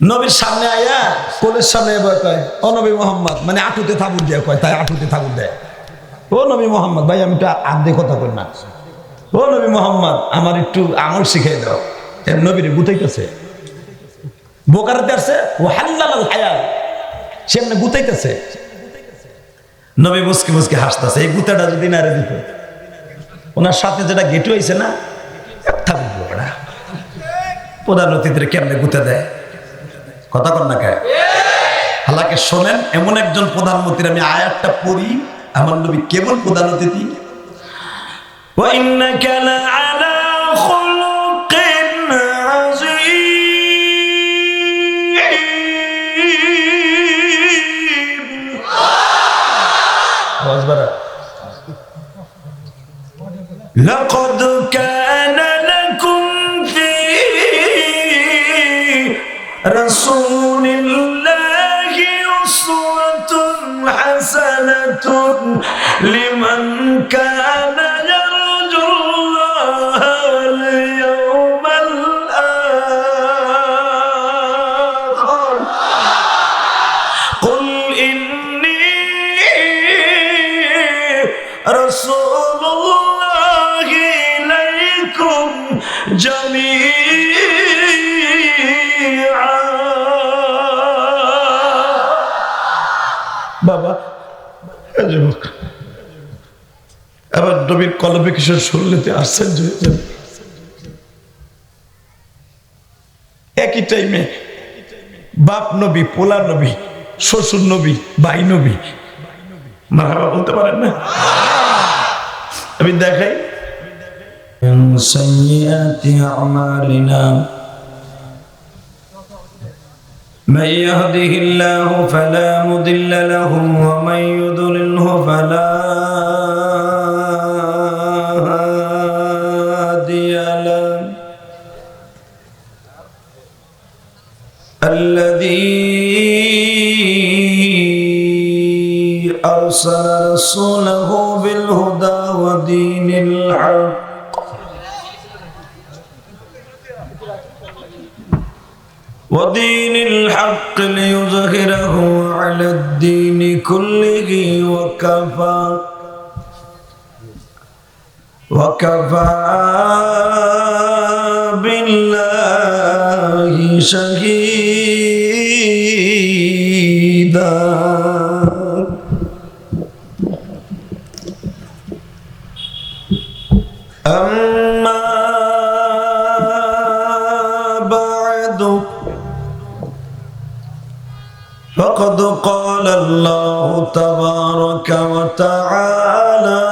নবীর সামনে আয়া কোলের সামনে কয় ও নবী মোহাম্মদ, মানে আঁটুতে থাবুর দেয়, কয় তাই আঁটুতে থাবুর দেয়। ও নবী মোহাম্মদ, ভাই আমি একটু আট দিয়ে কথা কই না। ও নবী মোহাম্মদ, আমার একটু আমল শিখাই দাও। নবীর গুতাইতেছে, বোকারাতে আসছে ও হাল্লাল হায়াল, সে এমনি গুতাইতেছে। নবী মুসকি মুসকি হাসতেছে। এই গুতাটা যদি না রে দিত, ওনার সাথে যেটা গেটু হয়েছে না, থাকবো ওরা প্রধান অতিথির কেমনে গুতে দেয়, কথা কর না কে? হালাকে শোনেন, এমন একজন প্রধানমন্ত্রীর আমি আয়াতটা পড়ি, আমার নবী কেবল প্রধান অতিথি। ওয়া ইন্নাকা লাআলা খুলুকিন আযীম। আওয়াজ বাড়া। লাকাদ কানা লাকুম ফি রাসূলিল্লাহি উসওয়াতুন হাসানাতুন লিমান কানা ইয়ারজুল্লাহা ওয়াল ইয়াওমাল আখির। কুল ইন্নী রাসূলুল্লাহি ইলাইকুম জামিআ। বাবা যুবক, আবার নবীর কলবে কিশোর শুনলেতে আশ্চর্য হয়ে যাবে। একই টাইমে বাপ নবী, পোলা নবী, শ্বশুর নবী, ভাই নবী, মারহাবা বলতে পারেন না? আমি দেখাই সাইয়্যাতি আমালিনা من يهده الله فلا مضل له ومن يضلله فلا هادي له. الذي أرسل رسوله بالهدى ودين الحق ليظهره على الدين كله وكفى بالله شهيدا. أما بعد فقد قال الله تبارك وتعالى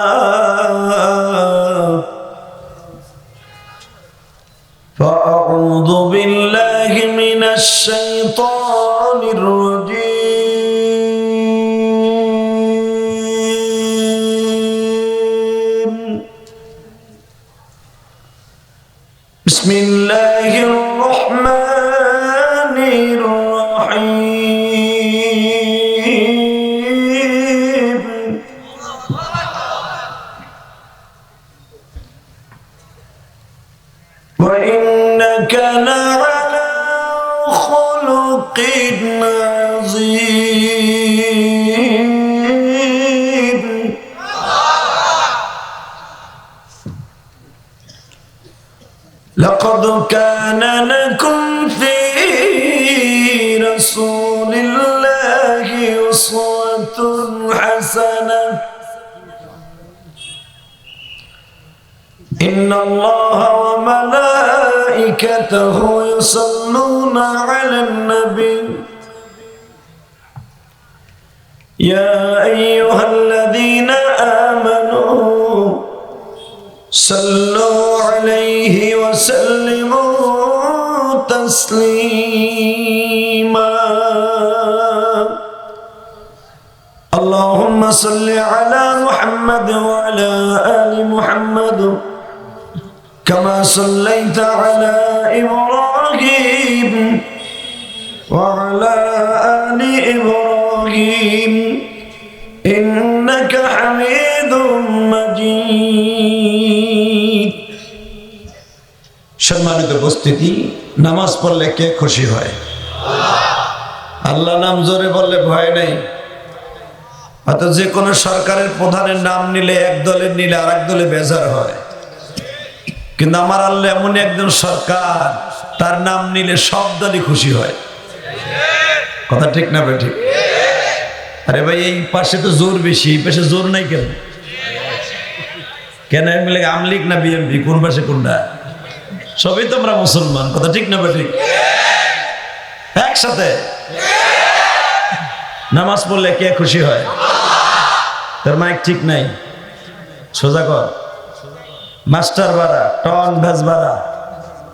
فأعوذ بالله من الشيطان الرجيم. بسم الله الرحمن الرحيم. وإنك لعلى خلق عظيم. لقد كان لكم في رسول الله أسوة حسنة. إن الله وملائكته يصلون على النبي يا أيها الذين آمنوا صلوا عليه وسلموا تسليما. اللهم صل على محمد وعلى آل محمد كما صليت على إبراهيم وعلى آل إبراهيم إنك حميد مجيد. সম্মানিত উপস্থিতি, নামাজ পড়লে কে খুশি হয়? আল্লাহ নাম জোরে বললে ভয় নেই। হয়তো যে কোনো সরকারের প্রধানের নাম নিলে এক দলের নিলে আর এক দলে বেজার হয়, কিন্তু আমার আল্লাহ এমন একজন সরকার, তার নাম নিলে সব দলই খুশি হয়। কথা ঠিক না ভাই? ঠিক। আরে ভাই, এই পাশে তো জোর বেশি, এই পাশে জোর নাই কেন? কেন মিলে আমলিক না বিএনপি, কোন পাশে কোনটা? সবই তো আমরা মুসলমান। কথা ঠিক না ভাই? ঠিক। একসাথে নামাজ পড়লে কে খুশি হয়? তোর মাইক ঠিক নাই, সোজা কর। মাস্টার বাড়া, টন ভেজ বাড়া,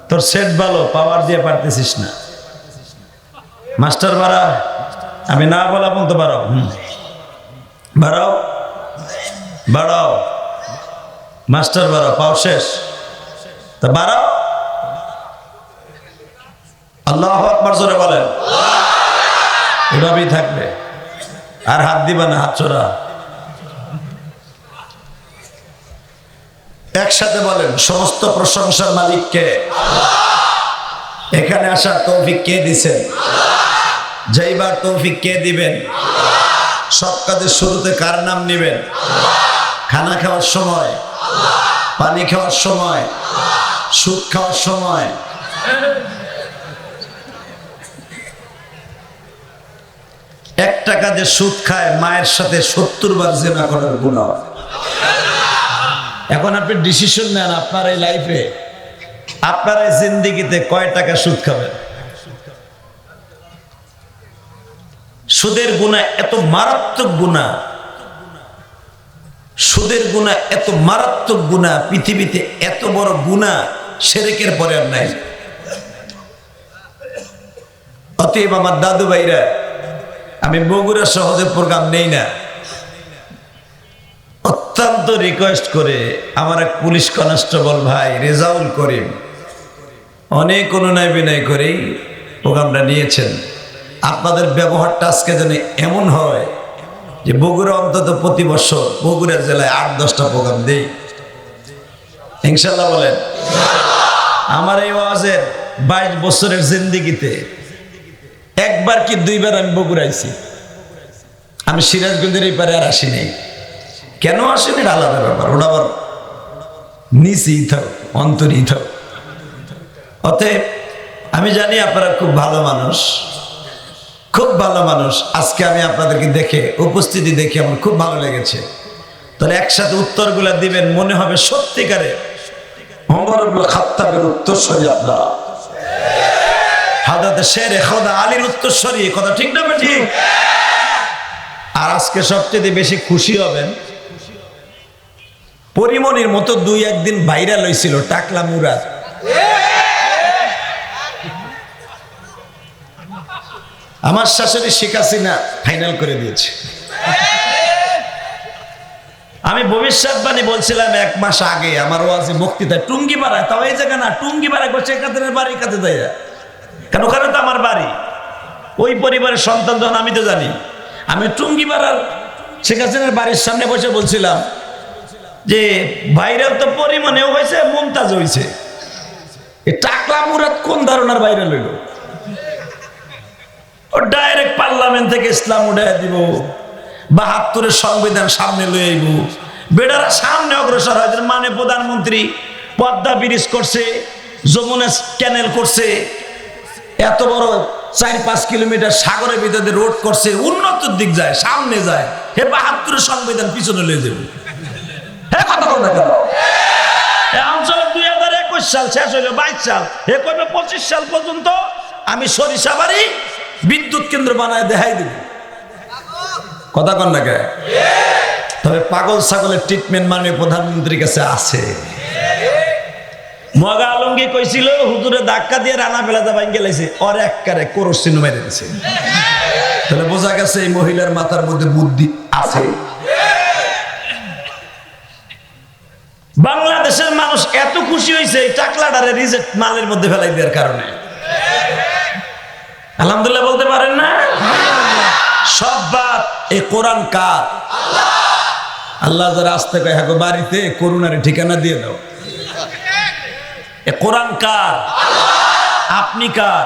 তোর সেট ভালো, পাওয়ার দিয়ে পারতেছিস না। মাস্টার বাড়া, আমি না বলা বলতে পারো, বাড়াও বাড়াও, মাস্টার বাড়াও, পাও শেষ, তা বাড়াও। আল্লাহু আকবার জোরে বলেন। এভাবেই থাকবে, আর হাত দিবা না, হাত চোরা। একসাথে বলেন, সমস্ত প্রশংসার মালিক কে? এখানে আসার তৌফিক কে দিছেন? যাইবার তৌফিক কে দিবেন? সব কাজের শুরুতে কার নাম নিবেন? খানা খাওয়ার সময়, পানি খাওয়ার সময়, সুদ খাওয়ার সময়। একটা কাজে সুদ খায়, মায়ের সাথে 70 বার জিনা করার গুনাহ। এখন আপনি ডিসিশন নেন, আপনার এই লাইফে, আপনার এই জিন্দেগিতে কয় টাকা সুদ খাবেন? সুদের গুনাহ এত মারাত্মক গুনাহ, সুদের গুনাহ এত মারাত্মক গুনাহ, পৃথিবীতে এত বড় গুনাহ শিরকের পরে আর নাই। অতএব আমার দাদু ভাইরা, আমি বগুড়া সহজে প্রোগ্রাম নেই না, অত্যন্ত রিকোয়েস্ট করে আমার এক পুলিশ কনস্টেবল ভাই রেজাউল করিম অনেক অনুনয় বিনয় করেই প্রোগ্রামটা নিয়েছেন। আপনাদের ব্যবহারটা আজকে যেন এমন হয় যে বগুড়া অন্তত প্রতি বছর বগুড়া জেলায় 8-10টা প্রোগ্রাম দেই, ইনশাল্লাহ বলেন। আমার এই ওয়াজের 22 বছরের জিন্দেগিতে একবার কি দুইবার আমি বগুড়া আইছি। আমি সিরাজগঞ্জের এই পারে আর আসি নাই। কেন আসেন এটা আলাদা ব্যাপার, ওটা আবার নিচেই থাক, অন্তরই থাক। অতএব আমি জানি আপনারা খুব ভালো মানুষ, খুব ভালো মানুষ। আজকে আমি আপনাদেরকে দেখে, উপস্থিতি দেখে আমার খুব ভালো লেগেছে। তাহলে একসাথে উত্তরগুলা দিবেন, মনে হবে সত্যিকারে ওমর ইবনে খাত্তাবের উত্তরসূরি আপনারা, হযরত শেরে খোদা আলীর উত্তরসূরি। কথা ঠিক না ঠিক? আর আজকে সবচেয়ে বেশি খুশি হবেন, পরিমনির মতো 2-1 দিন ভাইরাল হয়েছিল টাকলা মুরাদ। আমার শাশুড়ি শেখ হাসিনা ফাইনাল করে দিয়েছে। আমি ভবিষ্যৎবাণী বলছিলাম 1 মাস আগে আমার ওয়াজে বক্তৃতায়, টুঙ্গিপাড়ায়, তাও এই জায়গা না, টুঙ্গিপাড়ায় শেখ হাসিনার বাড়ির কাছে যাই, কেন ওখানে তো আমার বাড়ি, ওই পরিবারের সন্তান যখন আমি তো জানি। আমি টুঙ্গিপাড়ার শেখ হাসিনার বাড়ির সামনে বসে বলছিলাম যে ভাইরাল তো পরিমাণেও হয়েছে, মুমতাজ হয়েছে, এই টাকলা মুরাদ কোন ধারণার ভাইরাল হইল? ও ডাইরেক্ট পার্লামেন্ট থেকে ইসলাম উঠাই দিব, 72-এর সংবিধান সামনে লয়ে আইব, বেড়ারা সামনে অগ্রসর হয়। মানে প্রধানমন্ত্রী পদ্মা ব্রিজ করছে, যমুনা ক্যানেল করছে, এত বড় 4-5 কিলোমিটার সাগরের ভিতরে রোড করছে, উন্নতির দিক যায়, সামনে যায়। হে 72-এর সংবিধান পিছনে লয়ে যাবে। হ্যাঁ, কথা বল না কেন? অঞ্চলে 2021 সাল শেষ হইল, 22 সাল, এ কবে 25 সাল পর্যন্ত আমি সরিষাবাড়ি বিদ্যুৎ কেন্দ্র বানায় দেখাই দিব। কথা কন না কে? তবে পাগল ছাগলের ট্রিটমেন্ট মাননীয় প্রধানমন্ত্রীর কাছে আছে। মগা আলমগীর কইছিল হুজুরে ধাক্কা দিয়ে রানা ফেলাতে ভাঙ্গে লাইছে, ওর একবারে কোরসিন মেরে দিয়েছে। তাহলে বোঝা গেছে এই মহিলার মাথার মধ্যে বুদ্ধি আছে। বাংলাদেশের মানুষ এত খুশি হয়েছে এই টাকলাটারে রিজেক্ট মালের মধ্যে ফেলাই দেওয়ার কারণে। আলহামদুলিল্লাহ বলতে পারেন না? সব বাদ, এই কোরআন কার? আল্লাহ যারা আসতে কয় হ্যাঁ বাড়িতে করুণারে ঠিকানা দিয়ে দাও। এ কোরআন কার? আপনি কার?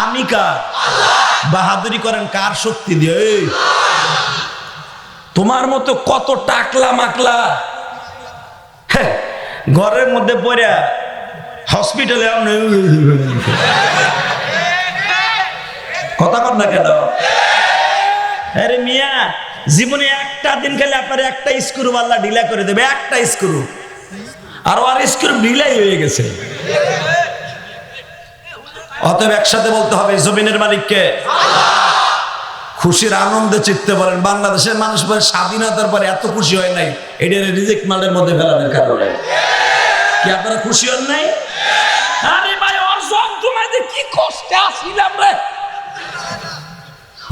আমি কার? বাহাদুরি করেন কার শক্তি দিয়ে? তোমার মতো কত টাকলা মাকলা ঘরের মধ্যে পড়ে হসপিটালে কথা কর না কেন? আরে মিয়া, জীবনে একটা দিন খেলে আপনার একটা স্ক্রু আল্লাহ ঢিলা করে দেবে, একটা স্ক্রু, আর স্ক্রু ঢিলাই হয়ে গেছে। অতএব একসাথে বলতে হবে জমিনের মালিককে। খুশির আনন্দে চিত্তে বলেন। বাংলাদেশের মানুষ পরে স্বাধীনতার পরে এত খুশি হয় নাই, এটা রিজেক্ট মালের মধ্যে ফেলানোর কারণে। কি আপনারা খুশি হন নাই? আরে ভাই, ওর যন্ত্রণায় যে কি কষ্টে আসছিলাম রে।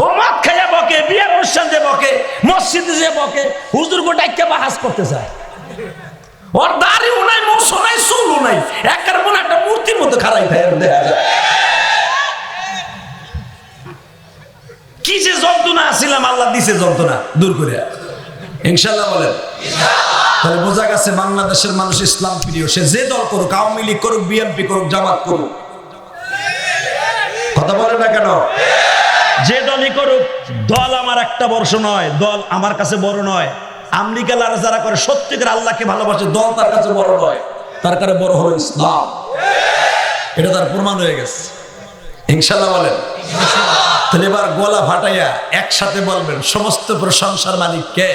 ও মদ খাইয়া বকে, বিয়ের অনুষ্ঠান যে বকে, মসজিদে যে বকে, হুজুর গোটাইকে বাহাস করতে চায়। ওর দাড়িও নাই, মোছও নাই, চুলও নাই, একের মনে একটা মূর্তির মতো খাড়াই থাকে দেখা যায়। কি যে যন্ত্রণা আসছিলাম, আল্লাহ দিছে যন্ত্রণা দূর করে, ইনশাআল্লাহ বলেন। তাহলে বোঝা গেছে বাংলাদেশের মানুষ ইসলাম প্রিয়। সে যে দল করুক, আওয়ামী লীগ করুক, বিএনপি করুক, জামাত করুক, কথা বলে না কেন? যে দলই করুক, দল আমার একটা বর্ষ নয়, দল আমার কাছে বড় নয়। আমেরিকা লারা যারা করে সত্যিকার আল্লাহকে ভালোবাসে, দল তার কাছে বড় নয়, তার কাছে বড় হলো ইসলাম। এটা তার প্রমাণ হয়ে গেছে, ইনশাআল্লাহ বলেন। তাহলে এবার গলা ফাটাইয়া একসাথে বলবেন, সমস্ত প্রশংসার মালিক কে?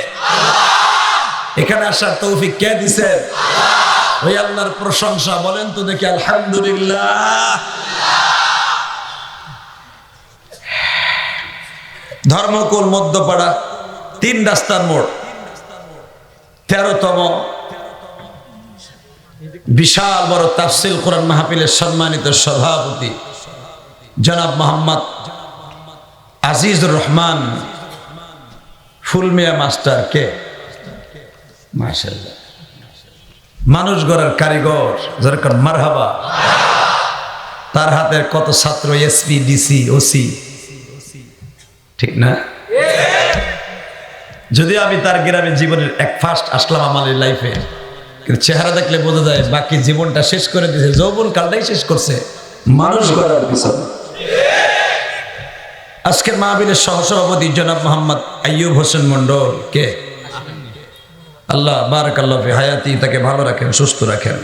এখানে আসার তৌফিক কে দিছেন? ওই আল্লাহর প্রশংসা বলেন তো দেখি, আলহামদুলিল্লাহ। ধর্মকুল মধ্যপাড়া 3 রাস্তার মোড়, 13তম বিশাল বড় তাফসীর কোরআন মাহফিলের সম্মানিত সভাপতি জনাব মোহাম্মদ আজিজুর রহমান ফুলমিয়া মাস্টার কে? মাশাআল্লাহ, মানুষ গড়ার কারিগর, যেরকম মারহাবা। তার হাতের কত ছাত্র এসপি, ডিসি, ওসি, ঠিক না? যদিও আমি তার গ্রামের জীবনের এক ফার্স্ট আসলাম আমার লাইফে, কিন্তু চেহারা দেখলে বোঝা যায় বাকি জীবনটা শেষ করে দিয়েছে, যৌবন কালটাই শেষ করছে মানুষ গড়ার পিছনে। আজকের মাহফিলের সহসভাপতি জনাব মোহাম্মদ আইয়ুব হোসেন মন্ডল কে? আল্লাহ বারাকাল্লাহু ফি হায়াতি, তাকে ভালো রাখেন, সুস্থ রাখেন।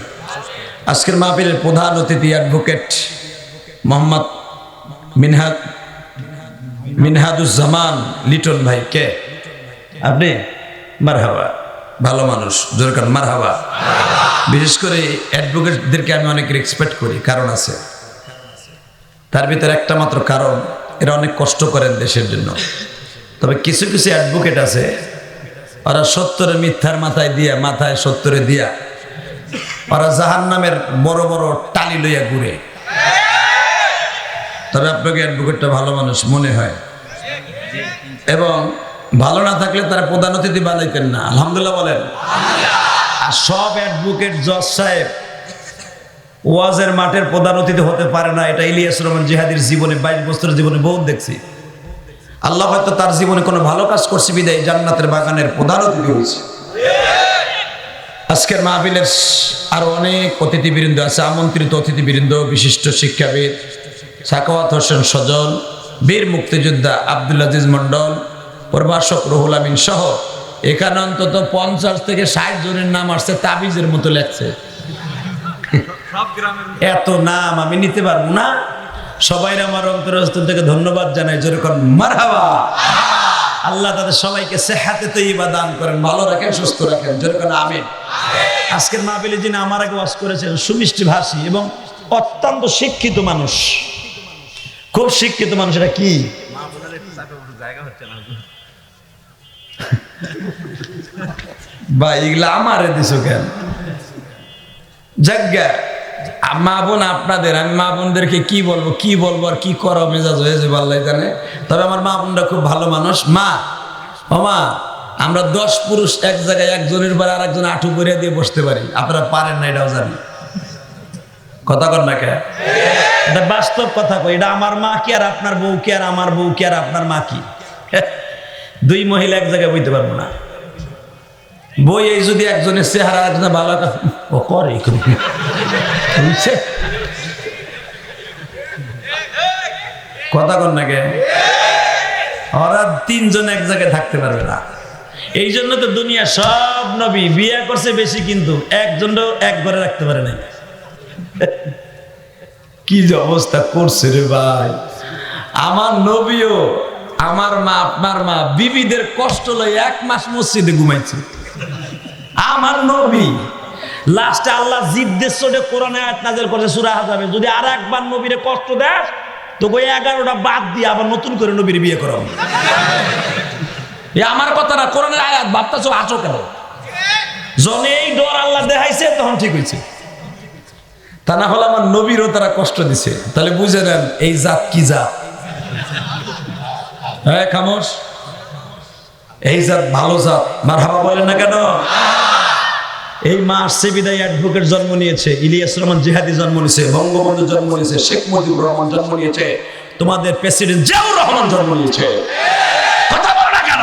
আজকের মাহফিলের প্রধান অতিথি অ্যাডভোকেট মোহাম্মদ মিনহাদুজ্জামান লিটন ভাই কে? আপনি? মারহাবা, ভালো মানুষ, যেরকম মারহাবা। বিশেষ করে অ্যাডভোকেটদেরকে আমি অনেক রেসপেক্ট করি, কারণ আছে। তার ভিতরে একটা মাত্র কারণ, এরা অনেক কষ্ট করেন দেশের জন্য। তবে কিছু কিছু অ্যাডভোকেট আছে, ওরা সত্যরে মিথ্যার মাথায় সত্যরে দিয়া ওরা জাহান্নামের বড় বড় টালি লইয়া ঘুরে। তবে আপনাকে অ্যাডভোকেটটা ভালো মানুষ মনে হয়, এবং ভালো না থাকলে তারা প্রধান অতিথি বানাইতেন না। আলহামদুলিল্লাহ বলেন। আর সব অ্যাডভোকেট জজ সাহেব ওয়াজের মাঠের প্রধান অতিথি হতে পারে না, এটা ইলিয়াস রহমান জিহাদির জীবনে 22 বছরের জীবনে বহুত দেখছি। আল্লাহ হয়তো তার জীবনে কোনো ভালো কাজ করছে বিদায় জান্নাতের বাগানের প্রধান অতিথি হয়েছে। আজকের মাহফিলের আরো অনেক অতিথিবৃন্দ আছে, আমন্ত্রিত অতিথিবৃন্দ, বিশিষ্ট শিক্ষাবিদ সাখাওয়াত হোসেন সজল, বীর মুক্তিযোদ্ধা আব্দুল আজিজ মন্ডল, প্রভাষক রুহুল আমিন সহ এখানে অন্তত 50 থেকে 60 জনের নাম আসছে, তাবিজের মতো লেখছে। এত নাম আমি নিতে পারবো না। সবাই আমার অন্তরস্থল থেকে ধন্যবাদ জানাই, যেরকম মারহাবা। আল্লাহ তাদের সবাইকে সেহাতে তৈবা দান করেন, ভালো রাখেন, সুস্থ রাখেন, যেরকম আমিন। আজকের মাহফিলে যিনি আমার আগে ওয়াজ করেছেন, সুমিষ্টি ভাষী এবং অত্যন্ত শিক্ষিত মানুষ, খুব শিক্ষিত মানুষ। এটা কি ভাই, এগুলা আমারে দিছো কেন? জায়গা মা বোন আপনাদের, আমি মা বোনদেরকে কি বলবো আর কি করো মেজাজ হয়ে যাবে আল্লাহ জানে। তবে আমার মা বোনরা খুব ভালো মানুষ। মা, আমরা 10 পুরুষ এক জায়গায় একজনের পর আর একজন আঁঠু করে দিয়ে বসতে পারি, আপনারা পারেন না, এটাও জানি। কথা কর না কে? এটা বাস্তব কথা কই। এটা আমার মা কি আর আপনার বউ কি আর আমার বউ কি আর আপনার মা কি? 2 মহিলা এক জায়গায় বইতে পারবো না। বই এই যদি একজনের চেহারা একজনের ভালো ও করে বুঝছে, কথা কন নাকি? ওরা তিনজন এক জায়গায় থাকতে পারবে না। এই জন্য তো দুনিয়া সব নবী বিয়ে করছে বেশি, কিন্তু একজনও এক ঘরে রাখতে পারে নাই। কি যে অবস্থা করছে রে ভাই। আমার নবীও, আমার মা, আপনার মা বিবিদের কষ্ট লই 1 মাস মসজিদে ঘুমাইছে। আমার নবী লাস্টে আল্লাহ জিদ্দের চোটে কোরআনে আয়াত নাযিল করেছে সূরা আহজাবে, যদি আর একবার নবীরে কষ্ট দেস তো ওই 11টা বাদ দিয়ে আবার নতুন করে নবীর বিয়ে করো। এই আমার কথা না, কোরআনের আয়াত। ভাবতেছো আছো কেন? যখন এই ডর আল্লাহ দেখাইছে তখন ঠিক হয়েছে। তা না হলে আমার নবীরও তারা কষ্ট দিছে। তাহলে বুঝে নেন এই জাত কি জাত। হ্যাঁ খামোশ, এই জাত ভালো জাত। মারহাবা বলেন না কেন? এই মা সেবিদাই অ্যাডভোকেট জন্ম নিয়েছে, ইলিয়াস রহমান জিহাদি জন্ম নিয়েছে, বঙ্গবন্ধু জন্ম নিয়েছে, শেখ মুজিবুর রহমান জন্ম নিয়েছে, তোমাদের প্রেসিডেন্ট জিয়াউর রহমান জন্ম নিয়েছে। কথা বলো না কেন?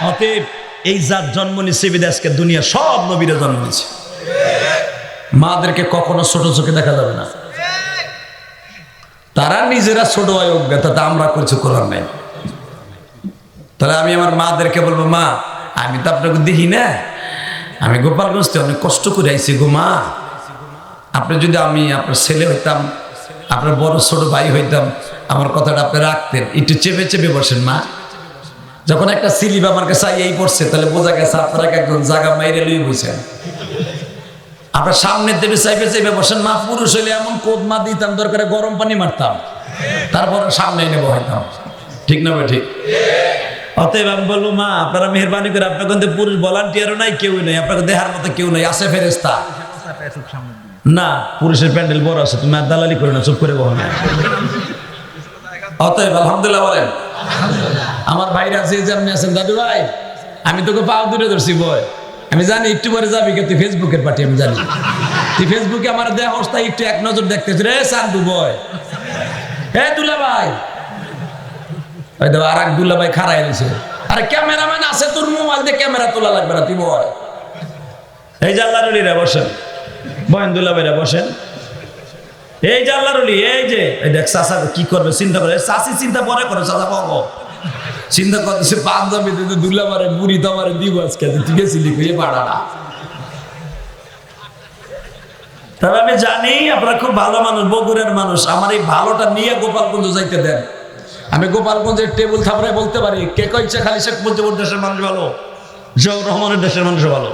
অতএব এই জাত জন্ম নিয়েছে বিধায় আজকে দুনিয়া সব নবীরা জন্ম নিয়েছে। মাদেরকে কখনো ছোট চোখে দেখা যাবে না। তারা নিজেরা ছোট হয় অজ্ঞা, তাতে আমরা কিছু করার নাই। তাহলে আমি আমার মাদেরকে বলবো, মা আমি তো আপনাকে দেখি না, আমি গোপালগঞ্জ থেকে অনেক কষ্ট করে আইছি গো মা। আপনি যদি আমি আপনার ছেলে হইতাম, আপনার বড় ছোট ভাই হইতাম, আমার কথাটা আপনি রাখতেন। একটু চেপে চেপে বসেন মা। যখন একটা সিলিপ আমার কাছে এই পড়ছে, তাহলে বোঝা গেছে আপনারা একজন জায়গা মাইরে লুই বসেন। আপনার সামনের দেবে চাইবে চাইবে বসেন মা। পুরুষ হইলে এমন কোদ মা দিতাম, দরকারে গরম পানি মারতাম, তারপর সামনে এনে বহাইতাম। ঠিক না ভাই? ঠিক। অতএব আমি বলবো, মা আপনারা মেহরবানি করে, আপনার কিন্তু পুরুষ ভলান্টিয়ারও নাই, কেউ নাই, আপনাকে দেহার মতো কেউ নাই, আছে ফেরেস্তা না। পুরুষের প্যান্ডেল বড় আছে, তুমি আর দালালি করে না, চুপ করে বলো না। অতএব আলহামদুলিল্লাহ বলেন। আমার ভাইরা যে যেমনি আছেন, দাদু ভাই আমি তোকে পাও দূরে ধরছি বয়, আমি জানি একটু পরে যাবি কে তুই ফেসবুকের পার্টি, আমি জানি তুই ফেসবুকে আমার দেহ অবস্থা একটু এক নজর দেখতেছ রে চান্দু বয়। হে দুলা ভাই, ওই দেখো আর এক দুলা ভাই খাড়াই দিছে। আরে ক্যামেরাম্যান আছে, তোর মোবাইল দিয়ে ক্যামেরা তোলা লাগবে না, তুই বয়। এই যে আল্লাহরুলিরা বসেন, বয়েন দুলা ভাইরা বসেন। এই যে আল্লাহরুলি, এই যে এই দেখ চাচা কি করবে চিন্তা করে। চাষি চিন্তা পরে করে, চাচা পাবো চিন্তা করতেছে পাঞ্জাবি দিতে দুলা মারে বুড়ি তো আমার দিব আজকে, তুই গেছিলি খুঁজে পাড়া না। তবে আমি জানি আপনারা খুব ভালো মানুষ, বগুড়ার মানুষ। আমার এই ভালোটা নিয়ে গোপালগঞ্জ যাইতে দেন। আমি গোপালগঞ্জের টেবিল থাপড়ায় বলতে পারি, কে কইছে খালি শেখ মুজিবুর দেশের মানুষ ভালো, জিয়াউর রহমানের দেশের মানুষ ভালো।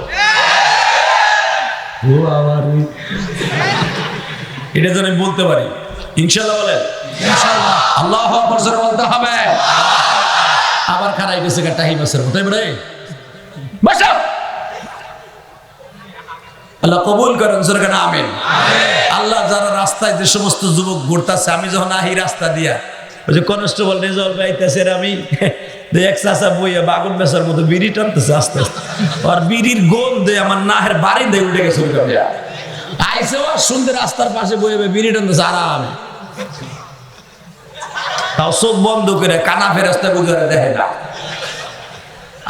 ও আমার এটা যেন আমি বলতে পারি। ইনশাআল্লাহ বলেন ইনশাআল্লাহ। আল্লাহু আকবার জোরে বলতে হবে। আবার খারাই গেছে টাহি মাছের মতো। এবারে বসো, আল্লাহ কবুল করেন জোরে কেন আমিন। আল্লাহ যারা রাস্তায় যে সমস্ত যুবক ঘুরতেছে, আমি যখন আহি রাস্তা দিয়া, ওই যে কনস্টেবল রেজাল্ট পাইতেছে, আমি এক চাষা বইয়া বাগুন বেচার মতো বিড়ি টানতেছে আস্তে আস্তে, আর বিড়ির গন্ধে আমার নাহের বাড়ি দিয়ে উঠে গেছে। আইসে ও শুনতে রাস্তার পাশে বইয়ে বিড়ি টানতেছে আরামে, তাও চোখ বন্ধ করে, কানা ফেরাস্তা বুঝে দেখে না।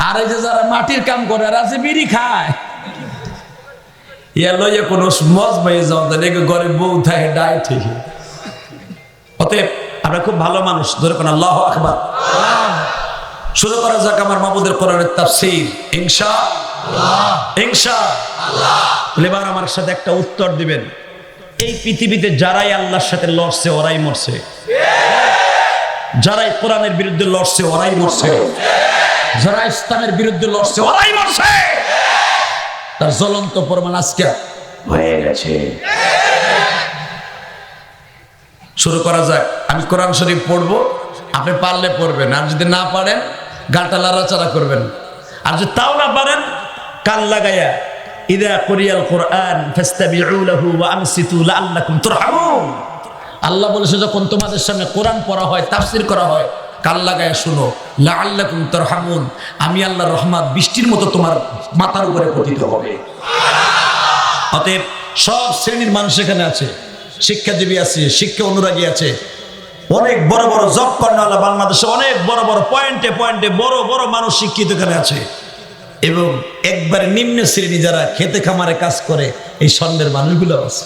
আর এই যে যারা মাটির কাম করে আর আছে বিড়ি খায়, ইয়া লইয়া কোনো মজ বাইয়ে যাওয়া ঘরে বউ থাকে ডাই ঠিক। অতএব আমরা খুব ভালো মানুষ, ধরে কোন আল্লাহু আকবার। শুরু করা যাক আমার মাবুদের কোরআনের তাফসীর ইনশাআল্লাহ ইনশাআল্লাহ। এবার আমার সাথে একটা উত্তর দিবেন, এই পৃথিবীতে যারাই আল্লাহর সাথে লড়ছে ওরাই মরছে, যারাই কোরআনের বিরুদ্ধে লড়ছে ওরাই মরছে, যারা ইসলামের বিরুদ্ধে লড়ছে ওরাই মরছে। তার জ্বলন্ত প্রমাণ আজকে হয়ে গেছে। শুরু করা যাক। আমি কোরআন শরীফ পড়বো, আপনি পারলে পড়বেন, আর যদি না পারেন গালটা লড়াচড়া করবেন, আর যদি তাও না পারেন কান লাগাইয়া ইদা কুরিয়াল কোরআন ফাসতাবিউ লাহু ওয়া আনসিতু লাআল্লাকুম তুরহামুন। আল্লাহ বলেছে যখন তোমাদের সামনে কোরআন পড়া হয়, তাফসীর করা হয়, কান লাগাইয়া শুনো, লাআল্লাকুম তুরহামুন, আমি আল্লাহর রহমত বৃষ্টির মতো তোমার মাথার উপরে পতিত হবে। অতএব সব শ্রেণীর মানুষ এখানে আছে, শিক্ষাজীবী আছে, শিক্ষা অনুরাগী আছে, অনেক বড় বড় জব কর্ণওয়ালা বাংলাদেশে অনেক বড় বড় পয়েন্টে পয়েন্টে বড় বড় মানুষ শিক্ষিত এখানে আছে, এবং একবারে নিম্ন শ্রেণী যারা খেতে খামারে কাজ করে এই স্বর্ণের মানুষগুলো আছে।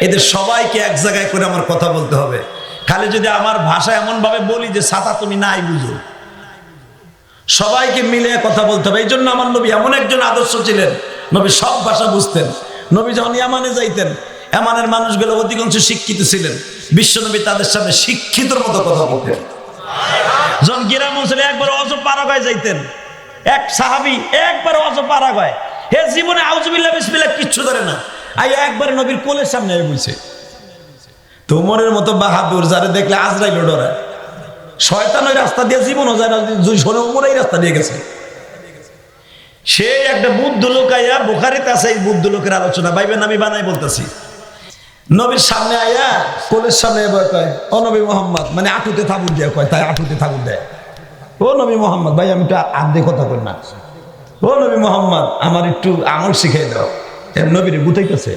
এদের সবাইকে এক জায়গায় করে আমার কথা বলতে হবে। খালি যদি আমার ভাষা এমন ভাবে বলি যে ছাতা তুমি নাই বুঝো, সবাইকে মিলে কথা বলতে হবে। এই জন্য আমার নবী এমন একজন আদর্শ ছিলেন, নবী সব ভাষা বুঝতেন। নবী যখন ইয়ামানে যাইতেন, ইয়ামানের মানুষগুলো অধিকাংশ শিক্ষিত ছিলেন, বিশ্বনবী তাদের সামনে শিক্ষিতর মতো কথা বলতেন। যখন গ্রাম অঞ্চলে একবার অজব পারা গায়ে যাইতেন, এক সাহাবি একবার অজব পারা গায়, হে জীবনে আউযুবিল্লাহ বিসমিল্লাহ কিচ্ছু ধরে না, আইয়া একবারে নবীর কোলের সামনে এসে বইছে। তোমরের মতো বাহাদুর যারে দেখলে আজরাইল ডরায়, শয়তান ওই রাস্তা দিয়ে জীবনও যায় না, শোনে ওমর এই রাস্তা দিয়ে গেছে। সে একটা বুদ্ধ লোক আইয়া, বুখারীতে আছে এই বুদ্ধ লোকের আলোচনা, ভাইবেন আমি বানাই বলতেছি। নবীর সামনে আইয়া কোলের সামনে কয়, ও নবী মোহাম্মদ, মানে আঁটুতে থাবুর দেয়, কয় তাই আঁটুতে থাবুর দেয়। ও নবী মোহাম্মদ, ভাই আমি একটু আর্ধে কথা কই না, ও নবী মোহাম্মদ আমার একটু আমল শিখিয়ে দাও। এর নবীর গুতাইতেছে,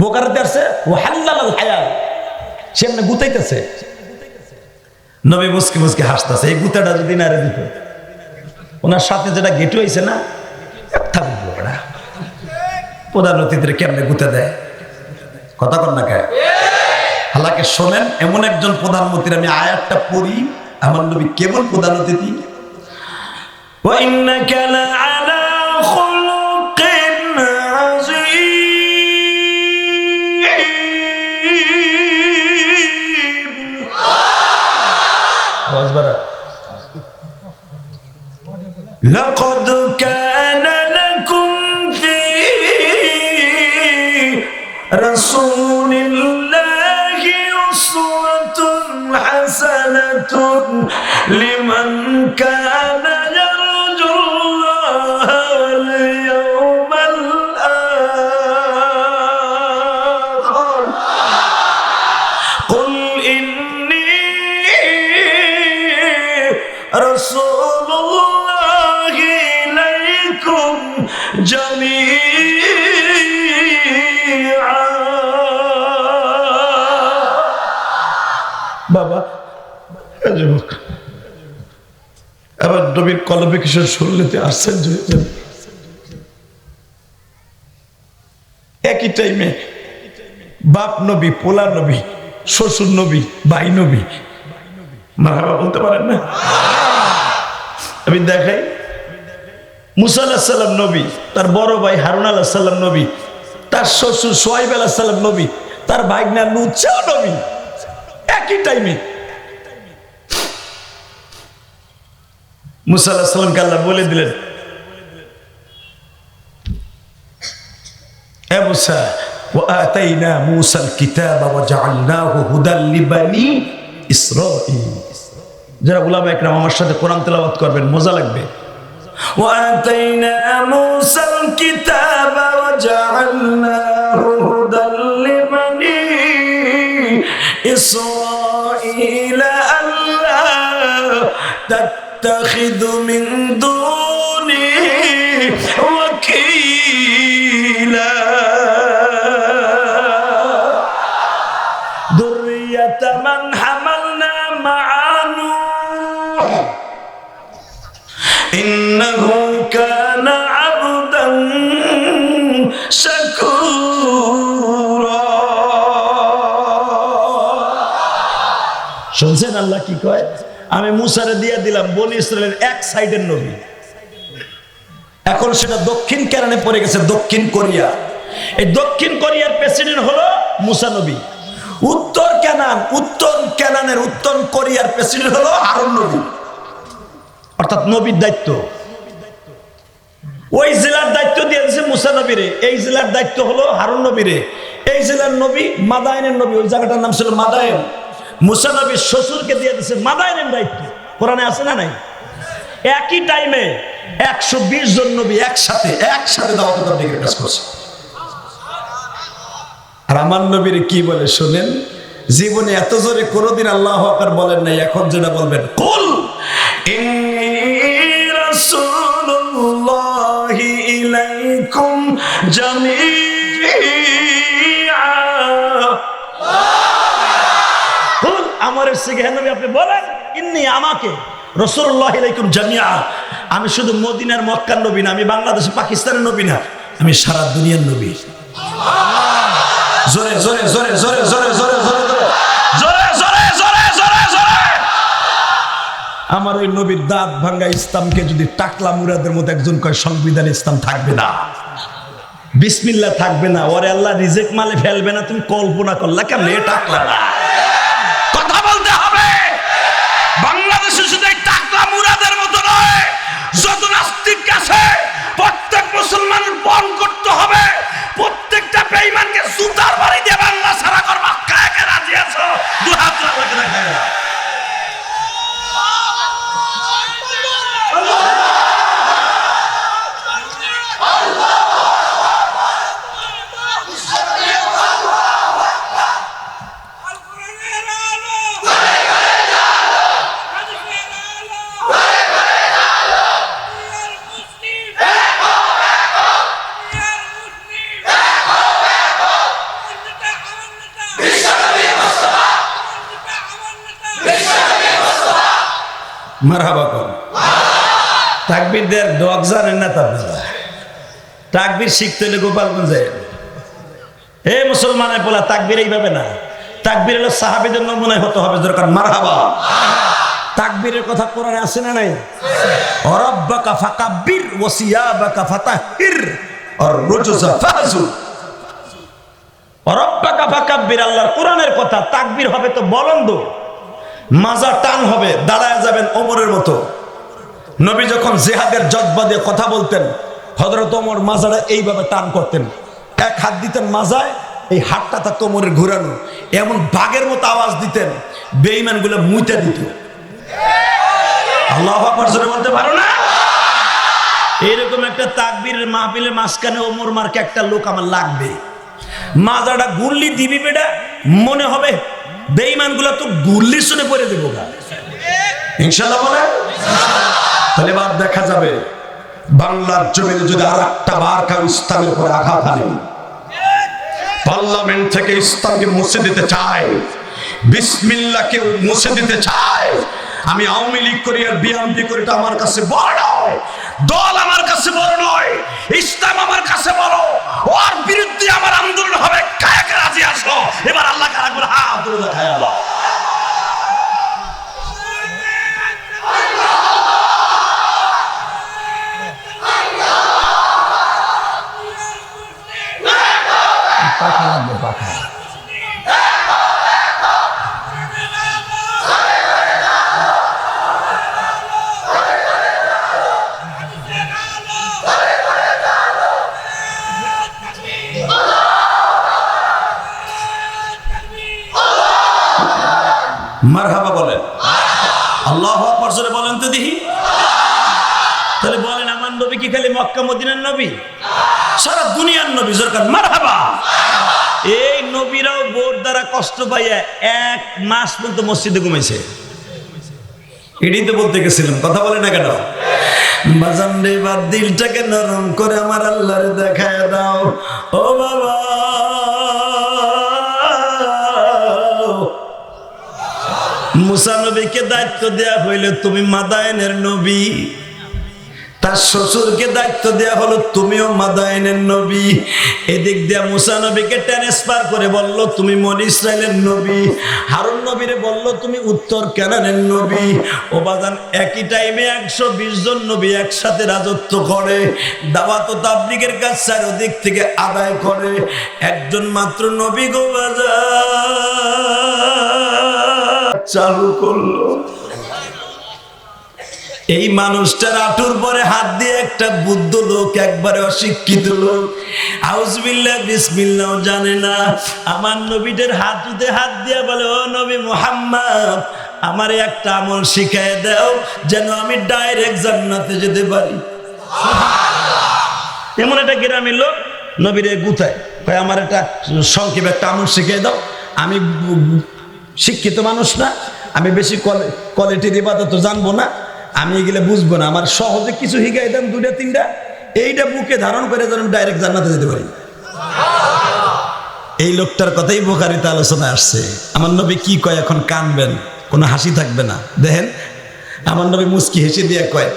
বোকারাতে আসছে ও হাল্লাল হায়াল, সে এমনি গুতাইতেছে। নবী মুসকি মুসকি হাসতেছে, এই গুতাটা যদি না রে দিত, ওনার সাথে যেটা গেটু হয়েছে না, একটা বুঝলো প্রধান অতিথির কেমনে গুতে দেয়, কথা কর না কে? হালাকে শোনেন, এমন একজন প্রধানমন্ত্রীর আমি আয়াতটা পড়ি, আমার নবী কেবল প্রধান অতিথি। ওয়া ইন্নাকা লাআলা খুলুকিন আযীম। আওয়াজ লাকাদ কানা লাকুম ফি রাসূলিল্লাহি উসওয়াতুন হাসানাতুন লিমান কানা ইয়ারজুল্লাহ ওয়াল ইয়াওমাল আখির। কুল ইন্নী রাসূলুল্লাহি ইলাইকুম জামিআ। বাবা আবার নবীর কলবে কিশোর শুনলেতে আশ্চর্য হয়ে যাবে। একই টাইমে বাপ নবী, পোলা নবী, শ্বশুর নবী, ভাই নবী, মারহাবা বলতে পারেন না? আমি দেখাই, মুসা আলাইহিস সালাম নবী, তার বড় ভাই হারুন আলাইহিস সালাম নবী, তার শ্বশুর সোহাইব আলাইহিস সালাম নবী, তার ভাইগনা লূত নবী, একই টাইমে। মুসা আলাইহিস সালামকে আল্লাহ বলে দিলেন, হে মুসা, ওয়া আতাইনা মুসাল কিতাবা ওয়া জাআলনাহু হুদাল লিবানি ইসরাঈল। যারা উলামা ইকরাম আমার সাথে কোরআন তেলাওয়াত করবেন, মজা লাগবে। ওয়া আতাইনা মুসাল কিতাবা ওয়া জাআলনাহু হুদাল লিবানি ইসরাঈল আল্লা তাত্তাখিযু মিন দুনি ওয়াকিলা যুররিয়াতা মান হামালনা মা'a নূহ ইন্নাহু কানা আবদান শাকুরা। শুনছেন আল্লাহ কি কয়? আমি মুসারে দিয়ে দিলাম বনি ইসরায়েলের এক সাইডের নবী, এখন সেটা দক্ষিণ কেরানে পড়ে গেছে, দক্ষিণ কোরিয়া। এই দক্ষিণ কোরিয়ার প্রেসিডেন্ট হলো মুসা নবী। উত্তর কেনানের উত্তর কোরিয়ার প্রেসিডেন্ট হলো হারুন নবী, অর্থাৎ নবীর দায়িত্ব। ওই জেলার দায়িত্ব দিয়ে দিয়েছে মুসা নবীরে, এই জেলার দায়িত্ব হলো হারুন নবীরে। এই জেলার নবী মাদায়েনের নবী, ওই জায়গাটার নাম ছিল মাদায়েন। মুসা নবীর শ্বশুরকে দিয়ে দিয়েছে মাদায়েনের দায়িত্ব। কোরআনে আছে না নাই? একই টাইমে 120 জন নবী একসাথে দাওয়াত তাবলীগের কাজ করছে। আর আমার নবীর কি বলে শোনেন, জীবনে এত জোরে কোনোদিন আল্লাহু আকবার বলেন নাই, এখন যেটা বলবেন, কুল ইন্নী রাসূলুল্লাহি ইলাইকুম জামিআ। কুল আমার সিগে নবী আপনি বলেন, ইন্নী আমাকে রাসূলুল্লাহি ইলাইকুম জামিআ, আমি শুধু মদিনার মক্কার নবী না, আমি বাংলাদেশ পাকিস্তানের নবী না, আমি সারা দুনিয়ার নবী। জোরে জোরে জোরে জোরে জোরে জোরে জোরে জোরে জোরে আমার ওই নবীর দাঁত ভাঙ্গা ইসলামকে যদি টাকলা মুরাদের মতো একজন কয় সংবিধান ইসলাম থাকবে না, বিসমিল্লাহ থাকবে না, ওরে আল্লাহ রিজেক্ট মালে ফেলবে না, তুমি কল্পনা করলা কেমনে টাকলা না? কথা বলতে হবে। বাংলাদেশে শুধু এই টাকলা মুরাদের মতো নয়, যত নাস্তিক আছে প্রত্যেক মুসলমানের বন করতে হবে। প্রত্যেকটা বেঈমানকে জুতার বাড়ি দিয়ে বাংলা সারা করবা। কাকে কে রাজি আছো? দুই হাত রাখো দেখায় না। মারহাবা কর। তাকবীর দের ডগ জানেন না তো আপনারা? তাকবীর শিখতে হলে গোপালগঞ্জে এই মুসলমানের বলা তাকবীর এইভাবে না, তাকবীর হলো সাহাবীদের নমুনায় হতে হবে দরকার। মারহাবা। তাকবীরের কথা কোরআনে আছে না নাই? রাব্বাকা ফাকাব্বির ওয়া সিয়াবাকা ফাতাহির আর রুজুজা ফাহজুর। রাব্বাকা ফাকাব্বির আল্লাহর কোরআনের কথা। তাকবীর হবে তো বলন্দ, মাজা টান হবে, দাঁড়ায় যাবেন ওমরের মতো। নবী যখন জিহাদের জজ্বা দিয়ে কথা বলতেন, হযরত ওমর মাজাটা এইভাবে টান করতেন, এক হাত দিতেন মাজায়, এই হাতটা থাকতো ওমরের ঘোরানো, এমন বাঘের মতো আওয়াজ দিতেন, বেঈমানগুলো মুইতে দিত। আল্লাহু আকবার জোরে বলতে পারো না? এরকম একটা তাকবীরের মাহফিলের মাঝখানে ওমর মার্কে একটা লোক আমার লাগবে, মাজাটা গুল্লি দিবি বেটা, মনে হবে বেঈমানগুলো তো গুল্লির শুনে পড়ে দেবো গা। ইনশাআল্লাহ বলে। তাহলে এবার দেখা যাবে বাংলার জমিনে যদি আর একটা বার কারো ইসলামের উপরে আঘাত আনে, পার্লামেন্ট থেকে ইসলামকে মুছে দিতে চায়, বিসমিল্লাহকে মুছে দিতে চায়, আমি আওয়ামী লীগ করি আর বিএনপি করি, এটা আমার কাছে বড় নয়, দল আমার কাছে বড় নয়, ইসলাম আমার কাছে বড়, ওর বিরুদ্ধে আমার আন্দোলন হবে। কাকে কে রাজি আসো? এবার আল্লাহ কারা করে হাত তুলে দেখায় আল্লাহ। পাখা লাগবে, পাখা। মারহাবা বলেন। আল্লাহু আকবার জোরে বলেন তো দেখি। তাহলে বলেন আমার নবী কি খালি মক্কা মদিনার নবী? সারা দুনিয়ার নবী। জোরকার মারহাবা। এই নবীরাও বোর দ্বারা কষ্ট পাইয়া 1 মাস পর্যন্ত মসজিদে ঘুমাইছে। এটাই তো বলতে গেছিলাম, কথা বলে না কেন? বাজান রে, এবার দিলটাকে নরম করে আমার আল্লাহরে দেখায় দাও। ও বাবা, মুসা নবীকে দায়িত্ব দেয়া হইল তুমি মাদায়েনের নবী, তার শ্বশুরকে দায়িত্ব দেয়া হলো তুমিও মাদায়েনের নবী। এদিক দিয়ে মুসা নবীকে ট্রান্সফার করে বলল তুমি বনি ইসরাইলের নবী, হারুন নবীরে বলল তুমি উত্তর কানানের নবী। ও বাজান, একই টাইমে 120 জন নবী একসাথে রাজত্ব করে, দাওয়াত ও তাবলীগের কাজ চারদিক থেকে আদায় করে, একজন মাত্র নবী গো বাজান চালু করলো। এই মানুষটার আঁটুর পরে হাত দিয়ে একটা বুদ্ধ লোক, একবারে অশিক্ষিত লোক, আউযুবিল্লাহ বিসমিল্লাহ জানে না, আমার নবীদের হাঁটুতে হাত দিয়ে বলে ও নবী মুহাম্মদ, আমারে একটা আমল শিখায় দাও যেন আমি ডাইরেক্ট জান্নাতে যেতে পারি। এমন একটা গ্রামের লোক নবীরে গুতায় কয় আমার একটা সংক্ষেপ একটা আমল শিখিয়ে দাও, আমি শিক্ষিত মানুষ না, আমি বেশি কোয়ালিটির ইবাদত তো জানবো না, আমি এগুলো বুঝবো না, আমার সহজে কিছু শিখাই দেন 2-3টা, এইটা বুকে ধারণ করে যেন ডাইরেক্ট জান্নাতে যেতে পারি। এই লোকটার কথাই বুখারীতে আলোচনায় আসছে। আমার নবী কি কয় এখন কানবেন, কোনো হাসি থাকবে না। দেখেন আমার নবী মুস্কি হেসে দিয়ে কয়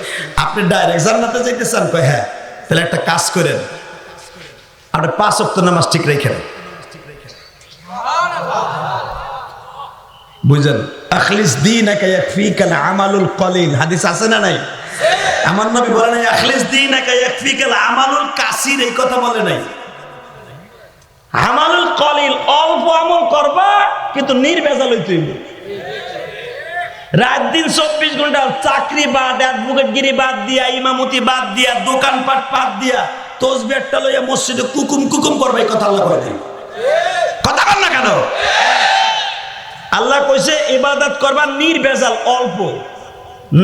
আপনি ডাইরেক্ট জান্নাতে যাইতে চান? কয় হ্যাঁ। তাহলে একটা কাজ করেন, আপনি 5 ওয়াক্ত নামাজ ঠিক রেখেন, বুঝলেন? আখলিস দীনাকা ইয়াকফিকাল আমালুল কলিল, হাদিস আছে না নাই? আমার নবী বলে নাই আখলিস দীনাকা ইয়াকফিকাল আমালুল কাসির, এই কথা বলে নাই। আমালুল কলিল, অল্প আমল করবা কিন্তু নির্ভেজাল হইতে হইবে। রাত দিন 24 ঘন্টা চাকরি বাদ, অ্যাডভোকেটগিরি বাদ দিয়া, ইমামতি বাদ দিয়া, দোকানপাট বাদ দিয়া তসবিহটা লইয়া মসজিদে কুকুম কুকুম করবে, এই কথা আল্লাহ কয় নাই। কথা বল না কেন? আল্লাহ কইছে ইবাদত করবা নির্ভেজাল, অল্প,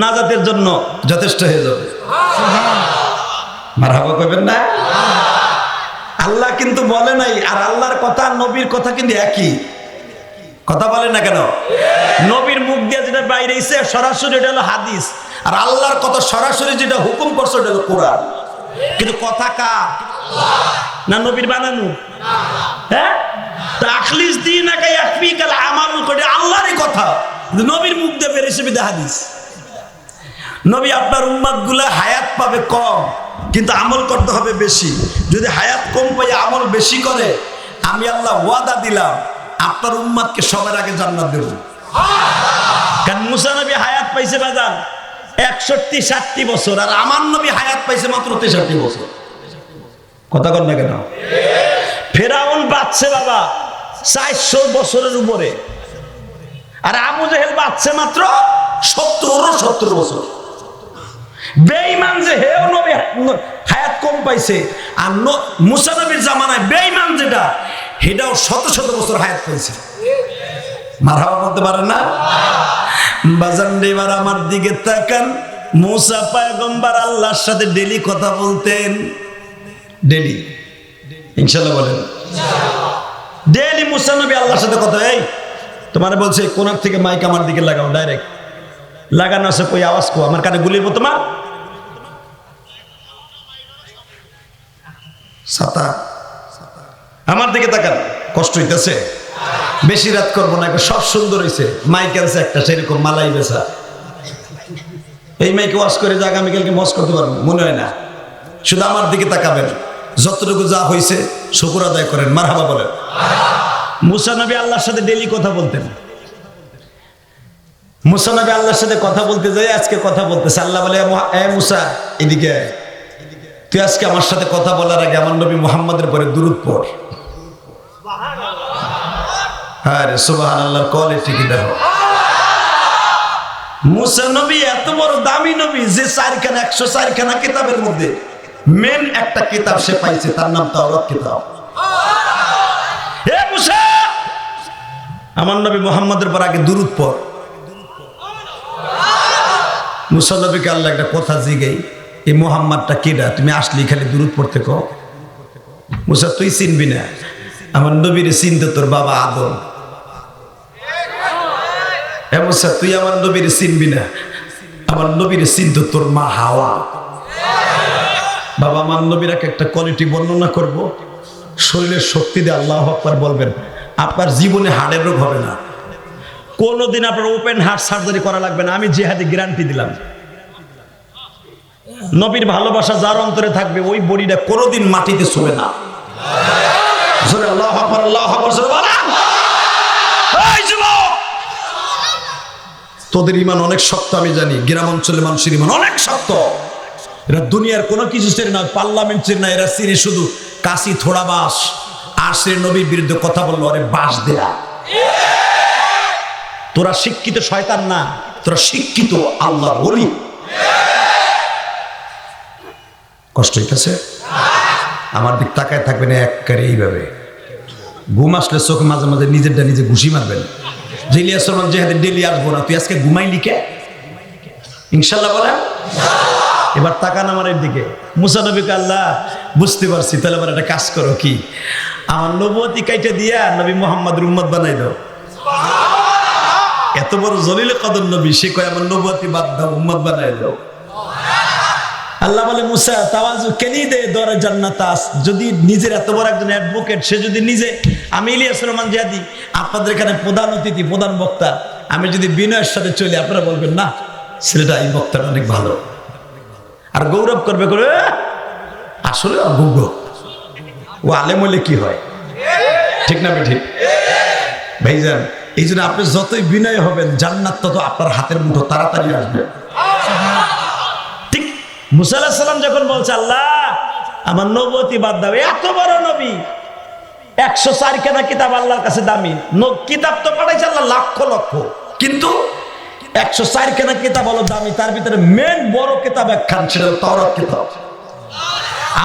নাজাতের জন্য যথেষ্ট হয়ে যাবে। মারহাবা কইবেন না? আল্লাহ কিন্তু বলে নাই, আর আল্লাহর কথা নবীর কথা কিন্তু একই। কথা বলেন না কেন? নবীর মুখ দিয়ে যেটা বাইরে এসে সরাসরি এটা হলো হাদিস, আর আল্লাহর কথা সরাসরি যেটা হুকুম করছে ওটা হলো কোরআন। কিন্তু কথা কার? না নবীর বানানো? হ্যাঁ, আখলিস দীনাকা ইয়াকফিকাল আমালুল কলিল, আল্লাহরই কথা, নবীর মুখ দিয়ে বের এসে বিদা হাদিস। নবী আপনার উম্মতগুলো হায়াত পাবে কম, কিন্তু আমল করতে হবে বেশি। যদি হায়াত কম পাই আমল বেশি করে, আমি আল্লাহ ওয়াদা দিলাম আপনার উম্মতকে সবার আগে জান্নাত দেব। কারণ মুসা নবী হায়াত পাইছে বাজান 61-60 বছর, আর আমার নবী হায়াত পাইছে মাত্র 63 বছর। কথা কর না কেন? ফেরাউন বাঁচছে বাবা 400 বছরের উপরে, আর আবু জেহেল বাঁচছে মাত্র 70 বছর। বেঈমান যে হেও নবী হায়াত কম পাইছে, আর মুসা নবীর জামানায় বেঈমান যেটা, সেটাও 100 বছর হায়াত পাইছে। মারহাবা বলতে পারেন না? বাজান এবার আমার দিকে তাকান। মুসা পয়গম্বর আল্লাহর সাথে ডেলি কথা বলতেন, ডেলি, ইনশাআল্লাহ বলেন, ডেলি মুসা নবী আল্লাহর সাথে কথা। এই তোমার বলছে কোনার থেকে মাইক আমার দিকে লাগাও, ডাইরেক্ট লাগানো আছে, কই আওয়াজ কো, আমার কানে গুলিব তোমার ছাতা। আমার দিকে তাকান, কষ্ট হইতেছে, বেশি রাত করবো না, সব সুন্দর হয়েছে, মাইক আছে একটা সেরকম মালাই বেচা, এই মাইকে ওয়াশ করে যে আগামীকালকে মজ করতে পারবো মনে হয় না। শুধু আমার দিকে তাকাবেন, যতটুকু যা হয়েছে শুকর আদায় করেন, মারহাবা বলেন। মুসা নবী আল্লাহর সাথে ডেলি কথা বলতেন। মুসা নবী আল্লাহর সাথে কথা বলতে যাই, আজকে কথা বলতেছে, আল্লাহ বলে এ মুসা এদিকে, তুই আজকে আমার সাথে কথা বলার আগে আমার নবী মুহাম্মাদের পরে দুরূদ পড়। হ্যাঁ রে, সুবহানাল্লাহর কোয়ালিটি কি দেখো। মুসা নবী এত বড় দামি নবী যে 104 খানা কিতাবের মধ্যে মেন একটা কিতাব সে পাইছে, তার নাম তাওরাত কিতাব। এ মুসা, আমার নবী মুহাম্মাদের পর আগে দুরূদ পড়। মুসা নবীকে আল্লাহ একটা কথা জিগাই, এই মুহাম্মাদটা কিডা, তুমি আসলি খালি দুরূদ পড়তে কও। মুসা তুই চিনবি না, আমার নবীরে চিনতে তোর বাবা আদম। হ্যাঁ মুসা, তুই আমার নবীরে চিনবি না, আমার নবীরে চিনতে তোর মা হাওয়া। বাবা, আমার নবীর একটা কোয়ালিটি বর্ণনা করব, শরীরের শক্তি দিয়ে আল্লাহু আকবার বলবেন, আপনার জীবনে হার্টের রোগ হবে না, কোনোদিন আপনার ওপেন হার্ট সার্জারি করা লাগবে না, আমি জিহাদি গ্যারান্টি দিলাম। নবীর ভালোবাসা যার অন্তরে থাকবে ওই বডিটা কোনোদিন মাটিতে ছুবে না। জোরে আল্লাহু আকবার, আল্লাহু আকবার জোরে বলেন। এই যুবক, তোদের ঈমান অনেক শক্ত, আমি জানি, গ্রাম অঞ্চলের মানুষের ঈমান অনেক শক্ত। এরা দুনিয়ার কোনো কিছু চেনে না, পার্লামেন্ট চেনে না, এরা চিনে শুধু কাশি থোড়া বাস। আর সে নবীর বিরুদ্ধে কথা বললো, আরে বাস দেয়া। তোরা শিক্ষিত শয়তান না, তোরা শিক্ষিত আল্লাহর ওলি। কষ্ট হইতেছে? আমার দিক তাকায় থাকবেন একবারে এইভাবে, ঘুম আসলে চোখে মাঝে মাঝে নিজেরটা নিজে ঘুষি মারবেন। ইলিয়াস রহমান জিহাদি ডেলি আসবো না, তুই আজকে ঘুমাইলি কে? ইনশাল্লাহ বলেন। এবার তাকান আমার দিকে। মুসা নবীকে আল্লাহ বুঝতে পারছি, তাহলে আবার একটা কাজ করো, কি আমার নবুয়তি কাইটা দিয়া নবী মুহাম্মদের উম্মত বানাই দাও। এত বড় জলিল কদর নবী, সে কয় আমার নবুয়তি বাদ দাও, উম্মত বানাই দাও। আল্লাহ বলে মুসা তাওয়াজু কেনি দে দরে জান্নাত আস। যদি নিজের এত বড় একজন অ্যাডভোকেট, সে যদি নিজে, আমি ইলিয়াস রহমান জিহাদি আপনাদের এখানে প্রধান অতিথি, প্রধান বক্তা, আমি যদি বিনয়ের সাথে চলি, আপনারা বলবেন না ছেলেটা, এই বক্তাটা অনেক ভালো, আর গৌরব করবে, করে আসলে অযোগ্য, ও আলেম হলে কি হয়, ঠিক না? ঠিক ভাইজান, এই জন্য আপনি যতই বিনয় হবেন জান্নাত তত আপনার হাতের মুঠো তাড়াতাড়ি আসবে। ঠিক মুসা আলাইহিস সালাম যখন বলছে আল্লাহ আমার নবুয়তি বাদ দাও, এত বড় নবী 104 খানা কিতাব আল্লাহর কাছে দামি, কিতাব তো পাঠাইছে আল্লাহ লক্ষ লক্ষ, কিন্তু 104 খানা কিতাব হলো দামি, তার ভিতরে মেন বড় কিতাব একখান, সেটা তাওরাত কিতাব।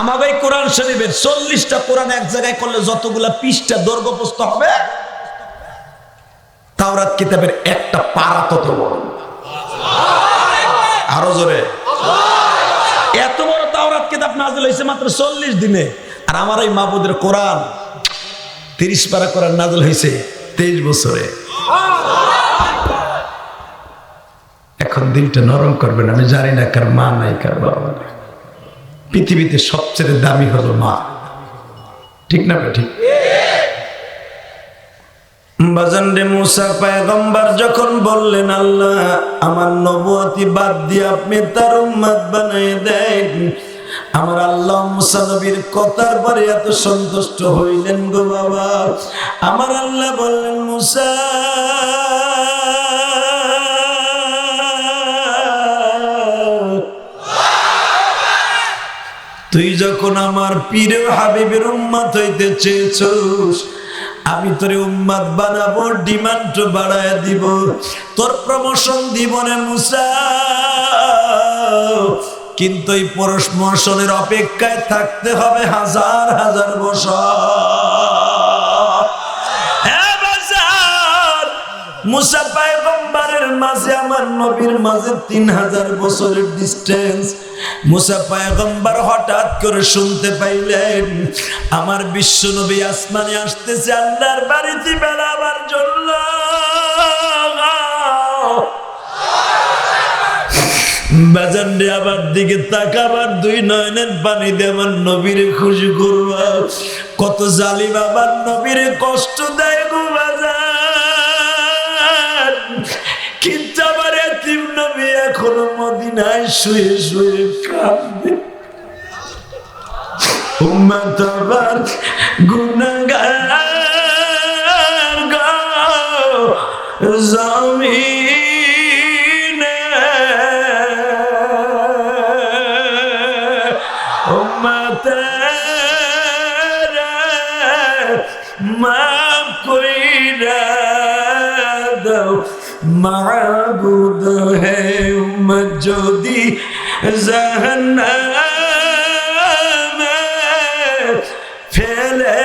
আমাদের কোরআন শরীফের 40টা কোরআন এক জায়গায় করলে যতগুলা পৃষ্ঠা দৈর্ঘ্য প্রস্থ হবে, তাওরাত কিতাবের একটা পারা তত বড়। আরো জোরে, এত বড় তাওরাত কিতাব নাযিল হয়েছে মাত্র 40 দিনে, আর আমার এই মাহবুদের কোরআন 30 পারা কোরআন নাযিল হয়েছে 23 বছরে। এখন দিলটা নরম করবেন, আমি জানি না কার মা নাই কার বাবা নাই, পৃথিবীতে সবচেয়ে দামি হলো মা, ঠিক না? ঠিক। বাজানরে মুসা পয়গম্বর যখন বললেন আল্লাহ আমার নবুয়তি বাদ দিয়ে আপনি তার উম্মত বানিয়ে দেন, আমার আল্লাহ মুসা নবীর কথার পরে এত সন্তুষ্ট হইলেন গো বাবা। আমার আল্লাহ বললেন মুসা তুই যখন আমার পীর হাবিবের উম্মত হইতে চেয়েছিস, আমি তোরে উম্মত বানাবো, ডিমান্ড বাড়ায় দিব, তোর প্রমোশন দিব না মুসা, কিন্তু এই প্রমোশনের অপেক্ষায় থাকতে হবে 1000 বছর। মুসা পয়গম্বরের মাঝে আমার নবীর মাঝে 3000 বছরের ডিস্টেন্স। মুসা পয়গম্বর হঠাৎ করে শুনতে পাইলেন আমার বিশ্ব নবী আসমানে আসতেছে আল্লাহর বাড়িতে বেড়াবার জন্য। বাজানরে আমার দিকে তাকাবার, 2 নয়নের পানি দিয়ে আমার নবীর খুশি করবা। কত জালিম আমার নবীর কষ্ট দেয় গো বাজান, কিন্তু আমার এতিম নবী এখনো মদিনায় শুয়ে শুয়ে কাঁদে। উম্মত আমার গুনাহগার গো জমিনে, উম্মতের মাফ কইরা দাও মাবুদ হে, উম্মত যদি জাহান্নামে ফেলে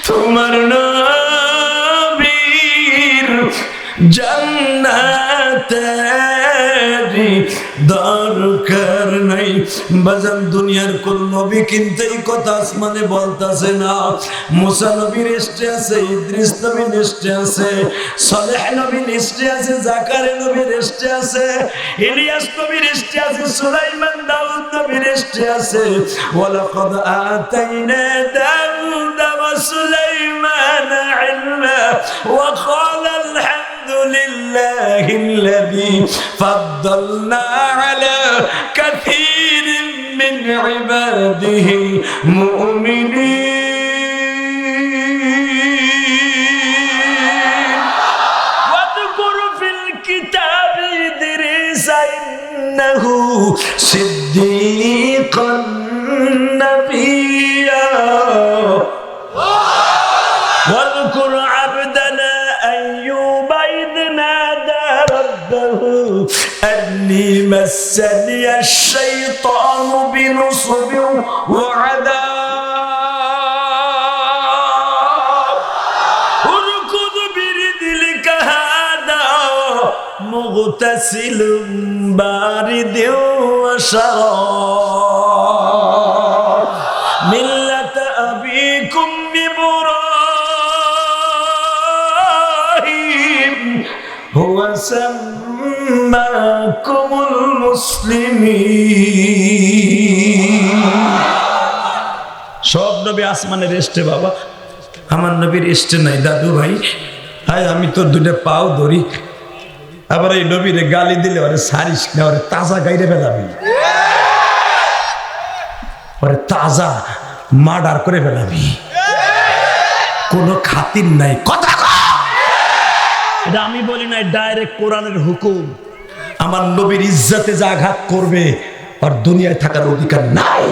তোমার নবীর জান্নাতেরই দরকার নাই। বাজান দুনিয়ার কোন নবী কিন্তু এই কথা আসমানে বলতাছে না। মুসা নবী রেস্টে আছে, ইদ্রিস নবী রেস্টে আছে, সালেহ নবী রেস্টে আছে, জাকারিয়া নবী রেস্টে আছে, ইলিয়াস নবী রেস্টে আছে, সুলাইমান দাউদ নবী রেস্টে আছে। ওয়ালাকাদ আতাইনা দাউদ ওয়া সুলাইমান ইলমা ওয়া ক্বালা আলহামদুলিল্লাহিল্লাযী ফাদ্দালনা আলা কাসীরিন মিন ইবাদিহি মুমিনিন। ওয়াযকুর ফিল কিতাবি ইদ্রিস ইন্নাহু সিদ্দীকান নাবিয়্যা। واذكر عبدنا أيوب إذ نادى ربه أني مسني الشيطان بنصب وعذاب اركض برجلك هذا مغتسل بارد وشراب ملة أبيكم هو سماكم المسلمين। সব নবী আসমানে রেস্টে বাবা, আমার নবীর রেস্টে নাই। দাদু ভাই হাই আমি তোর 2টা পাও ধরি, আবার এই নবীরে গালি দিলে ওরে সারিস না, ওরে তাজা গাইরে ফেলাবি। ওরে তাজা মার্ডার করে ফেলাবি, কোনো খাতির নাই। কথা এটা আমি বলি নাই, ডাইরেক্ট কোরআনের হুকুম। আমার নবীর ইজ্জতে যা আঘাত করবে আর দুনিয়ায় থাকার অধিকার নাই।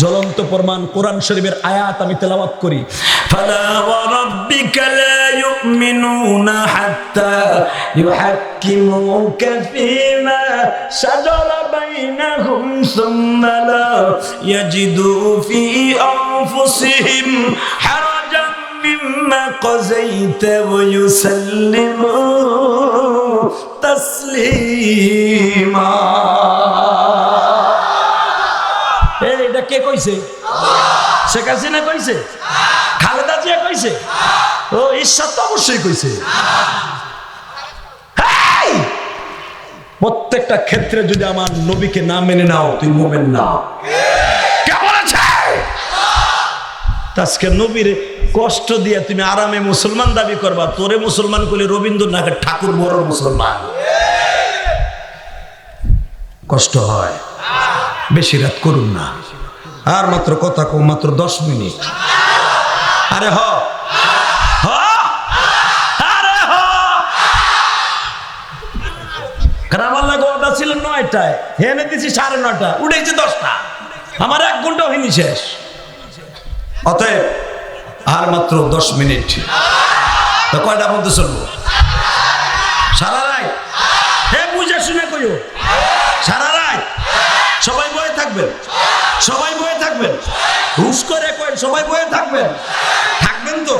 জ্বলন্ত প্রমাণ কোরআন শরীফের আয়াত আমি তেলাওয়াত করি। ফালা ওয়া রাব্বিকা লা ইউমিনুনা হাত্তা ইউহাক্কিমুকা ফীমা শাজারা বাইনাহুম সুম্মা লা ইয়াজিদু ফী আনফুসিহিম হারাজান মিম্মা কাযাইতা ওয়া ইউসাল্লিমু তাসলিমা। এটা কে কইছে? শেখ হাসিনা কইছে? খালেদা জিয়া কইছে? ও ঈশ্বর তো অবশ্যই কইছে। প্রত্যেকটা ক্ষেত্রে যদি আমার নবীকে না মেনে নাও, তুই মুমিন না। কে বলেছে? আজকে নবীর কষ্ট দিয়ে তুমি আরামে মুসলমান দাবি করবা, তোরে মুসলমান করলে রবীন্দ্রনাথের ঠাকুর বড় মুসলমান। কষ্ট হয়, বেশি রাত করুন না। আর মাত্র কথা কম, মাত্র 10 মিনিট। আরে হ আরে হ, কারণ আমার লাগে ওটা ছিল 9টায়, হেনে দিছি 9:30, উঠেছে 10টা, আমার 1 ঘন্টা হয়নি শেষ। অতএব আর মাত্র 10 মিনিট। তো কয়টা মধ্যে চলবো? সারা রাত? হে বুঝে শুনে কইও, সারা রাত সবাই বয়ে থাকবেন, সবাই বয়ে থাকবেন, হুশ করে কই সবাই বয়ে থাকবেন। থাকবেন তো?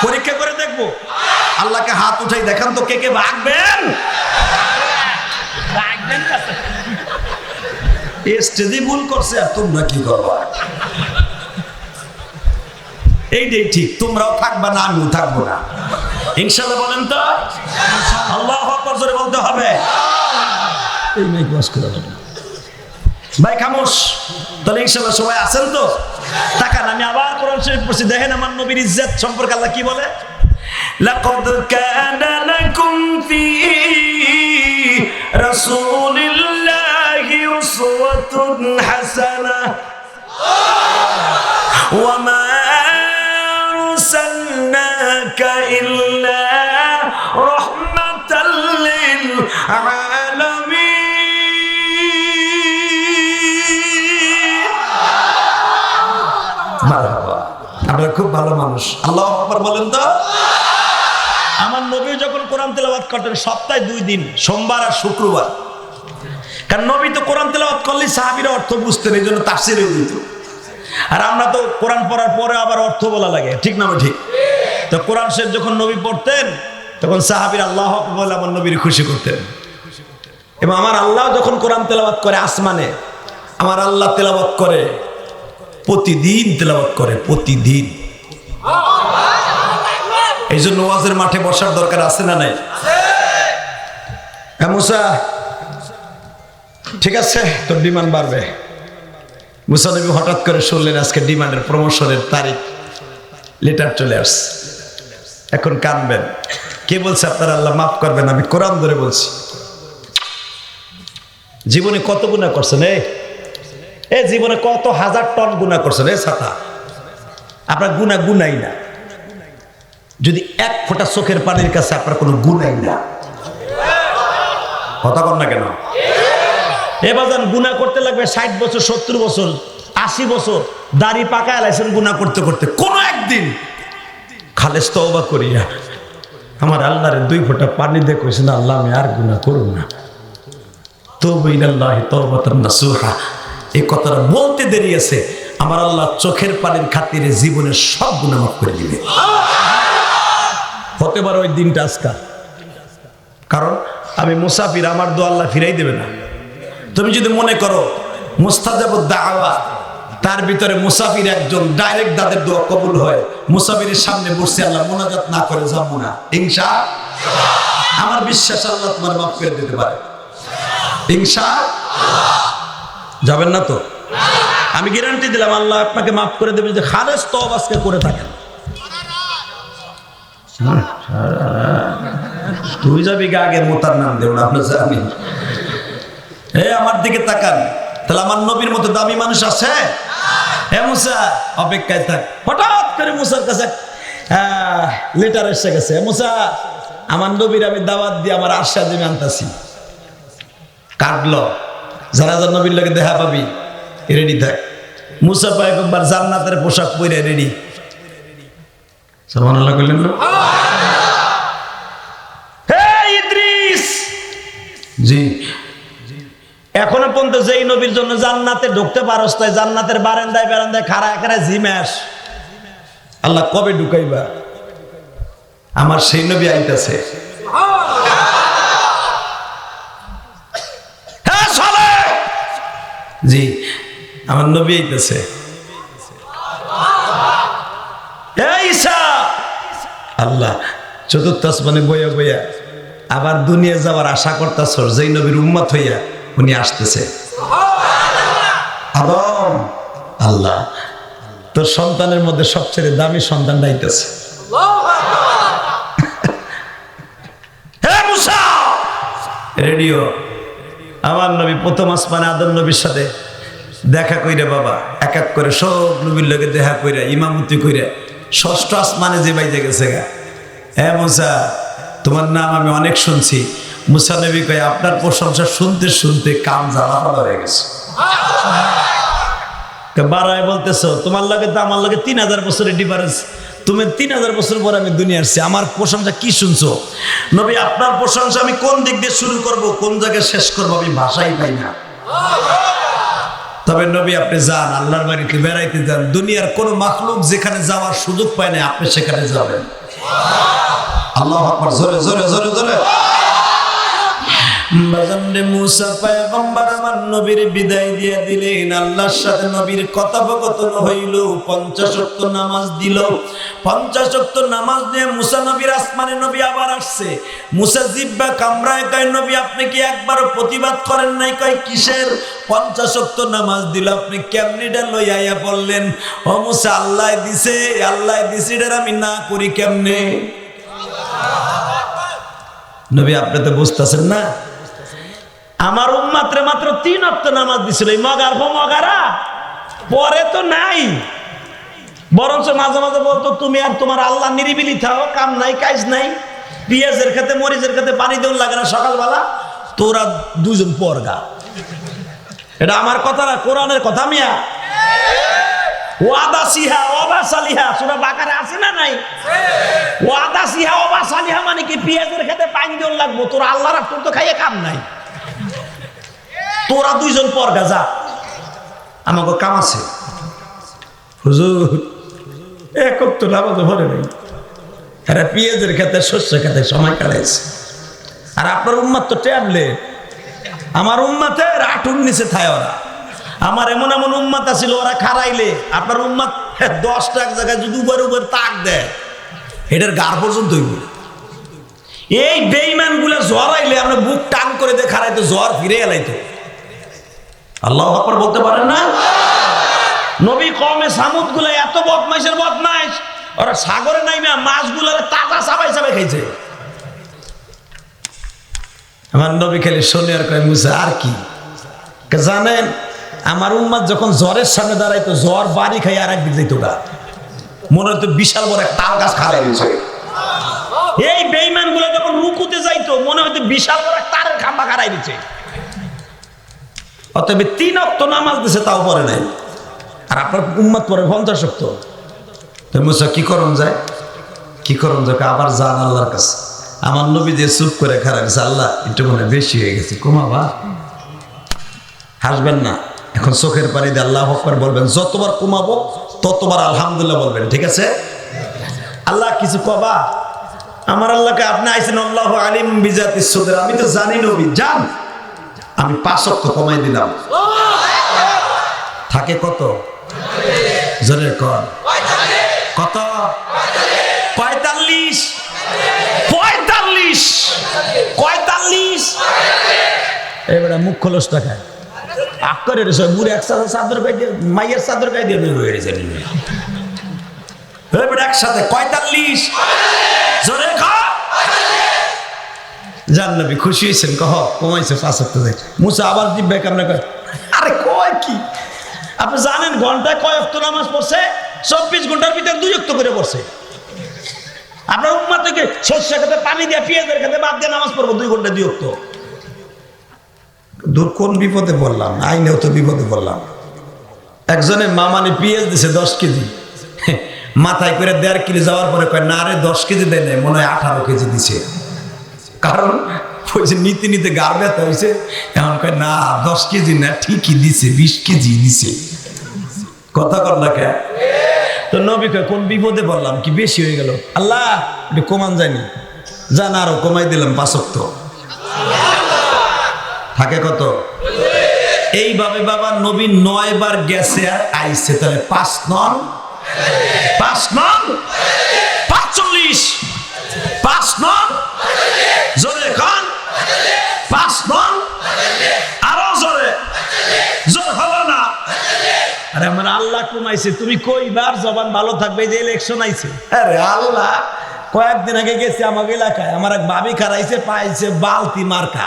পরীক্ষা করে দেখবো। আল্লাহকে হাত উঠাই দেখান তো কে কে ভাগবেন। স্টেজে ভুল করছে আর তোমরা কি করবা? এইটাই ঠিক, তোমরাও থাকবা না, আমিও থাকবো না। ইনশাআল্লাহ বলেন তো? আল্লাহু আকবার জোরে বলতে হবে। এই মাইক ওয়াজ করে ভাই খামোশ। তাহলে ইনশাআল্লাহ সবাই আছেন তো? তাকান, আমি আবার কোরআন শরীফ পড়ছি, দেখেন আমার নবীর ইজ্জত সম্পর্কে আল্লাহ কি বলে। লাকাদ কানা লাকুম ফি রাসূলিল্লাহি উসওয়াতুন হাসানাহ ওয়া মা আরসালনাকা ইল্লা রাহমাতাল লিল আলামিন। আপনারা খুব ভালো মানুষ, আল্লাহু আকবার বলেন তো। আমার নবী যখন কোরআন তেলাওয়াত করতেন সপ্তাহে 2 দিন, সোমবার আর শুক্রবার। কারণ নবী তো কোরআন তেলাওয়াত করলে সাহাবীরা অর্থ বুঝতেন, এই জন্য তাফসীরে দিত। আর আমরা তো কোরআন পড়ার পরে আবার অর্থ বলা লাগে, ঠিক না ঠিক? তো কোরআন শরীফ যখন নবী পড়তেন তখন সাহাবীরা আল্লাহু আকবার বলে আমার নবীর খুশি করতেন। এবং আমার আল্লাহ যখন কোরআন তেলাওয়াত করে আসমানে, আমার আল্লাহ তেলাওয়াত করে প্রতিদিন, তেলাওয়াত করে প্রতিদিন। এই জন্য ওয়াজের মাঠে বসার দরকার আছে না নাই? মুসা ঠিক আছে, তোর ডিমান্ড বাড়বে। মুসা নবী হঠাৎ করে শুনলেন আজকে ডিমান্ডের প্রমোশনের তারিখ, লেটার চলে আসছে। এখন কানবেন। কে বলছে আপনার আল্লাহ মাফ করবেন? আমি কোরআন ধরে বলছি। জীবনে কত গুনাহ করছেন? এই জীবনে কত হাজার টন গুনাহ করছেন। ছাতা আপনার গুনাহ গুনাই না, যদি 1 ফোঁটা চোখের পানির কাছে আপনার কোনো গুনাই না। কথা কন না কেন? এবার গুনাহ করতে লাগবে 60 বছর, 70 বছর, 80 বছর, দাড়ি পাকায় লাইছেন গুনাহ করতে করতে। কোন একদিন খালেস তওবা করিয়া আমার আল্লাহরে 2 ফোঁটা পানি দিয়ে কইছেন, আল্লাহ আমি আর গুনাহ করব না, তওবা ইলাল্লাহি তাওবাতান নাসুহা। এই কথাটা বলতে দেরি আছে, আমার আল্লাহ চোখের পানির খাতিরে জীবনের সব গুনাহ মাফ করে দিবে। হতে পারে ওই দিনটা আজকা, কারণ আমি মুসাফির, আমার দোয়া আল্লাহ ফিরাই দেবে না। তুমি যদি মনে করো মুস্তাজাবুদ দাওয়া, তার ভিতরে মুসাফির একজন, ডাইরেক্ট তাদের দোয়া কবুল হয়, মুসাফিরের সামনে বসে আল্লাহ মুনাজাত না করে যাবো না, ইনশাআল্লাহ আমার বিশ্বাস আল্লাহ তোমার মাফ করে দিতে পারে, ইনশাআল্লাহ। যাবেন না তো? আমি গ্যারান্টি দিলাম আল্লাহ আপনাকে মাফ করে দেবে, যে খালেস তওবা আজকে করে থাকেন। তুই যাবি আগে মোতার নাম দেব না, আপনার জানি। আমার দিকে তাকান, তাহলে আমার নবীর মতো দামি মানুষ আছে? হে মুসা, অপেক্ষায় থাক। হঠাৎ করে মুসার কাছে লেটার এসে গেছে, মুসা আমার নবীর আমি দাওয়াত দিয়ে আমার আশ্বাস আমি আনতাছি। কাটলো, যারা যারা নবীর লোকে দেখা পাবি রেডি থাক। মুসা পয়গম্বর জান্নাতের পোশাক পরে রেডি। সুবহানাল্লাহ কইলেন না? হে ইদ্রিস, জি এখনো পর্যন্ত যেই নবীর জন্য জান্নাতে ঢুকতে পারস তাই জান্নাতের বারান্দায় বারান্দায় খাড়ায় খাড়ায় জিমাস, আল্লাহ কবে ঢুকাইবা? আমার সেই নবী আইতাছে। হ্যাঁ সালে, জি আমার নবী আইতাছে। ঈসা, আল্লাহ চতুর্থ আসমানে বইয়া বইয়া আবার দুনিয়া যাওয়ার আশা করতেছ, যেই নবীর উম্মত হইয়া উনি আসতেছে। আদম, আল্লাহ তোর সন্তানের মধ্যে সবচেয়ে দামি সন্তান আইতাছে। রেডিও আমার নবী প্রথম আসমানে আদম নবীর সাথে দেখা কইরা বাবা এক এক করে সব নবীর লোকে দেখা কইরা ইমামতি কইরা ষষ্ঠ আসমানে যে বাইজে গেছে গা। হ্যাঁ মুসা, তোমার নাম আমি অনেক শুনছি। মুসা নবী কয় আপনার প্রশংসা শুনতে শুনতে কাম জ্বালা হয়ে গেছে। বারায় বলতেছো তোমার লাগে তো আমার লাগে 3000 বছরের ডিফারেন্স, তুমি 3000 বছর পর আমি দুনিয়া আসছি, আমার প্রশংসা কি শুনছো? নবী আপনার প্রশংসা আমি কোন দিক দিয়ে শুরু করব, কোন জায়গায় শেষ করবো আমি ভাষাই পাই না। তবে নবী আপনি যান, আল্লাহর বাড়িতে বেড়াইতে যান, দুনিয়ার কোন মাখলুক যেখানে যাওয়ার সুযোগ পায় না আপনি সেখানে যাবেন। আল্লাহু আকবার, জোরে জোরে জোরে জোরে। মুসা পয়গম্বর আমার নবীর বিদায় দিয়ে দিলেন, আল্লাহর সাথে নবীর কথোপকথন হইল, 50 ওয়াক্ত নামাজ দিল। 50 ওয়াক্ত নামাজ দিয়ে মুসা নবীর আসমানে নবী আবার আসছে। মুসা জিহ্বা কামড়ায় কয় নবী আপনি কি একবারও প্রতিবাদ করেন নাই? কয় কিসের? 50 ওয়াক্ত নামাজ দিল, আপনি কেমনিটা লই আইয়া বললেন? ও মুসা আল্লাহ দিছে, আল্লাহ দিছে, এটা আমি না করি কেমনে? নবী আপনি তো বুঝতেছেন না, আমার উম্মাত্রে মাত্র 3 ওয়াক্ত নামাজ দিছিল, মগার মগারা পরে তো নাই। বরঞ্চ মাঝে মাঝে বলতো তুমি আর তোমার আল্লাহ নিরিবিলি থাকো, কাম নাই কাজ নাই, পেঁয়াজের খেতে মরিচের খেতে পানি দেওয়া লাগে না সকালবেলা, তোরা দুজন পরগা। এটা আমার কথা না, কোরআনের কথা। মিয়া ওয়াদা সিহা ওবা সালিহা সূরা বাকারা আছে না নাই? ওয়াদা সিহা ওবা সালিহা মানে কি পেঁয়াজের খেতে পানি দেওয়া লাগবো, তোর আল্লাহর তোর তো খাইয়ে কাম নাই, তোরা দুইজন পরগা যা, আমাকে কাম আছে। হুজুর এক ওয়াক্ত নামাজ পড়ে নাই, এরা পেঁয়াজের খেতে শস্য খেতে সময় কাটাইছে। আর আপনার উম্মাত তো ট্যাবলেট, আমার উম্মাতের আটুর নিচে থায় ওরা। আমার এমন এমন উম্মাত আছিল ওরা খারাইলে আপনার উম্মাত 10টা এক জায়গায় যদি উপরে উপরে তাক দেয় এটার গার পর্যন্ত হইব। এই বেঈমান গুলা জ্বর আইলে আমরা বুক টান করে দিয়ে খারাইতো, জ্বর ফিরে এলাইতো। আল্লাহু আকবার বলতে পারেন না? নবী কওমে সামুদ গুলা এত বদমাইশের বদমাইশ, ওরা সাগরে নাইমা মাছগুলার তাজা চাবাই চাবাই খাইছে। আমার নবী খালি শুনে আর কয় মুসা আর কি জানেন, আমার উম্মাত যখন জ্বরের সামনে দাঁড়াইতো জ্বর বাড়ি খাই আর একদিন যাইতো গা, মনে হতো বিশাল বড় একটা তাল গাছ খাড়াই দিয়েছে। এই বেঈমান গুলো যখন রুকুতে যাইতো মনে হতো বিশাল বড় একটা তারের খাম্বা খাড়াই দিচ্ছে। অতএব 3 ওয়াক্ত নামাজ দিছে তাও পরে নাই, আর আপনার উম্মাত পরে 50 ওয়াক্ত। তো মুসা কি করুন যায়, কি করুন যায়? আবার যান আল্লাহর কাছে। আমার নবী যে চুপ করে খারাপ গেছে, আল্লাহ একটু মনে বেশি হয়ে গেছে, কমাবা। হাসবেন না, এখন চোখের পানি দিয়ে আল্লাহু আকবার বলবেন, যতবার কমাবো ততবার আলহামদুলিল্লাহ বলবেন, ঠিক আছে? আল্লাহ কিছু কবা? আমার আল্লাহকে আপনি আইছেন আল্লাহু আলিম বিজাতিস সুদর, আমি তো জানি নবী জান, আমি 5 ওয়াক্ত কমাই দিলাম। থাকে কত? জোরে কর কত? 45 45 45। এবারে মুখ খোলস টাকা আক্করের সব বুড়ে একসাথে চাদর গাই দিয়ে মাইয়ের চাদর গাই দিয়ে বের হয়ে গেছে। এবারে একসাথে 45 জোরে কর। জান নবী খুশি হয়েছেন, কহ কমাইছে 5 ওয়াক্ত। মুসা আবার দিব্যা কেমন কয়, আরে কয় কয় কি? আপনি জানেন ঘন্টায় কয় ওয়াক্ত নামাজ পড়ছে? 24 ঘন্টার ভিতরে 2 ওয়াক্ত করে পড়ছে। আপনার উম্মাহ থেকে সরষে খেতে পানি দিয়ে পেঁয়াজের খেতে বাদ দিয়ে নামাজ পড়বো 2 ঘন্টা 2 ওয়াক্ত। দূর কোন বিপদে পড়লাম, আইনেও তো বিপদে পড়লাম। একজনে মামানি পেঁয়াজ দিছে 10 কেজি, মাথায় করে 1.5 কেজি যাওয়ার পরে কয় না রে 10 কেজি দেয় নাই, মনে হয় 18 কেজি দিছে। কারণ ওই যে নিতে নিতে গার ব্যথা হয়েছে, এখন কয় না 10 কেজি না, ঠিকই দিছে, 20 কেজি দিছে। কথা কর না কে? তো নবী কয় কোন বিপদে বললাম, কি বেশি হয়ে গেল? আল্লাহ একটু কমান যায়নি, জান আরো কমাই দিলাম 5 ওয়াক্ত। থাকে কত? এইভাবে বাবা নবী 9 বার গেছে আর আইছে, তাহলে 5 নং 45, 5 নং জোরে খান, 5 নং আরো জোরে, জোর হলো না। আরে আমার আল্লাহ কমাইছে, তুমি কইবার জবান ভালো থাকবে, যে ইলেকশন আইছে। আরে আল্লাহ, কয়েকদিন আগে গেছে আমার এলাকায়, আমার এক ভাবি খারাইছে, পাইছে বালতি মার্কা।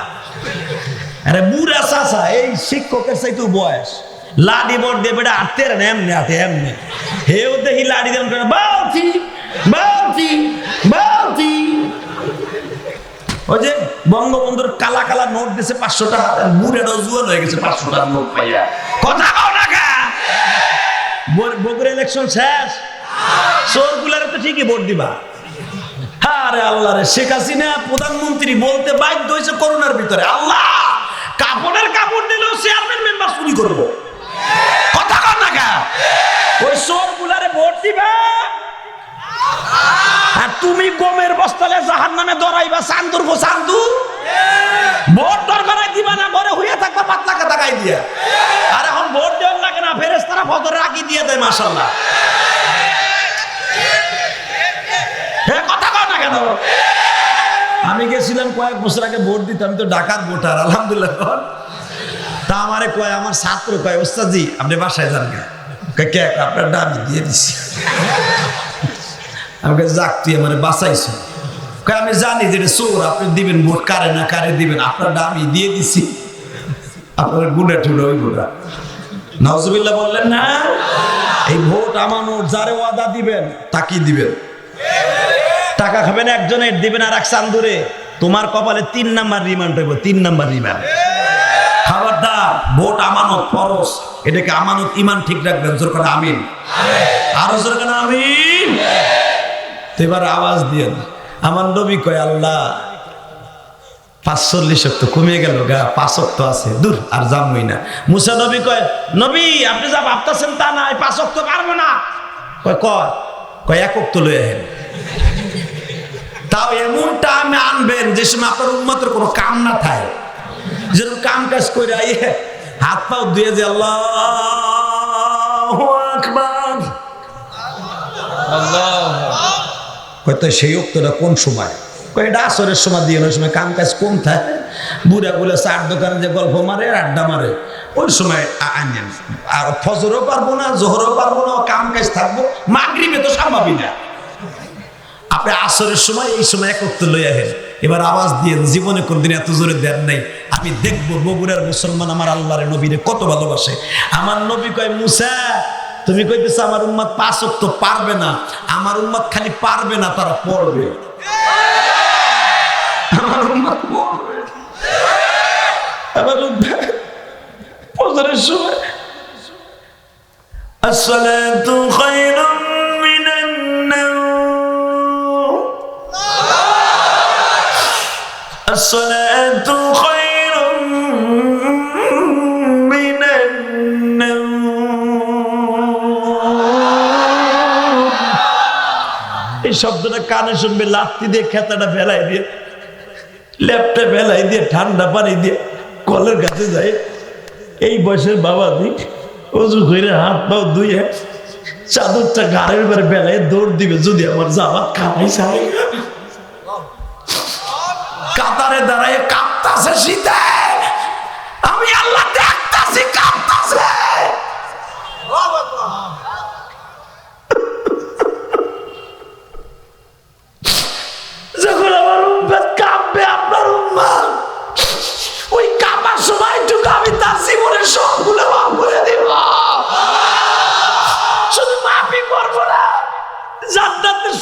আরে বুড়া চাচা, এই শিক্ষকের চাইতে বয়স, লাডি বোর্ড দিয়ে বেটা আটতে এমনি আটে এমনি, হেও দেখি লাডি দেন বালতি বালতি বালতি। ওই যে বঙ্গবন্ধুর কালা কালা নোট দিছে 500 টাকা, বুড়াটাও জুয়ান হয়ে গেছে 500 টাকার নোট পাইয়া। কথা কও না কা? বগুড়া ইলেকশন শেষ, চোরগুলারে তো ঠিকই ভোট দিবা। আরে আল্লাহ রে, শেখ হাসিনা প্রধানমন্ত্রী বলতে বাধ্য হয়েছে করোনার ভিতরে, আল্লাহ কাপড়ের কাপড় দিলেও চেয়ারম্যান মেম্বার চুরি করবো। কথা কর না কা? ওই চোরগুলারে ভোট দিবা, আর তুমি গমের বস্তালে জাহান্নামে দরাইবা চান্দুর গো চান্দু। ভোট দরকার দিবা না, ঘরে হইয়া থাকবা পাতলা কাটা গাই দিয়া। আর এখন ভোট দেওয়ার লাগে না, ফেরেশতারা ফজরে আগে দিয়ে দেয়, মাশাআল্লাহ। কথা কর না কেন? আমি গেছিলাম কয়েক বছর আগে ভোট দিতে, আমি তো ঢাকার ভোটার আলহামদুলিল্লাহ। তা আমারে কয়, আমার ছাত্র কয়, ওস্তাদজি আপনি বাসায় যান কে? আপনার দাবি দিয়ে দিছি। আমাকে যাক তুই আমার বাঁচাইছো। আমি জানি যে চোর, আপনি দিবেন ভোট কারে না কারে দিবেন, আপনার দাবি দিয়ে দিছি, আপনার গুণা টুড়ে ওই গুণা। নাউজুবিল্লাহ বললেন না? এই ভোট আমানত, যারে ওয়াদা দিবেন তাকি দিবেন। টাকা খাবেন একজনের, দিবেন আর এক চান্দুরে, তোমার কপালে 3 নাম্বার রিমান্ড হইব, 3 নাম্বার রিমান্ড। খবরদার, ভোট আমানত, ফরজ, এটাকে আমানত, ইমান ঠিক রাখবেন। জোর করে আমিন, আরো জোর করে আমিন। তো এবার আওয়াজ দিয়ে আমার নবী কয়, আল্লাহ 45 ওয়াক্ত কমে গেল গা, 5 ওয়াক্ত আছে, দূর আর যাবই না। মুসা নবী কয়, নবী আপনি যা ভাবতেছেন তা না, 5 ওয়াক্ত পারবো না। কয় 1 ওয়াক্ত লয়ে আহেন, তাও এমনটা আমি আনবেন যে সময় আপনার উম্মতের কোনো কাম না থাকে, যেরকম কাম কাজ করে হাত পাও ধুয়ে যে আল্লাহু আকবার, হয়তো সেই ওক্তটা কোন সময়? এটা আসরের সময় দিয়ে, ওই সময় কাম কাজ কম থাকে, বুড়া গুলো চার দোকানে যে গল্প মারে, আড্ডা মারে, ওই সময় আনেন। আর ফজরও পারবো না, জোহরও পারবো না, কাম কাজ থাকবো, মাগরিবে তো সম্ভবই না। আপনি আসরের সময়, এই সময় 1 ওয়াক্ত লই আহেন। এবার আওয়াজ দিয়ে, জীবনে কোনদিন এত জোরে দেন নাই, আমি দেখবো বগুড়ার মুসলমান আমার আল্লাহর নবীরে কত ভালোবাসে। আমার নবী কয়, মুসা তুমি কইতেছ আমার উম্মত 5 ওয়াক্ত পারবে না, আমার উম্মত খালি পারবে না, তারা পড়বে। আমার উম্মত পড়বে। আমার উম্মত ফজরের সময় আসসালাতু খায়রুম মিনান নাওম, আসসালাতু খায়রুম মিনান নাওম। এই শব্দটা কানে শুনবে, লাত্তি দিয়ে খেতাটা ফেলাই দিয়ে, ল্যাপটা ফেলাই দিয়ে, ঠান্ডা পানি দিয়ে কলের কাছে যায়। এই বয়সের বাবা দিক অজু করে হাত পাও ধুয়ে চাদরটা গাড়ির উপরে ফেলাই দৌড় দিবে, যদি আমার জামাত খাওয়াই চাই। কাতারে দাঁড়ায় কাঁপতাছে শীতে, আমি আল্লাহ দেখতাছি কাঁপতাছে। যখন আমার উম্মত কাঁপবে, আপনার উম্মত ওই কাঁপার সময়টুকু আমি তার জীবনের সবগুলো মাফ করে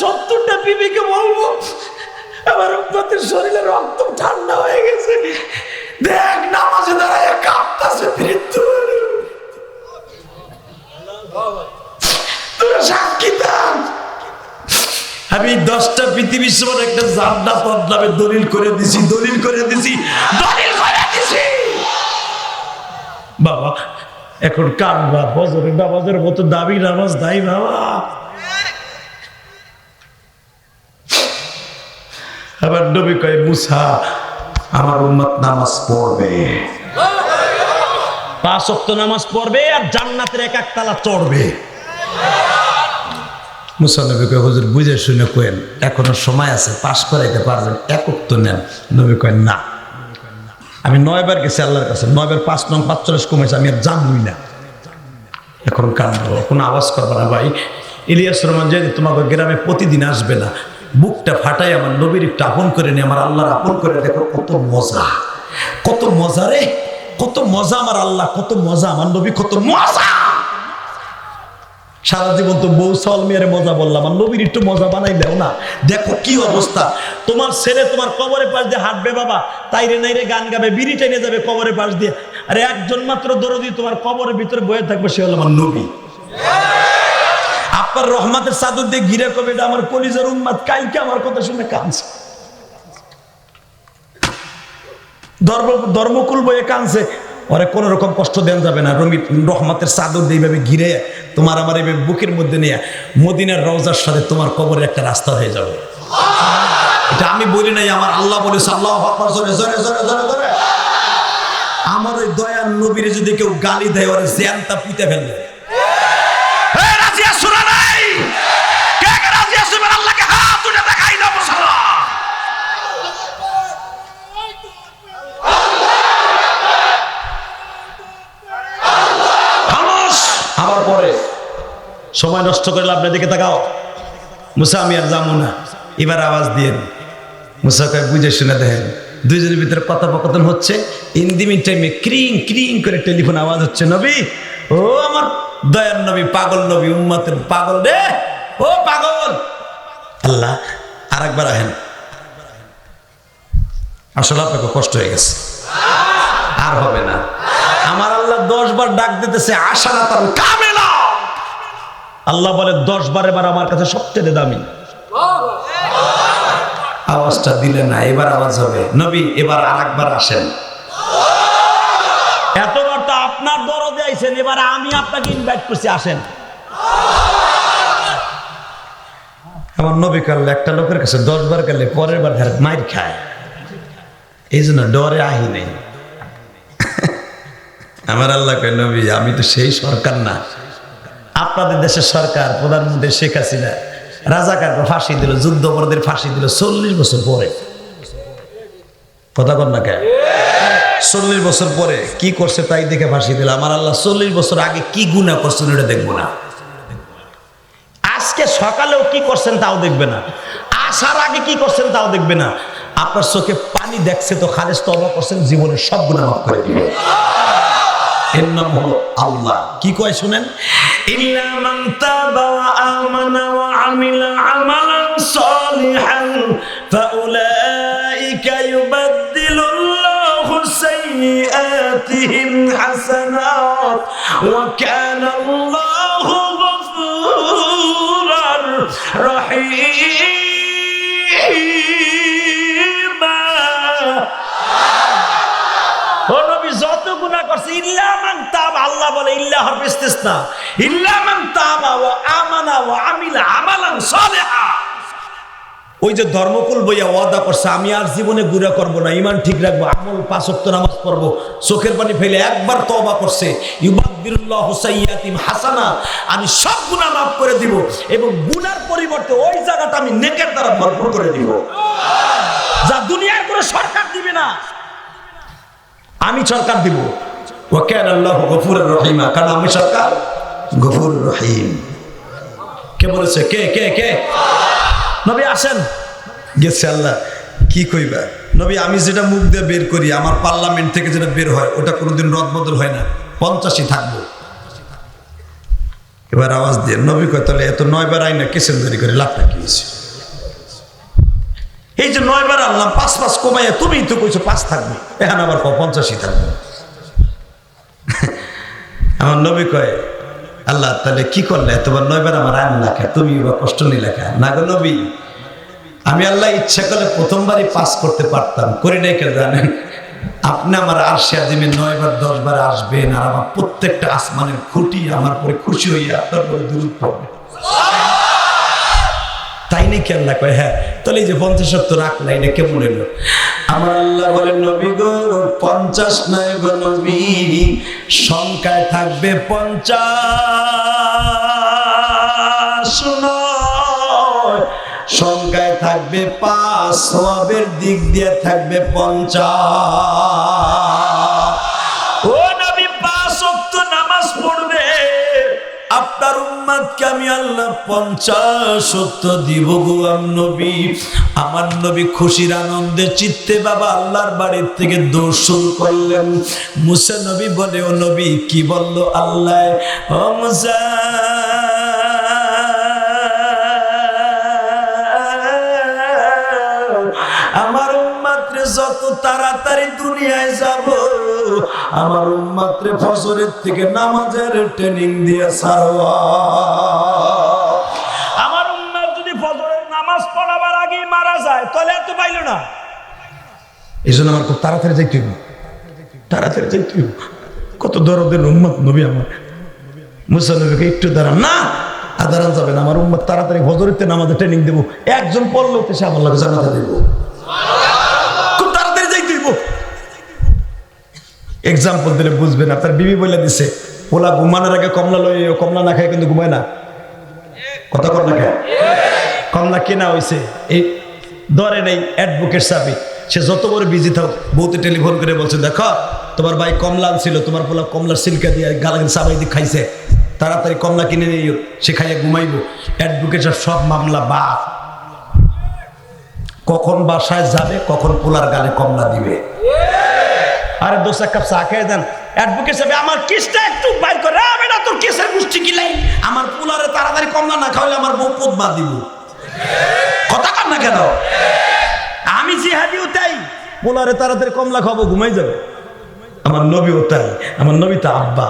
70টা বিবিকে বলবো আমার উম্মতের শরীরে রক্ত ঠান্ডা হয়ে গেছে, দেখ নামাজে দাঁড়ায় কাঁপতাছে বৃদ্ধ। তোরা সাক্ষী থাক। আমি 10টা পৃথিবীর সমান একটা জান্নাত বদলাবে দলিল করে দিছি, দলিল করে দিছি, দলিল করে দিছি। বাবা এখন কানবা, ফজরের নামাজের মতো দাবি নামাজ নাই বাবা। আবার নবী কয় মুসা আমার উম্মত নামাজ পড়বে, 5 ওয়াক্ত নামাজ পড়বে আর জান্নাতের এক একতলা চড়বে। মুসা নবী কয় হুজুর বুঝে শুনে কইেন, এখনো সময় আছে, পাশ করাইতে পারবেন, 1 ওয়াক্ত নেন। নবী কয় না, আমি 9 বার গেছি আল্লাহর কাছে, 9 বার 5 নং 45 কমেছে, আমি আর জানবই না। এখন কাঁদবো, কোনো আওয়াজ করবো না ভাই। ইলিয়াস রহমান যে তোমাকে গ্রামে প্রতিদিন আসবে না, বুকটা ফাটাই আমার নবীর একটু আপন করে নিয়ে আমার আল্লাহর আপন করে দেখো, কত মজা, কত মজা রে, কত মজা আমার আল্লাহ, কত মজা আমার নবী, কত মজা। সারা জীবন তো বউ সাল মেয়ের মজা বললাম, আমার নবীর একটু মজা বানাই দেও না। দেখো কি অবস্থা, তোমার ছেলে তোমার কবরের পাশ দিয়ে হাঁটবে বাবা, তাইরে নাইরে গান গাবে, বিড়ি টেনে যাবে কবরের পাশ দিয়ে, আরে একজন মাত্র দরদি তোমার কবরের ভিতরে বয়ে থাকবে, সে হলো আমার নবী। আপনার রহমতের চাদর দিয়ে ঘিরে কবে এটা আমার কলিজার উম্মত, কালকে আমার কথা শুনে কাঁদছে, ধর্মকুল বয়ে কাঁদছে, ওরে কোন রকম কষ্ট দেন যাবে না। রহমতের চাদর দিয়ে এইভাবে ঘিরে তোমার আমার এইভাবে বুকের মধ্যে নিয়ে মদিনার রওজার সাথে তোমার কবরের একটা রাস্তা হয়ে যাবে। এটা আমি বলি নাই, আমার আল্লাহ বলেছে, আল্লাহু আকবার, জোরে জোরে জোরে জোরে জোরে। আমার ওই দয়ার নবীরে যদি কেউ গালি দেয়, ওরে জ্যানটা পুঁতে ফেলবে। আবার পরে সময় নষ্ট করে লাভ, দিকে তাকাও। মুসা আমি আর যাবো না, এবার আওয়াজ দিয়ে মুসা কয় বুঝে শুনে দেখেন, দুইজনের ভিতরে কথোপকথন হচ্ছে, ইন দি মিন টাইমে ক্রিং ক্রিং করে টেলিফোন আওয়াজ হচ্ছে, নবী, ও আমার দয়ার নবী, পাগল নবী, উম্মতের পাগল রে, ও পাগল। আল্লাহ আরেকবার আহেন, আসলে আপনাকে কষ্ট হয়ে গেছে, আর হবে না। আমার আল্লাহ 10 বার ডাক দিতেছে, আশা না তার কামেলা। আল্লাহ বলে 10 বার এবার আমার কাছে সবচেয়ে দামি। আওয়াজটা দিলে না, এবার আওয়াজ হবে, নবী এবার আরেকবার আসেন। এতবার তো আপনার দরদে আইছেন, এবার আমি আপনাকে ইনভাইট করছি, আসেন। আমার নবী কাল একটা লোকের কাছে 10 বার গেলে পরের বার মাইর খায়, এই জন্য ডরে আহি নেই। আমার আল্লাহ কয় নবী আমি তো সেই সরকার না, আপনাদের দেশের সরকার, প্রধানমন্ত্রী শেখ হাসিনা রাজাকারকে ফাঁসি দিল, যুদ্ধাপরাধীদের ফাঁসি দিল 40 বছর পরে। কথা কর না কে? 40 বছর পরে কি করছে তাই দেখে ফাঁসি দিল। আমার আল্লাহ 40 বছর আগে কি গুনাহ করছেন এটা দেখবো না, আজকে সকালেও কি করছেন তাও দেখবে না, আসার আগে কি করছেন তাও দেখবে না। আপনার চোখে পানি দেখছে তো খালেস তওবা করছেন, জীবনের সব গুনাহ মাফ করে দিবে। এর নাম হলো আল্লাহ। কি কয় শুনেন, ইল্লা মান তাবা ওয়া আমানা ওয়া আমিলা আমালান সালিহান ফাউলাইকা ইউবাদদিলুল্লাহু সাইয়্যাতিহিম হাসানাত ওয়া কানা আল্লাহু গফুরার রহিম। যত গুনাহ করছে ইল্লা মান তাবা, আল্লাহ বলে ইল্লা হরফ ইস্তিসনা, ইল্লা মান তাবা ওয়া আমানা ওয়া আমিলা আমালান সালিহা। ওই যে ধর্মকুল বইয়া ওয়াদা করছে আমি আর জীবনে গুনাহ করব না, ঈমান ঠিক রাখবো, আমল 5 ওয়াক্ত নামাজ পড়বো, চোখের পানি ফেলে একবার তওবা করছে, ইউবাদদিলুল্লাহু সাইয়্যাতিহিম হাসানা, আমি সব গুনাহ মাফ করে দিব এবং গুনার পরিবর্তে ওই জায়গাটা আমি নেকের দ্বারা ভরপুর করে দিব, যা দুনিয়ার কোনো সরকার দিবে না, আমি সরকার দিব। ওয়া কানা আল্লাহু গফুরুর রহিম, কারণ আমি সরকার গফুরুর রহিম। কে বলেছে? কে কে কে? নবী আসেন। গেছে আল্লাহ কি কইবা নবী, আমি যেটা মুখ দিয়ে বের করি, আমার পার্লামেন্ট থেকে যেটা বের হয় ওটা কোনোদিন রদ বদল হয় না, 50ই থাকবো। এবার আওয়াজ দিয়ে নবী কয় তাহলে এত 9 বার আইনা কিসের দেরি করে লাভটা কি হয়েছে? এই যে 9 বার আনলাম 5 কমাইয়া তুমি তো কইছো 5 থাকবে, এখন আবার 50ই থাকবে। আমার নবী কয় আল্লাহ তাহলে কি করলে এতবার 9 বার আমার আইন লেখা, তুমি বা কষ্ট নি লেখা না গো নবী? আমি আল্লাহ ইচ্ছা করলে প্রথমবারই পাস করতে পারতাম, করি নাই কেন জানেন? আপনি আমার আরশে আজিমে 9 বার 10 বার আসবেন, আর আমার প্রত্যেকটা আসমানের খুঁটি আমার পরে খুশি হইয়া আপনার পরে দূর পড়বে। তাই নাকি আল্লাহ কয়? হ্যাঁ। তাহলে এই যে 50-70 রাখলা এটা কেমন হইলো? আমার আল্লাহ বলেন নবী গো 50 নয় গো নবী, সংখ্যায় থাকবে 50 নয়, সংখ্যায় থাকবে 5, সওয়াবের দিক দিয়ে থাকবে 50। ও নবী 5 ওয়াক্ত নামাজ পড়বে, আপনার উম্মতকে আমি আল্লাহ 50 ওয়াক্ত দিব গো নবী। আমার নবী খুশির আনন্দে চিত্তে বাবা আল্লাহর বাড়ির থেকে দৌড় শুরু করলেন। মুসা নবী বলে ও নবী কি বলল আল্লাহ? ও মুসা আমার উম্মতরে যত তাড়াতাড়ি দুনিয়ায় যাব, আমার উম্মতরে ফজরের থেকে নামাজের ট্রেনিং দিয়ে ছাড়বা। আমার উম্মত যদি ফজরের নামাজ পড়াবার আগে মারা যায় তাহলে এত পাইল না। এই জন্য আমার খুব তাড়াতাড়ি যাইতে হইব, তাড়াতাড়ি যাইতে হইব। কত দরদের উম্মত নবী আমার। মুসা নবীকে একটু দাঁড়ান না, আর দাঁড়ান যাবে না, আমার উম্মত তাড়াতাড়ি ফজরের নামাজের ট্রেনিং দেবো, একজন পড়লো সে আমার লাগে জানাতে দেব, খুব তাড়াতাড়ি যাইতে হইব। এক্সাম্পল দিলে বুঝবেন। আপনার বিবি বলে দিছে ওলা ঘুমানোর আগে কমলা লই, কমলা না খায় কিন্তু ঘুমায় না। কথা কর না খায়, কমলা কেনা হয়েছে এই ধরে নেই অ্যাডভোকেট সাহেব, সে যত বড় বিজি থাক বউতে টেলিফোন করে বলছে দেখো তোমার ভাই কমলা আনছিল, তোমার পোলা কমলার সিলকা দিয়ে গালাগালি সাবাই দিয়ে খাইছে, তাড়াতাড়ি কমলা কিনে নিও, সে খাইয়া ঘুমাইব। অ্যাডভোকেট সব মামলা বাদ, কখন বাসায় যাবে, কখন পোলার গালে কমলা দিবে। আরে দোষ এক কাপ চা খেয়ে দেন। অ্যাডভোকেট সাহেব আমার কেসটা একটু বাইর করে, আমি না তোর কেসের গোষ্ঠী কিলাই, আমার পোলারে তাড়াতাড়ি কমলা না খাওয়ালে আমার বউ পদ্মা দিব। কথা কর না কেন? আমি জিহাদিও তাই, পোলারে তাড়াতাড়ি কমলা খাবো ঘুমাই যাবে। আমার নবীও তাই, আমার নবী তো আব্বা।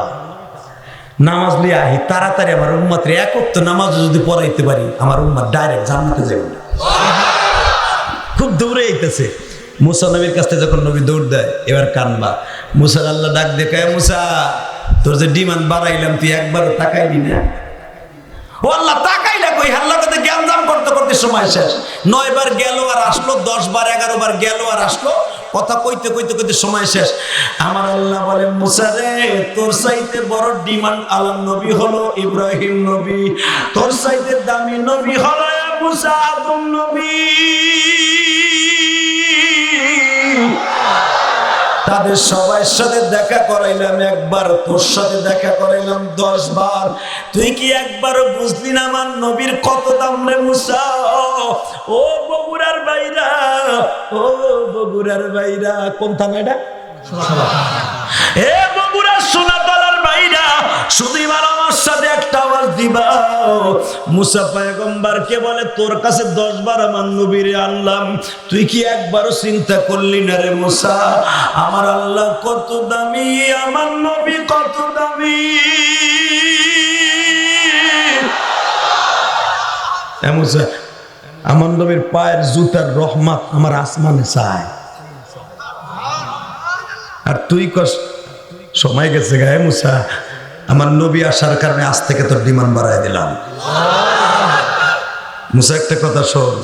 নামাজ লিয়ে আহি তাড়াতাড়ি আমার উম্মাতের একত্র নামাজ যদি পড়াইতে পারি, আমার উম্মাত ডাইরেক্ট জান্নাতে যাবে। খুব দৌড়ে আইতেছে। মুসা নবীর কাছ থেকে যখন নবী দৌড় দেয় এবার কানবা। মুসার আল্লাহ ডাক দেখায়, মুসা তোর যে ডিমান্ড বাড়াইলাম তুই একবারও তাকাইলি না। ও আল্লাহ তাকাইলা কই? আল্লাহ কথা জ্ঞানজাম করতে করতে সময় শেষ। 9 বার গেল আর আসলো, 10 বার 11 বার গেল আর আসলো, কথা কইতে কইতে কইতে সময় শেষ। আমার আল্লাহ বলে মুসা রে তোর চাইতে বড় ডিমান্ড আলাম নবী হলো ইব্রাহিম নবী, তোর চাইতে দামি নবী হলো মুসা আদম নবী। তাদের সবার সাথে দেখা করাইলাম একবার, তোর সাথে দেখা করাইলাম 10 বার, তুই কি একবারও বুঝলি না আমার নবীর কত দাম রে মুসা? ও বগুড়ার বাইরা, ও বগুড়ার বাইরা, কোন থানা এটা? এ বগুড়ার সোনাতলার বাইরা, শুধু এবার আমার সাথে একটা আওয়াজ দিবা। মুসা পয়গম্বরকে বলে তোর কাছে 10 বার আমার নবীরে আনলাম, তুই কি একবারও চিন্তা করলি না রে মুসা আমার আল্লাহ কত দামি, আমার নবী কত দামি? মুসা আমার নবীর পায়ের জুতার রহমত আমার আসমানে চায়, আর তুই কস সময় গেছে গায়ে মুসা আমার নবী আসার কারণে আজ থেকে তোর ডিমান্ড বাড়াই দিলাম। মুসা একটা কথা শোন,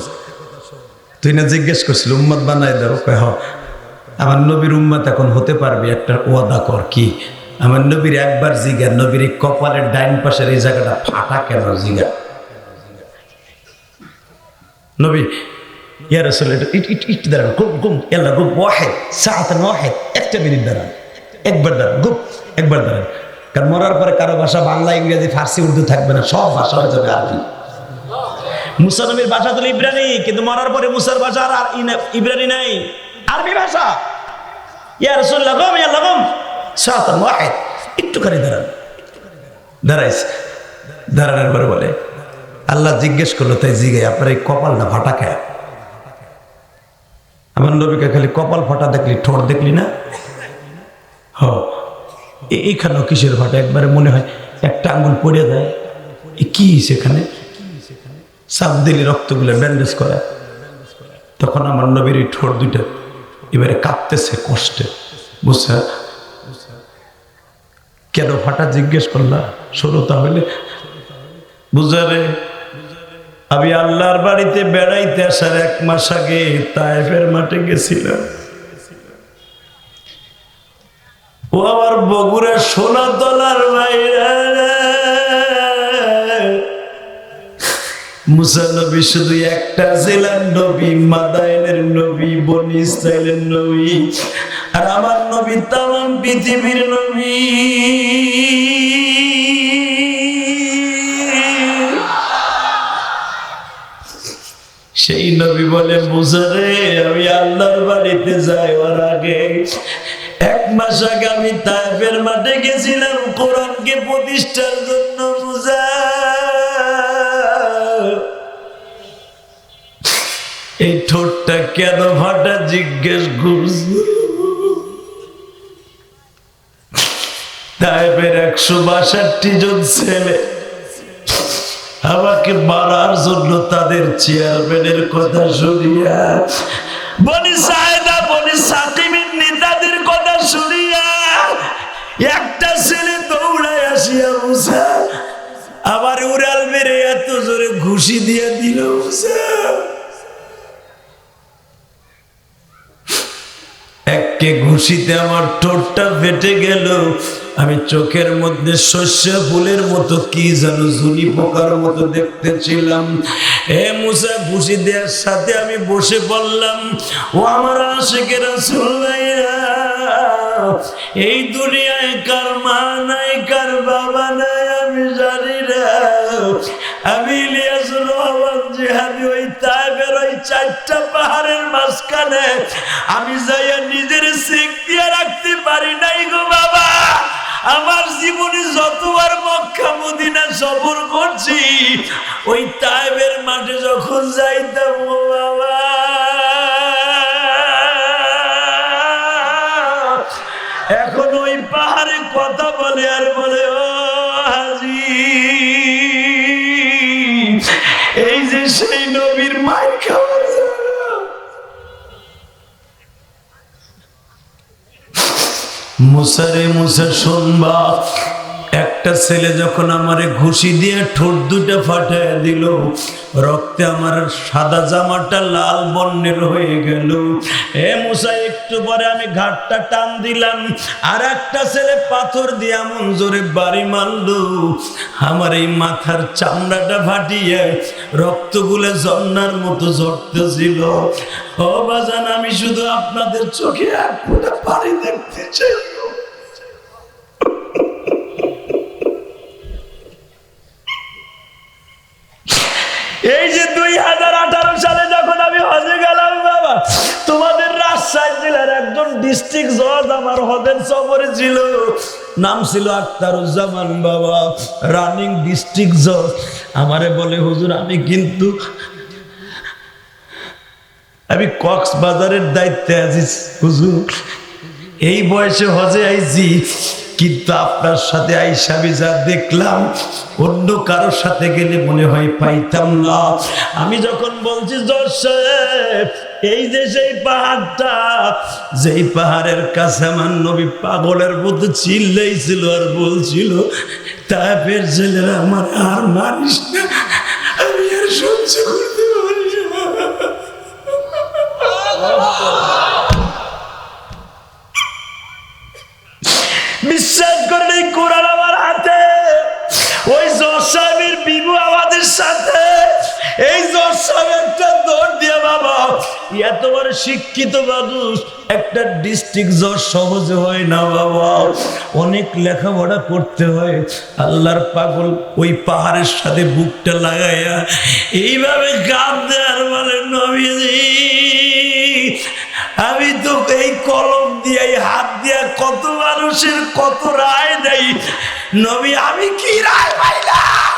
তুই না জিজ্ঞেস করছিল উম্মত বানাই দাও, হ আমার নবীর উম্মত এখন হতে পারবি, একটা ওয়াদা কর। কি? আমার নবীর একবার জিগার, নবীর এই কপালের ডাইন পাশের এই জায়গাটা ফাটা কেন জিগার। নবী ইয়া রাসূলুল্লাহ একটু দাঁড়ান, গুম গুম ইয়াল্লাহ গুম ওয়াহিদ সাআতান ওয়াহিদ, একটা মিনিট দাঁড়ান, একবার দাঁড়ান, গুম একবার দাঁড়ান। কারণ মরার পরে কারো ভাষা বাংলা, ইংরেজি, ফার্সি, উর্দু থাকবে না, সব ভাষা হয়ে যাবে আরবি। মুসা নবীর ভাষা তো ইব্রানি, কিন্তু মরার পরে মুসার ভাষা আর ইব্রানি নাই, আরবি ভাষা। ইয়া রাসূলুল্লাহ গুম ইয়াল্লাহ গুম সাআতান ওয়াহিদ, একটুখানি দাঁড়ান। দাঁড়াইছে, দাঁড়ানোর পরে বলে, আল্লাহ জিজ্ঞেস করলো, তাই জিগাই আপনার এই কপালটা ফাটা খায়? আমার নবীকে খালি কপাল ফাটা দেখলি, ঠোঁট দেখলি না? হ, এইখানেও কিসের ফাটা? একবারে মনে হয় একটা আঙ্গুল পড়ে যায়। কি সেখানে চাপ দিলে রক্তগুলো ব্যান্ডেজ করে। তখন আমার নবীর এই ঠোঁট দুইটা এবারে কাঁপতেছে কষ্টে। বুঝছে কেন ফাটা জিজ্ঞেস করলা? শোনো তাহলে। বুঝারে, আমি আল্লাহর বাড়িতে বেড়াইতে আসার 1 মাস আগে তায়েফের মাঠে গেছিলাম। ও আমার বগুড়া সোনাতলার বাইরে মুসা নবী শুধু একটা ছিলেন নবী, মাদায়েনের নবী, বনি ইসরাইলের নবী, আর আমার নবী তামাম পৃথিবীর নবী। সেই নবী বলে, মুসা রে, আমি আল্লাহর বাড়িতে যাওয়ার আগে 1 মাস আগে আমি তায়েফের মাঠে গেছিলাম কোরআনকে প্রতিষ্ঠার জন্য। মুসা, এই ঠোঁটটা কেন ফাটা জিজ্ঞেস করছো? তায়েফের 162 জন ছেলে আমাকে মারার জন্য তাদের চেয়ারম্যানের কথা শুনিয়া, বনি সায়েদা, বনি সাকিমের নেতাদের কথা শুনিয়া একটা ছেলে দৌড়ায় আসিয়া মুসা আবার উড়াল মেরে এত জোরে ঘুষি দিয়ে দিল। মুসা একে ঘুষিতে আমার ঠোঁটটা ফেটে গেল। আমি চোখের মধ্যে শস্য ফুলের মতো কি যেন জুনি পোকার মতো দেখতেছিলাম। হে মুসা, ঘুষি দেওয়ার সাথে আমি বসে পড়লাম। ও আমার আশিকে রাসূলুল্লাহ, এই দুনিয়ায় কার মা নাই, কার বাবা নাই আমি জানি না। আমি ইলিয়াসুর রহমান জিহাদি ওই তায়েফের ওই 4টা পাহাড়ের মাঝখানে আমি যাইয়া নিজের সিক দিয়ে রাখতে পারি নাই গো বাবা। আমার জীবনে যতবার মক্কা মদিনা সফর করছি, ওই তায়েফের মাঠে যখন যাইতাম গো বাবা, এখন ওই পাহাড়ে কথা বলে আর বলে, ও হাজি, এই যে সেই নবীর মায়ের খাবার। মুসা রে মুসা, শুনবা, একটা ছেলে যখন আমারে ঘুষি দিয়ে ঠোঁট দুটা ফাটাইয়া দিল, রক্তে আমার সাদা জামাটা লাল বর্ণের হয়ে গেল। এ মুসা, একটু পরে আমি ঘাটটা টান দিলাম, আর একটা ছেলে পাথর দিয়ে এমন জোরে বাড়ি মারলো, আমার এই মাথার চামড়াটা ফাটিয়ে রক্তগুলো ঝর্ণার মতো ঝরতেছিল। ও বাজান, আমি শুধু আপনাদের চোখে 1 ফোঁটা পানি দেখতে চাই। এই যে 2018 সালে যখন আমি হজে গেলাম বাবা, তোমাদের রাজশাহী জেলার একজন ডিস্ট্রিক্ট জজ আমার হজের সফরে ছিল, নাম ছিল আখতারুজ্জামান বাবা, রানিং ডিস্ট্রিক্ট জজ। আমারে বলে, হুজুর, আমি কক্সবাজারের দায়িত্বে আছি হুজুর, এই বয়সে হজে আইছি, কিন্তু আপনার সাথে আইসা আমি যা দেখলাম, অন্য কারোর সাথে গেলে মনে হয় পাইতাম না। আমি যখন বলছি, জজ সাহেব, এই যে সেই পাহাড়টা, যেই পাহাড়ের কাছে আমার নবী পাগলের মতো চিল্লাইছিল আর বলছিল, তায়েফের ছেলেরা আমার আর মারিস না, আমি আর সহ্য করতে পারি না। বিশ্বাস করেন, এই কোরআন আমার হাতে, ওই জজ সাহেবের বিবু আমাদের সাথে। এই জজ সাহেব একটা দৌড় দিয়ে বাবা, এত বড় শিক্ষিত মানুষ, একটা ডিস্ট্রিক্ট জজ সহজে হয় না বাবা, অনেক লেখাপড়া করতে হয়। আল্লাহর পাগল ওই পাহাড়ের সাথে বুকটা লাগাইয়া এইভাবে কাঁদতে আর বলে, নবীজি, আমি তো এই কলম দিয়ে, এই হাত দিয়ে কত মানুষের কত রায় দেই, নবী আমি কি রায় পাইলাম?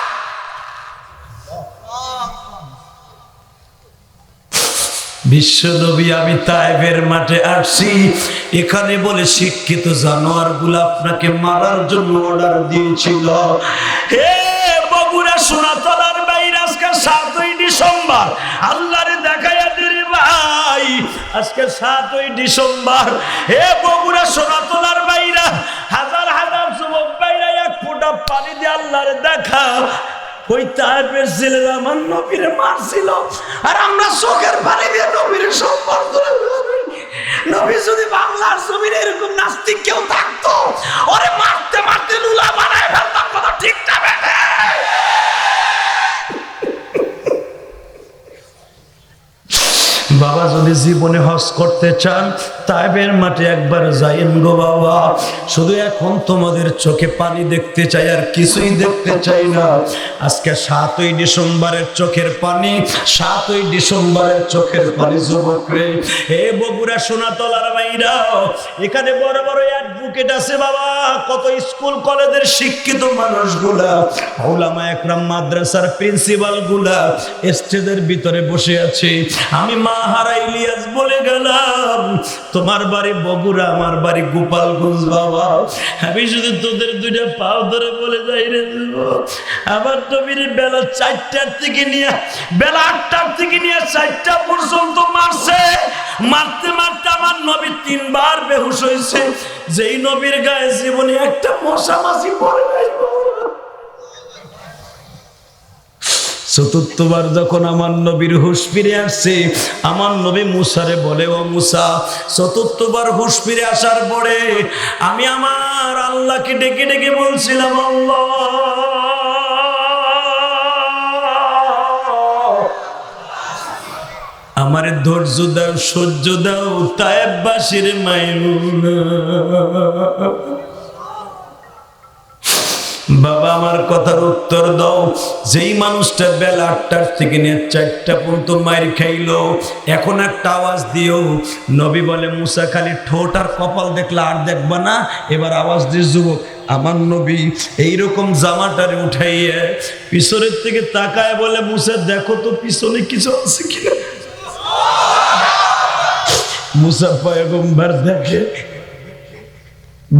বিশ্বনবী আমি তায়েফের মাঠে আসছি, এখানে বলে শিক্ষিত জানোয়ারগুলো আপনাকে মারার জন্য অর্ডার দিয়েছিল। হে বগুড়া সোনাতলার বাইরে আজকে 7ই ডিসেম্বর, আল্লাহরে দেখাইয়া দিরে ভাই, আজকে 7ই ডিসেম্বর। হে বগুড়া সোনাতলার বাইরা, হাজার হাজার যুবক বাইরা এক ফোঁটা পানি দিয়ে আল্লাহরে দেখা। ওই তায়েফের ছেলেরা আমার নবীরে মারছিল, আর আমরা চোখের পানি দিয়ে নবীর সম্মান করে। নবী যদি বাংলার জমিনে এরকম নাস্তিক কেউ থাকতো, ওরে মারতে মারতে লুলা বানায় ফেলতাম। কথা ঠিক না বেঠে? বাবা যদি জীবনে হজ করতে চান, তায়েফের মাঠে একবার যাইন গো বাবা। শুধু এখন তোমাদের চোখে পানি দেখতে চাই, আর কিছুই দেখতে চাই না। আজকে 7ই ডিসেম্বরের চোখের পানি, 7ই ডিসেম্বরের চোখের পানি যুবক রে। হে বগুড়া সোনাতলার মাইরা, এখানে বড় বড় অ্যাডভোকেট আছে বাবা, কত স্কুল কলেজের শিক্ষিত মানুষগুলা, উলামা একরাম মাদ্রাসার প্রিন্সিপাল গুলা স্টেজের ভিতরে বসে আছে। আমি মা হারা ইলিয়াস বলে গেলাম, তোমার বাড়ি বগুড়া, আমার বাড়ি গোপালগঞ্জ বাবা। আমি শুধু তোদের দুইটা পাও ধরে বলে যাই রে যুবক, আমার নবীর বেলা 4টার থেকে নিয়ে বেলা 8টার থেকে নিয়ে 4টা পর্যন্ত মারছে। মারতে মারতে আমার নবী 3বার বেহুশ হয়েছে। যেই নবীর গায়ে জীবনে একটা মশা মাছি পড়ে নাই। চতুর্থবার যখন আমার নবীর হুঁশ ফিরে আসছে, আমার নবী মুসারে বলে, ও মুসা, চতুর্থবার হুঁশ ফিরে আসার পরে আমি আমার আল্লাহকে ডেকে ডেকে বলছিলাম, আল্লাহ আমারে ধৈর্য দাও, সহ্য দাও, তায়েফবাসীর মাইরুনা। বাবা আমার কথার উত্তর দাও। যেই মানুষটা বেলা 8টার থেকে নিয়ে 4টা পর্যন্ত মাইর খাইলো, এখন একটা আওয়াজ দিও। নবী বলে, মুসা খালি ঠোঁট আর কপাল দেখলে আর দেখবা না, এবার আওয়াজ দিয়ে যুবক। আমার নবী এইরকম জামাটারে উঠাইয়ে পিছনের থেকে তাকায় বলে, মুসা দেখো তো পিছনে কিছু আছে কিনা। মুসা পয়গম্বর দেখে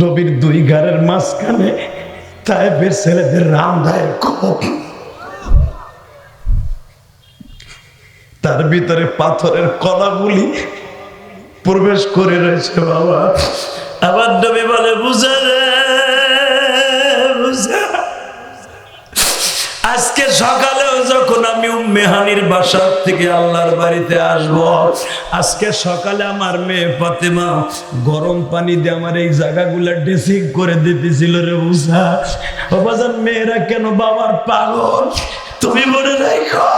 নবীর 2 গারের মাঝখানে তায়েফের ছেলেদের রামদায়ের খোপ, তার ভিতরে পাথরের কলাগুলি প্রবেশ করে রয়েছে বাবা। আবার নবী বলে, বুঝা রে বুঝা, আজকে সকালেও যখন আমি উম্মে হানির বাসা থেকে আল্লাহর বাড়িতে আসব, আজকে সকালে আমার মেয়ে ফাতেমা গরম পানি দিয়ে আমার এই জায়গাগুলা ড্রেসিং করে দিতেছিল রে বুঝা। ও বাজান, মেয়েরা কেন বাবার পাগল তুমি মনে রাখো।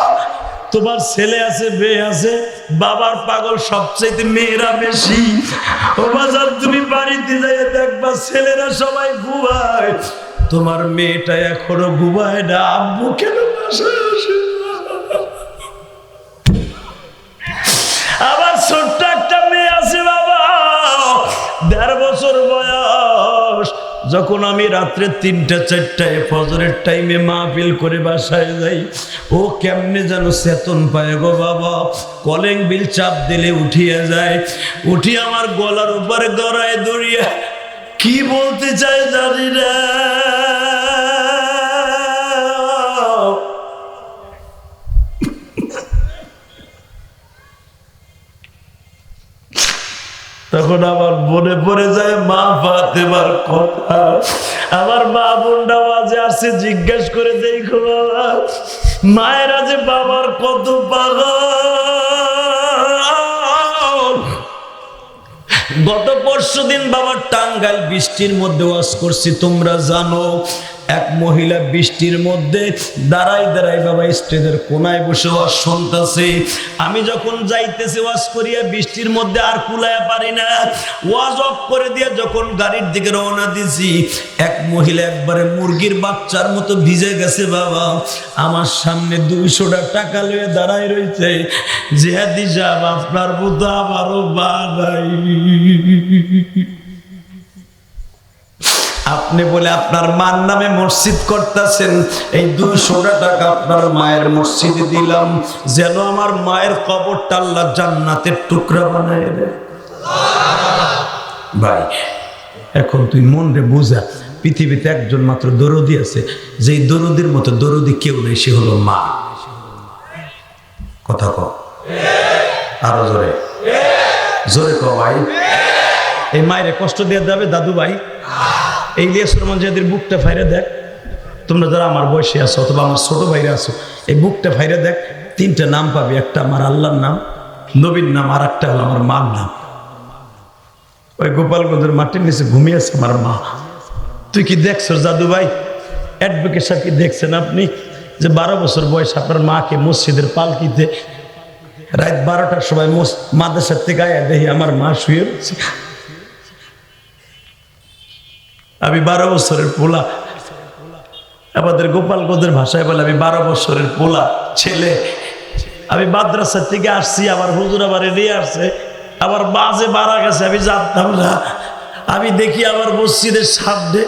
তোমার ছেলে আছে, মেয়ে আছে, বাবার পাগল সবচাইতে মেয়েরা বেশি। ও বাজান, তুমি বাড়িতে যাই দেখবা ছেলেরা সবাই ঘুমায়, তোমার মেয়েটা এখনো ঘুমায় না। আব্বু কেন বাসায় আসে? আবার ছোট্ট একটা মেয়ে আছে বাবা, 1.5 বছর বয়স। যখন আমি রাত্রে 3টা 4টায় ফজরের টাইমে মাহফিল করে বাসায় যাই, ও কেমনে যেন চেতন পায় গো বাবা। কলিং বিল চাপ দিলে উঠিয়ে যায়, উঠি আমার গলার উপরে গড়ায় দড়িয়ে কি বলতে চায় জানি না। তখন আমার মনে পড়ে যায় মা ফাতেমার কথা। আমার মা বোনরা মাঝে আসছে, জিজ্ঞেস করে দেখো বাবা, মায়েরা যে বাবার কত পাগল। গত পরশুদিন বাবার টাঙ্গাইল বৃষ্টির মধ্যে ওয়াজ করছি, তোমরা জানো। এক মহিলা বৃষ্টির মধ্যে দাঁড়াই দাঁড়াই বাবা স্টেজের কোনায় বসে ওয়াজ শুনতেছে। আমি যখন যাইতেছি ওয়াজ করিয়া বৃষ্টির মধ্যে আর কুলায়া পারি না, ওয়াজ অফ করে দিয়ে যখন গাড়ির দিকে রওনা দিছি, এক মহিলা একবারে মুরগির বাচ্চার মতো ভিজে গেছে বাবা। আমার সামনে 200 টাকা লয়ে দাঁড়াই রয়েছে, জিহাদি সাহেব আপনার মতো আমারও বা নাই। আপনি বলে আপনার মার নামে মসজিদ করতেছেন, এই 200 টাকা আপনার মায়ের মসজিদে দিলাম, যেন আমার মায়ের কবরটা আল্লাহ জান্নাতের টুকরা বানায় দেয়। ভাই এখন তুই মন রে বুঝা, পৃথিবীতে একজন মাত্র দরদি আছে, যেই দরদির মতো দরদি কেউ নেই, সে হলো মা। কথা কও, আরো জোরে জোরে কও ভাই। এই মায়ের কষ্ট দিয়ে যাবে দাদু ভাই? এই লিয়াসুর মঞ্জাদের বুকটা ফাইরে দেখ, তোমরা যারা আমার বয়সে আছো অথবা আমার ছোট ভাইরা আছো, এই বুকটা ফাইরে দেখ, 3টা নাম পাবি। একটা আমার আল্লাহর নাম, নবীর নাম, আর একটা হলো আমার মার নাম। ওই গোপালগঞ্জের মাটির নিচে ঘুমিয়ে আছে আমার মা। তুই কি দেখছো দাদু ভাই? অ্যাডভোকেট সাহেব কি দেখছেন আপনি যে 12 বছর বয়স আপনার মাকে মসজিদের পালকিতে রাত 12টার সময় মাদ্রাসার থেকে আয়া দেখি আমার মা শুয়ে রয়েছে। আমি 12 বছরের পোলা, আমাদের গোপালগঞ্জের ভাষায় বলে আমি 12 বছরের পোলা ছেলে। আমি মাদ্রাসার থেকে আসছি, আমার হুজুর আমার নিয়ে আসছে, আমার মা যে মারা গেছে আমি জানতাম না। আমি দেখি আমার মসজিদের সামনে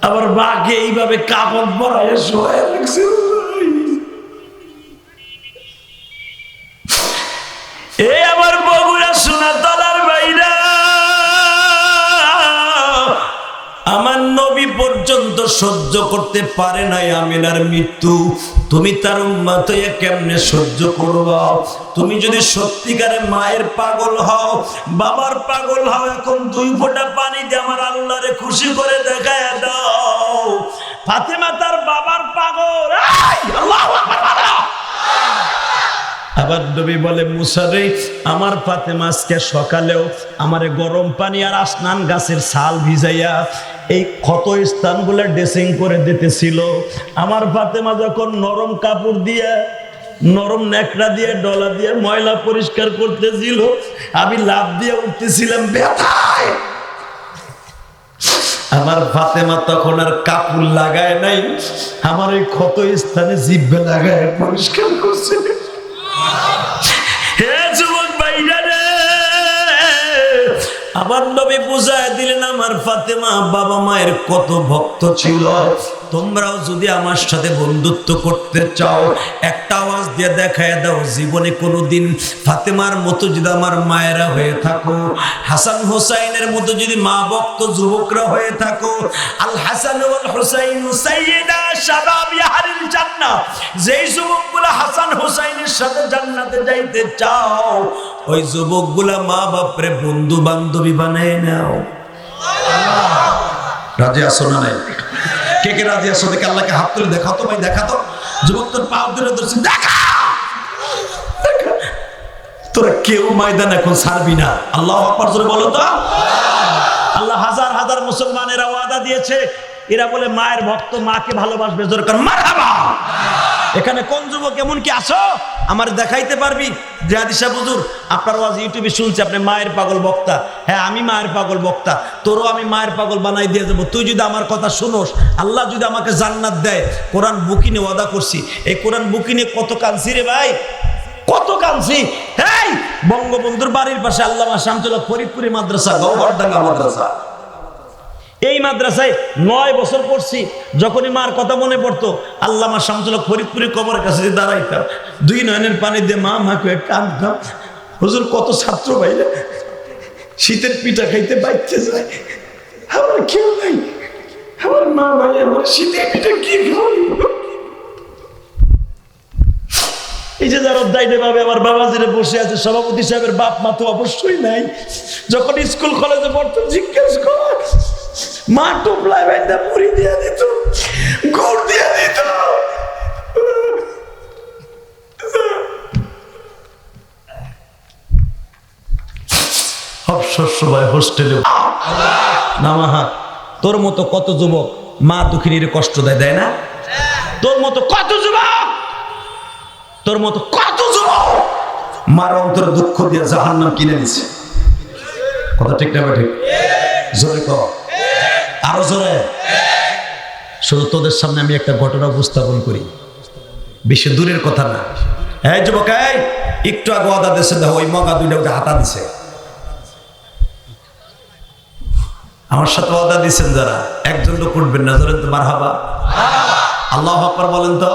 আমার মাকে এইভাবে কাপড় পরায় শোয়া রাখছে। এই আমার বগুড়া সোনা তলার বাইরা, আমার নবী পর্যন্ত সহ্য করতে পারে নাই আমিনার মৃত্যু, তুমি তার উম্মত হয়ে কেমনে সহ্য করবা? তুমি যদি সত্যিকারে মায়ের পাগল হও, বাবার পাগল হও, এখন 2 ফোঁটা পানি দিয়ে আমার আল্লাহরে খুশি করে দেখায় দাও। ফাতেমা তার বাবার পাগল। আল্লাহু আকবার। আবার নবী বলে, মুসা রে, আমার ফাতেমা আজকে সকালেও আমারে গরম পানি আর আসনান গাছের ছাল ভিজাইয়া এই ক্ষত স্থানগুলো ড্রেসিং করে দিতেছিল। আমার ফাতেমা যখন নরম কাপড় দিয়ে, নরম ন্যাকড়া দিয়ে, ডলা দিয়ে ময়লা পরিষ্কার করতেছিল, আমি লাফ দিয়ে উঠতেছিলাম ব্যথায়। আমার ফাতেমা তখন আর কাপড় লাগায় নাই, আমার এই ক্ষত স্থানে জিভে লাগায় পরিষ্কার করছে। হে যুবক ভাইরা রে, আমার নবী বুঝায় দিলেন আমার ফাতেমা বাবা মায়ের কত ভক্ত ছিল। তোমরাও যদি আমার সাথে বন্ধুত্ব করতে চাও, একটা আওয়াজ দিয়ে দেখায় দাও জীবনে কোনোদিন ফাতেমার মতো যদি আমার মায়েরা হয়ে থাকো, হাসান হোসাইনের মতো যদি মা ভক্ত যুবকরা হয়ে থাকো। আল হাসান ওয়াল হুসাইন সাইয়্যিদা শাবাবি আহলিল জান্নাহ, যেই যুবকগুলা হাসান হোসাইনের সাথে জান্নাতে যাইতে চাও, ওই যুবকগুলা মা বাপরে বন্ধু বান্ধবী বানায় নাও। রাজি আছো না নাই? কে কে রাজি আছো? দেখে আল্লাহকে হাত তুলে দেখাও তো ভাই, দেখা তো। যুবক তোর পা ধরে ধরছি, দেখা। তোরা কেউ ময়দান এখন ছাড়বি না। আল্লাহু আকবার জোরে বলো তো। আল্লাহ হাজার হাজার মুসলমানেরা ওয়াদা দিয়েছে, এরা বলে মায়ের ভক্ত, মাকে ভালোবাসবে, জোরে কর মারহাবা। এখানে কোন যুবক এমন কি আসো আমার দেখাইতে পারবি যে হাদিস সাহেব হুজুর আপনার ওয়াজ ইউটিউবে শুনছি আপনি মায়ের পাগল বক্তা? হ্যাঁ আমি মায়ের পাগল বক্তা, তোরও আমি মায়ের পাগল বানাই দিয়ে যাবো। তুই যদি আমার কথা শুনোস, আল্লাহ যদি আমাকে জান্নাত দেয়, কোরআন বুকিনে ওয়াদা করছি, এই কোরআন বুকিনে কত কাঁদছি রে ভাই, কত কাঁদছি। এই বঙ্গবন্ধুর বাড়ির পাশে আল্লামা শামসুল হক ফরিদপুরি মাদ্রাসা, গওহরডাঙ্গা মাদ্রাসা, এই মাদ্রাসায় 9 বছর পড়ছি। যখনই মার কথা মনে পড়তো, আল্লামা শামসুল হক ফরিদপুরি কবরের কাছে দাঁড়াইতাম, 2 নয়নের পানি দিয়ে মা মাকে কাঁদতাম। হুজুর কত ছাত্র ভাইরা শীতের পিঠা খাইতে বাইতে যায়, আমার কেউ নাই, আমার মা ভাই আমার শীতের পিঠা কি খাওয়াই। এই যে যারা দায়িত্বে ভাবে আমার বাবা যেটা বসে আছে, সভাপতি সাহেবের বাপ মা তো অবশ্যই নাই। যখন স্কুল কলেজে পড়তো জিজ্ঞেস কর, মা টোপলায় বাইন্দা মুড়ি দিয়ে দিত, গুড় দিয়ে দিত। অবসর সময় হোস্টেলে নামাহা। তোর মতো কত যুবক মা দুঃখিনীর কষ্ট দেয়, দেয় না? তোর মতো কত যুবক, তোর মতো কত যুবক মার অন্তরে দুঃখ দিয়ে জাহান্নাম কিনে নিছে। কথা ঠিক না ঠিক? জোরে কর, আরো জোরে। শুধু তোদের সামনে আমি একটা ঘটনা উপস্থাপন করি, বেশি দূরের কথা না। এই যুবক, এই একটু আগে ওয়াদা দিছে, দেখো ওই মগা 2টা হাতা দিছে। আমার সাথে ওয়াদা দিচ্ছেন যারা, একজন লোক উঠবেন না, ধরেন তো মারহাবা, আল্লাহু আকবার বলেন তো,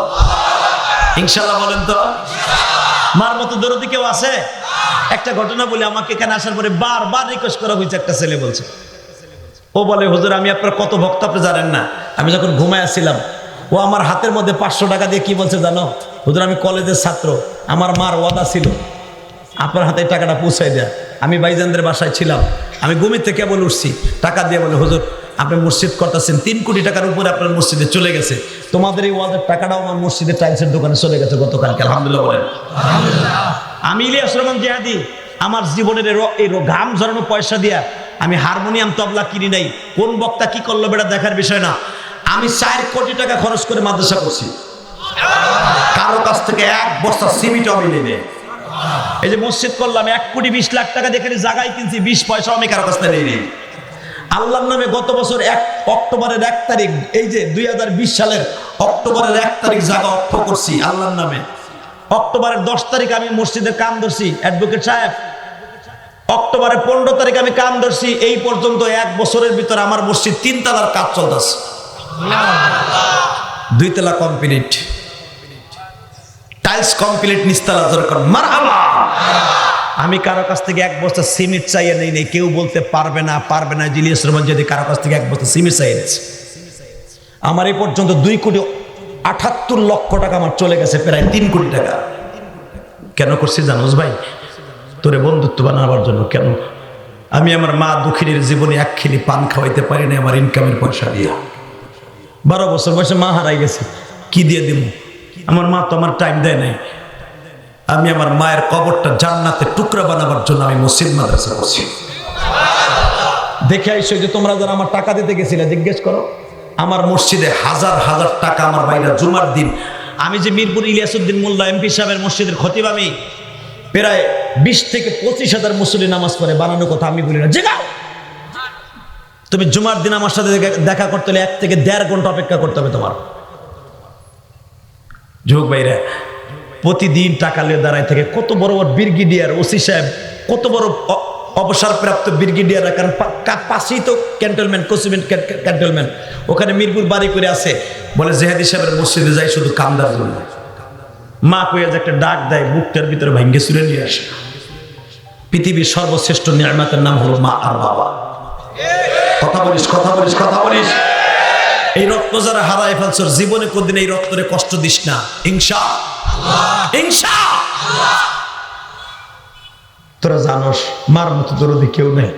ইনশাআল্লাহ বলেন তো। মার মতো দরদি কেউ আছে? একটা ঘটনা বলে, আমাকে এখানে আসার পরে বারবার রিকোয়েস্ট করা হয়েছে। একটা ছেলে বলছে, ও বলে হুজুর আমি আপনার কত ভক্ত আপনি জানেন না। আমি যখন ঘুমায় আসছিলাম, ও আমার হাতের মধ্যে 500 টাকা দিয়ে কি বলছে জানো? হুজুর আমি কলেজের ছাত্র, আমার মার ওয়াদা ছিল আপনার হাতে টাকাটা পৌঁছাই দেয়া। আমি ভাইজানদের বাসায় ছিলাম, আমি ঘুমিতে কেবল উঠছি, টাকা দিয়ে বলে হুজুর আপনি মসজিদ করতেছেন, 3 কোটি টাকার উপরে আপনার মসজিদে চলে গেছে, তোমাদের এই ওয়াদার টাকাটাও আমার মসজিদের টাইলসের দোকানে চলে গেছে গতকালকে, আলহামদুলিল্লাহ বলেন। আমি ইলিয়াস রহমান জিহাদি আমার জীবনের এই ঘাম ঝরানো পয়সা দিয়া আমি হারমোনিয়াম তবলা কিনি নাই। কোন বক্তা কি করলো বেটা দেখার বিষয় না, আমি 4 কোটি টাকা খরচ করে মাদ্রাসা করছি, কারো কাছ থেকে 1 বস্তা সিমেন্টও আমি নেই। এই যে মসজিদ করলাম 1 কোটি 20 লাখ টাকা দিয়ে জায়গায় কিনছি, 20 পয়সাও আমি কারো কাছ থেকে নেই। আল্লাহর নামে গত বছর অক্টোবরের 1 তারিখ, এই যে 2020 সালের অক্টোবরের 1 তারিখ জায়গা অর্থ করছি আল্লাহর নামে। অক্টোবরের 10 তারিখ আমি মসজিদের কাম ধরছি, অ্যাডভোকেট সাহেব। অক্টোবরের 15 তারিখ আমি কাম ধরছি। এই পর্যন্ত 1 বছরের ভিতরে আমার মসজিদ 3 তলার কাজ চলতেছে, 2 তলা কমপ্লিট, টাইলস কমপ্লিট, নিচতলা দরকার। মারহাবা। আমি কারো কাছ থেকে 1 বস্তা সিমেন্ট চাইয়ে নেই নেই, কেউ বলতে পারবে না ইলিয়াস রহমান যদি কারো কাছ থেকে 1 বস্তা সিমেন্ট চাইয়ে নিয়েছে। আমার এই পর্যন্ত 2 কোটি 78 লক্ষ টাকা আমার চলে গেছে, প্রায় 3 কোটি টাকা। কেন করছি জানোস ভাই? তোরে বন্ধুত্ব বানাবার জন্য। কেন? আমি আমার মা দুঃখিনীর জীবনে 1 খিলি পান খাওয়াইতে পারি না আমার ইনকামের পয়সা দিয়ে। 12 বছর বয়সে মা হারাই গেছে, কি দিয়ে দিব? আমার মা তো আমার টাইম দেয় নাই। আমি আমার মায়ের কবরটা জান্নাতে টুকরা বানাবার জন্য আমি মসজিদ মাদ্রাসা করছি। দেখে আইসো যে তোমরা যারা আমার টাকা দিতে গেছিলে, জিজ্ঞেস করো আমার মসজিদে হাজার হাজার টাকা আমার ভাইরা জুমার দিন। আমি যে মিরপুর ইলিয়াসউদ্দিন মোল্লা এমপি সাহেবের মসজিদের খতিব, আমি প্রায় 20 থেকে 25,000 মুসল্লি নামাজ পড়ে, বানানো কথা আমি বলি না। জেগাও, তুমি জুমার দিন আমার সাথে দেখা করতে হলে 1 থেকে 1.5 ঘন্টা অপেক্ষা করতে হবে তোমার। যুবক ভাইরা প্রতিদিন টাকা নিয়ে দাঁড়ায় থেকে, কত বড় বড় ব্রিগেডিয়ার, ওসি সাহেব, কত বড় অবসরপ্রাপ্ত ব্রিগেডিয়ার, কারণ পাশেই তো ক্যান্টনমেন্ট, কোসিমেন্ট ক্যান্টনমেন্ট, ওখানে মিরপুর বাড়ি করে আছে। বলে জেহাদি সাহেবের মসজিদে যাই শুধু কামদার জন্য। মা কইয়া যে একটা ডাক দেয়, বুকটার ভিতরে ভাঙ্গে চুরে নিয়ে আসে। পৃথিবীর সর্বশ্রেষ্ঠ নিয়ামতের নাম হলো মা আর বাবা। কথা বলিস, কথা বলিস, কথা বলিস। এই রত্ন যারা হারায় ফেলছ, জীবনে কোনদিন এই রত্নরে কষ্ট দিস না, ইনশাআল্লাহ, ইনশাআল্লাহ। তোরা জানোস মার মতো দরদি কেউ নেই।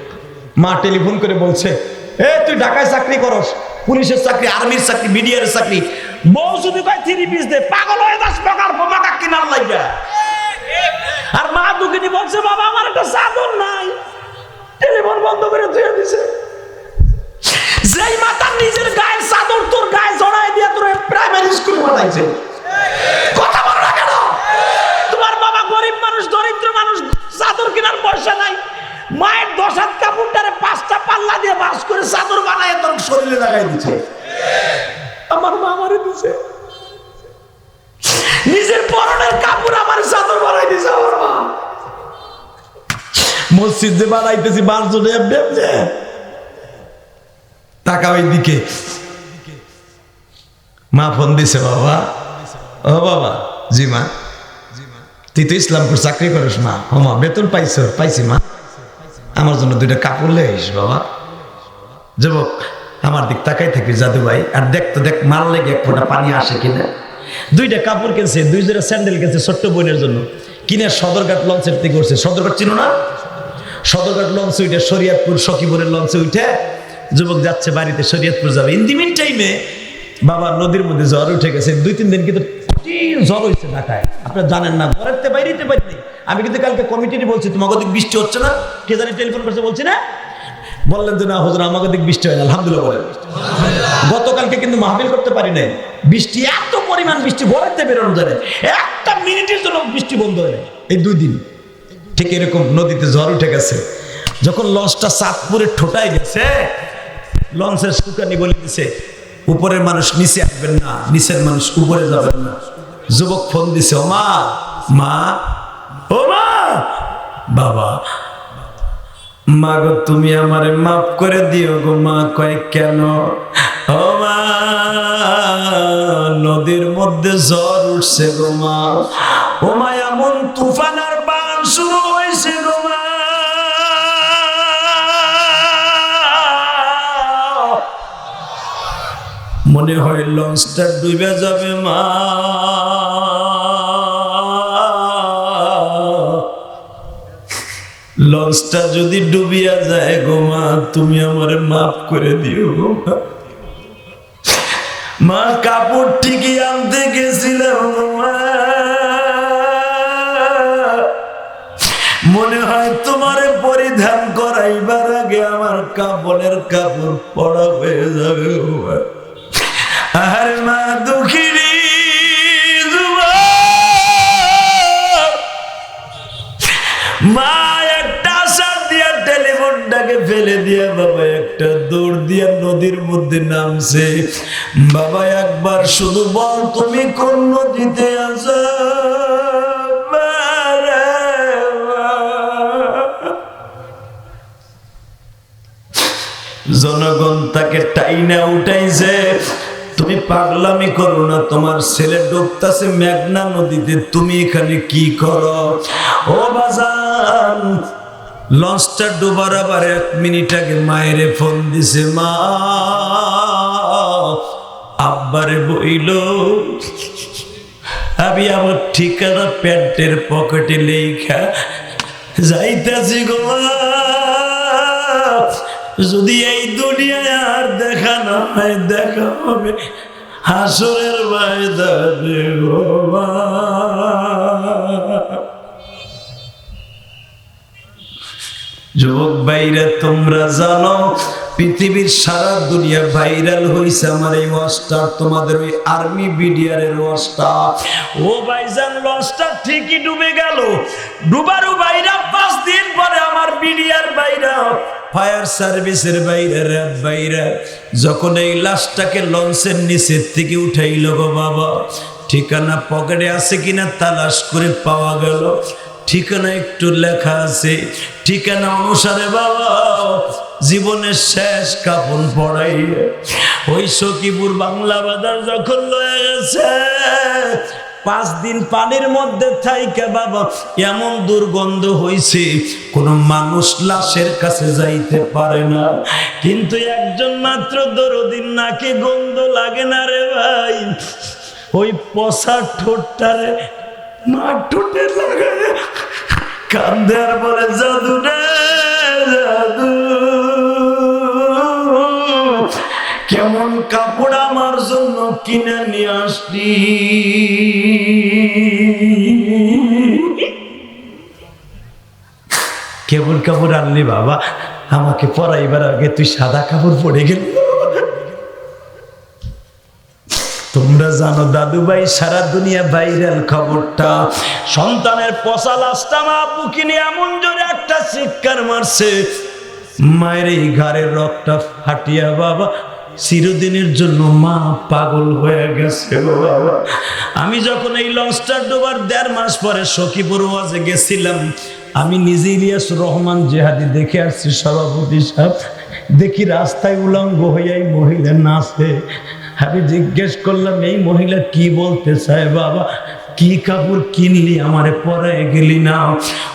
মা টেলিফোন করে বলছে, এ তুই ঢাকায় চাকরি করস, পুলিশের চাকরি, আর্মির চাকরি, মিডিয়ার চাকরি, বউ যদি কয় 3 পিস দে, পাগল হয়ে যাস টাকার বোমাটা কিনার লাগা। আর মা দুঃখিনী বলছে, বাবা আমার একটা চাদর নাই, টেলিফোন বন্ধ করে ধুয়ে দিছে। যেই মাতা নিজের গায়ের চাদর তোর গায়ে জড়াই দিয়া তোর প্রাইমারি স্কুল পাঠাইছে, কথা বল না কেন? তোমার বাবা গরিব মানুষ, দরিদ্র মানুষ, চাদর কেনার পয়সা নাই, মায়ের 10 হাত কাপড়টারে 5টা পাল্লা দিয়ে বাস করে চাদর বানায় তোর শরীরে লাগাই দিচ্ছে। আমার মা আমারে দিছে, নিজের পরনের কাপড় আমার চাদর বানাই দিছে। আমার মা মসজিদ যে বানাইতেছি 12 জনে এমনি টাকা ওই দিকে। মা ফোন দিছে, বাবা, ও বাবা, জি মা, তুই তো ইসলামপুর চাকরি করিস? মা, ও মা, বেতন পাইছো? পাইছি মা, আমার জন্য 2টা কাপড় লে আইস বাবা। যুবক আমার দিক তাকাই থাকি, জাদু ভাই, আর দেখ তো দেখ মার লেগে 1 ফোঁটা পানি আসে কিনা। 2টা কাপড় কিনছে, 2 জোড়া স্যান্ডেল কিনছে ছোট্ট বোনের জন্য, কিনে সদরঘাট লঞ্চের থেকে উঠছে। সদরঘাট চিনো না? সদরঘাট লঞ্চে উঠে শরীয়তপুর সখীপুরের লঞ্চে উঠে যুবক যাচ্ছে বাড়িতে, শরীয়তপুর যাবে। ইন দি মিন টাইমে বাবা নদীর মধ্যে জ্বর উঠে গেছে। 2-3 দিন কিন্তু জ্বর হয়েছে ঢাকায়, আপনারা জানেন না, ঘরের বাইরেতে পারি নাই। আমি কিন্তু কালকে কমিটিরই বলছি, তোমাকে দিক বৃষ্টি হচ্ছে না? কে জানি টেলিফোন করছে, বলছি না? বললেন যে না হুজুর আমাকে দিক বৃষ্টি হয় না, আলহামদুলিল্লাহ বলেন। গতকালকে কিন্তু মাহফিল করতে পারি নাই, বৃষ্টি, এত পরিমাণ বৃষ্টি, ঘরের থেকে বেরোনো যায় না, 1 মিনিটের জন্য বৃষ্টি বন্ধ হয় না এই 2 দিন। ঠিক এরকম নদীতে জ্বর উঠে গেছে। যখন লঞ্চটা চাঁদপুরে ঠোঁটায় গেছে, লঞ্চের সুকানি বলে দিছে, উপরের মানুষ নিচে আসবেন না, নিচের মানুষ উপরে যাবেন না। যুবক ফোন দিছে, ও মা, মা, ও মা, বাবা, মা গো তুমি আমারে মাফ করে দিও গো। মা কয় কেন? ও মা নদীর মধ্যে ঝড় উঠছে গো মা। ও মা এমন তুফান আর বান শুরু হয়েছে গো মা। মনে হয় লঞ্চটা ডুবে যাবে মা। লঞ্চটা যদি ডুবিয়া যায় গো মা, তুমি আমারে মাফ করে দিও গো মা। মা কাপড় ঠিকই আনতে গেছিলাম গো মা, মনে হয় তোমারে পরিধান করাইবার আগে আমার কাপড়ের কাপড় পড়া হয়ে যাবে গো মা। আর মা দুঃখিনী মা একটা আশার দিয়া টেলিফোনটাকে ফেলে দিয়া বাবা একটা দৌড় দিয়া নদীর মধ্যে নামছে। বাবা একবার শুধু বল তুমি কোন নদীতে আছো? জনগণ তাকে টাইনা উঠাইছে। তুমি পাগলামি করো না, তোমার ছেলে ডুবতাছে মেঘনা নদীতে, তুমি এখানে কি করো? ও বাজান লঞ্চটা ডুবার আবার 1 মিনিট আগে মায়েরে ফোন দিছে। মা আব্বারে বইল আমি আমার ঠিকানা প্যান্টের পকেটে লেখা যাইতেছি গো মা। যদি এই দুনিয়ায় আর দেখা না হয়, দেখা হবে হাসরের ময়দানে গো মা। যুবক ভাইরা তোমরা জানো পৃথিবীর সারা দুনিয়া ভাইরাল হইছে আমার এই ওয়াজটা, তোমাদের ওই আর্মি বিডিআরের ওয়াজটা। ও ভাইজান লঞ্চটা ঠিকই ডুবে গেল। ডুবারও বাইরা 5 দিন পরে আমার বিডিআর বাইরা, ফায়ার সার্ভিসের বাইরে, র্যাব বাইরে যখন এই লাশটাকে লঞ্চের নিচের থেকে উঠাইল গো বাবা, ঠিকানা পকেটে আছে কিনা তালাশ করে পাওয়া গেল। ঠিকানা একটু লেখা আছে, ঠিকানা অনুসারে বাবা জীবনের শেষ কাফন পড়াই ওই সখীপুর বাংলা বাজার যখন লয়ে গেছে, 5 দিন পানির মধ্যে থাইকা বাবা এমন দুর্গন্ধ হইছে কোন মানুষ লাশের কাছে যাইতে পারে না। কিন্তু একজন মাত্র দরদির নাকে গন্ধ লাগে না রে ভাই, ওই পচা ঠোঁটটারে মা ঠোঁটে লাগায় কান্দে আর বলে জাদু রে জাদু, কেমন কাপড় আমার জন্য কিনে নিয়ে আসলি। কেমন কাপড় আনলি বাবা? আমাকে পরাইবার আগে তুই সাদা কাপড় পরে গেলি। তোমরা জানো দাদু ভাই সারা দুনিয়া ভাইরাল খবরটা, সন্তানের পচা লাশটা মা বুকে নিয়ে এমন জোরে একটা চিৎকার মারছে, মায়ের এই ঘাড়ের রক্তটা ফাটিয়া বাবা চিরদিনের জন্য মা পাগল হয়ে গেছে গো বাবা। আমি যখন এই লঞ্চটা ডোবার 1.5 মাস পরে সখীপুর ওয়াজে গেছিলাম, আমি নিজে ইলিয়াস রহমান জেহাদি দেখে আসছি সভাপতি সাহেব, দেখি রাস্তায় উলঙ্গ হয়ে এই মহিলা নাচে। আমি জিজ্ঞেস করলাম এই মহিলা কি বলতে চায় বাবা, কি কাপড় কিনলি আমারে পরায় গেলি না?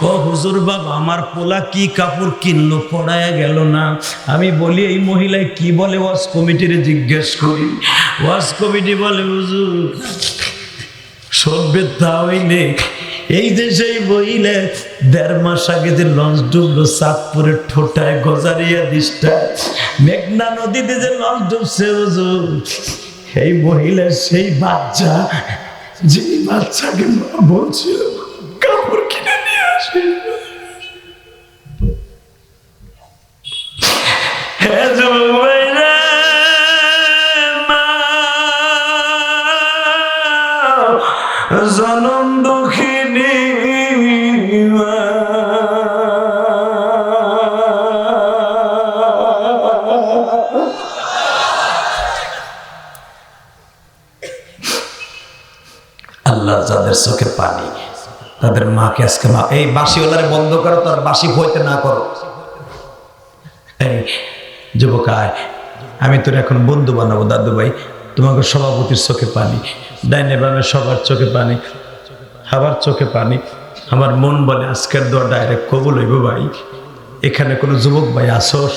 ও হুজুর বাবা আমার পোলা কি কাপড় কিনলো পরায় গেল না। আমি বলি এই মহিলায় কি বলে? ওয়াজ কমিটির জিজ্ঞেস করি, ওয়াজ কমিটি বলে হুজুর সভ্যের তা হইলে এই দেশে বইলে 1.5 মাস আগে যে লঞ্চ ডুবলো চাঁদপুরের ঠোঁটায় গজারিয়া দিসটা মেঘনা নদীতে যে লঞ্চ ডুবছে হুজুর, এই মহিলা সেই বাচ্চা, যে বাচ্চাকে বলছিল কাপড় কিনে নিয়ে আসে। হ্যাঁ যুবক ভাইরা, জনম দুঃখিনী আল্লাহ যাদের চোখে পানি তাদের মাকে আজকে মা এই বাসিওয়ালারে বন্ধ করো, তোর বাসি হইতে না করো। এই যুবকায়, আমি তোর এখন বন্ধু বানাবো দাদু ভাই। তোমাকে সভাপতির চোখে পানি, ডাইনে বামে সবার চোখে পানি, আবার চোখে পানি। আমার মন বলে আজকের দোয়া ডাইরেক্ট কবুল হইব ভাই। এখানে কোনো যুবক ভাই আসোস,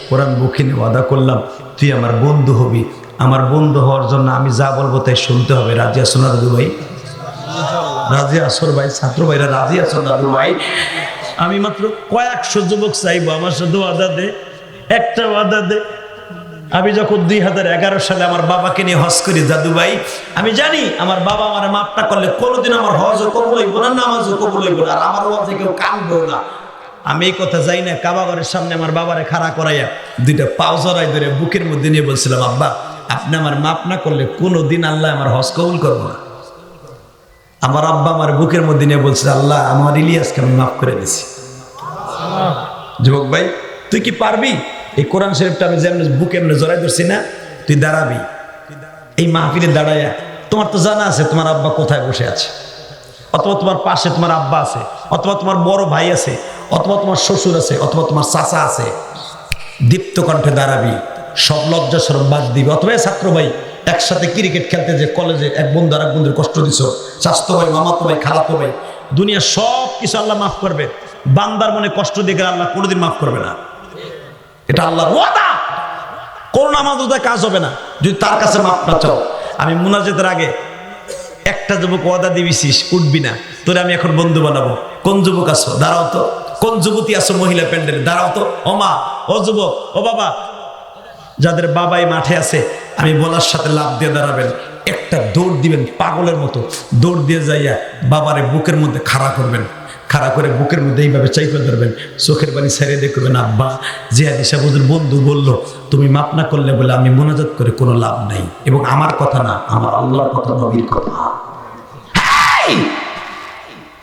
কোরআন বুকিনে ওয়াদা করলাম তুই আমার বন্ধু হবি। আমার বন্ধু হওয়ার জন্য আমি যা বলবো তাই শুনতে হবে। রাজি আসো না দাদু ভাই? রাজি আসর ভাই, ছাত্র ভাইরা রাজি আসো দাদু ভাই? আমি মাত্র কয়েকশো যুবক চাইবো আমার সাথে ওয়াদা দে, একটা ওয়াদা দে। আমি যখন 2011 সালে আমার বাবাকে নিয়ে হজ করি দাদু ভাই, আমি জানি আমার বাবা আমার মাফ না করলে কোনোদিন আমার হজও কবুল হইব না, নামাজও কবুল হইব না, আর আমার ওয়াজে কেউ কানবেও না। আমি এই কথা যাই না, কাবা ঘরের সামনে আমার বাবারে খাড়া করাইয়া দুইটা পাও জড়াই ধরে বুকের মধ্যে নিয়ে বলছিলাম, আব্বা আপনি আমার মাফ না করলে কোনোদিন আল্লাহ আমার হজ কবুল করবো না। আমার আব্বা আমার বুকের মধ্যে নিয়ে বলছে, আল্লাহ আমার ইলিয়াসকে আমি মাফ করে দিছি। যুবক ভাই, তুই কি পারবি? এই কোরআন শরীফটা আমি যেমন বুকে এমনি জড়াই ধরছি না, তুই দাঁড়াবি এই মাহফিলে দাঁড়াইয়া। তোমার তো জানা আছে তোমার আব্বা কোথায় বসে আছে, অথবা তোমার পাশে তোমার আব্বা আছে, অথবা তোমার বড় ভাই আছে, অথবা তোমার শ্বশুর আছে, অথবা তোমার চাচা আছে। দীপ্ত কণ্ঠে দাঁড়াবি, সব লজ্জা সরম বাদ দিবি। অথবা ছাত্র ভাই, একসাথে ক্রিকেট খেলতে যে কলেজে এক বন্ধু আর এক বন্ধুর কষ্ট দিছ, স্বাস্থ্য ভাই, মামাতো ভাই, খালাতো ভাই, দুনিয়া সব কিছু আল্লাহ মাফ করবে। বান্দার মনে কষ্ট দিয়ে গেলে আল্লাহ কোনোদিন মাফ করবে না। এটা আল্লাহর ওয়াদা। কোন নামাজে কাজ হবে না যদি তার কাছে মাফ না চাও। আমি মুনাজাতের আগে একটা যুবক ওয়াদা দিবিছিস উঠবি না, তোরে আমি এখন বন্ধু বানাবো। কোন যুবক আছো দাঁড়াও তো, কোন যুবতী আছো মহিলা প্যান্ডেলে দাঁড়াও তো। ও মা, ও যুবক, ও বাবা, যাদের বাবাই মাঠে আছে আমি বলার সাথে লাভ দিয়ে দাঁড়াবেন, একটা দৌড় দিবেন পাগলের মতো, দৌড় দিয়ে যাইয়া বাবারে বুকের মধ্যে খাড়া করবেন, খাড়া করে বুকের মধ্যে এইভাবে চাইপে ধরবেন, চোখের পানি ছেড়ে দেখবেন, আব্বা জিহাদি সাহেবের বন্ধু বললো তুমি মাপ না করলে বলে আমি মোনাজাত করে কোনো লাভ নাই, এবং আমার কথা না, আমার আল্লাহর কথা, নবীর কথা।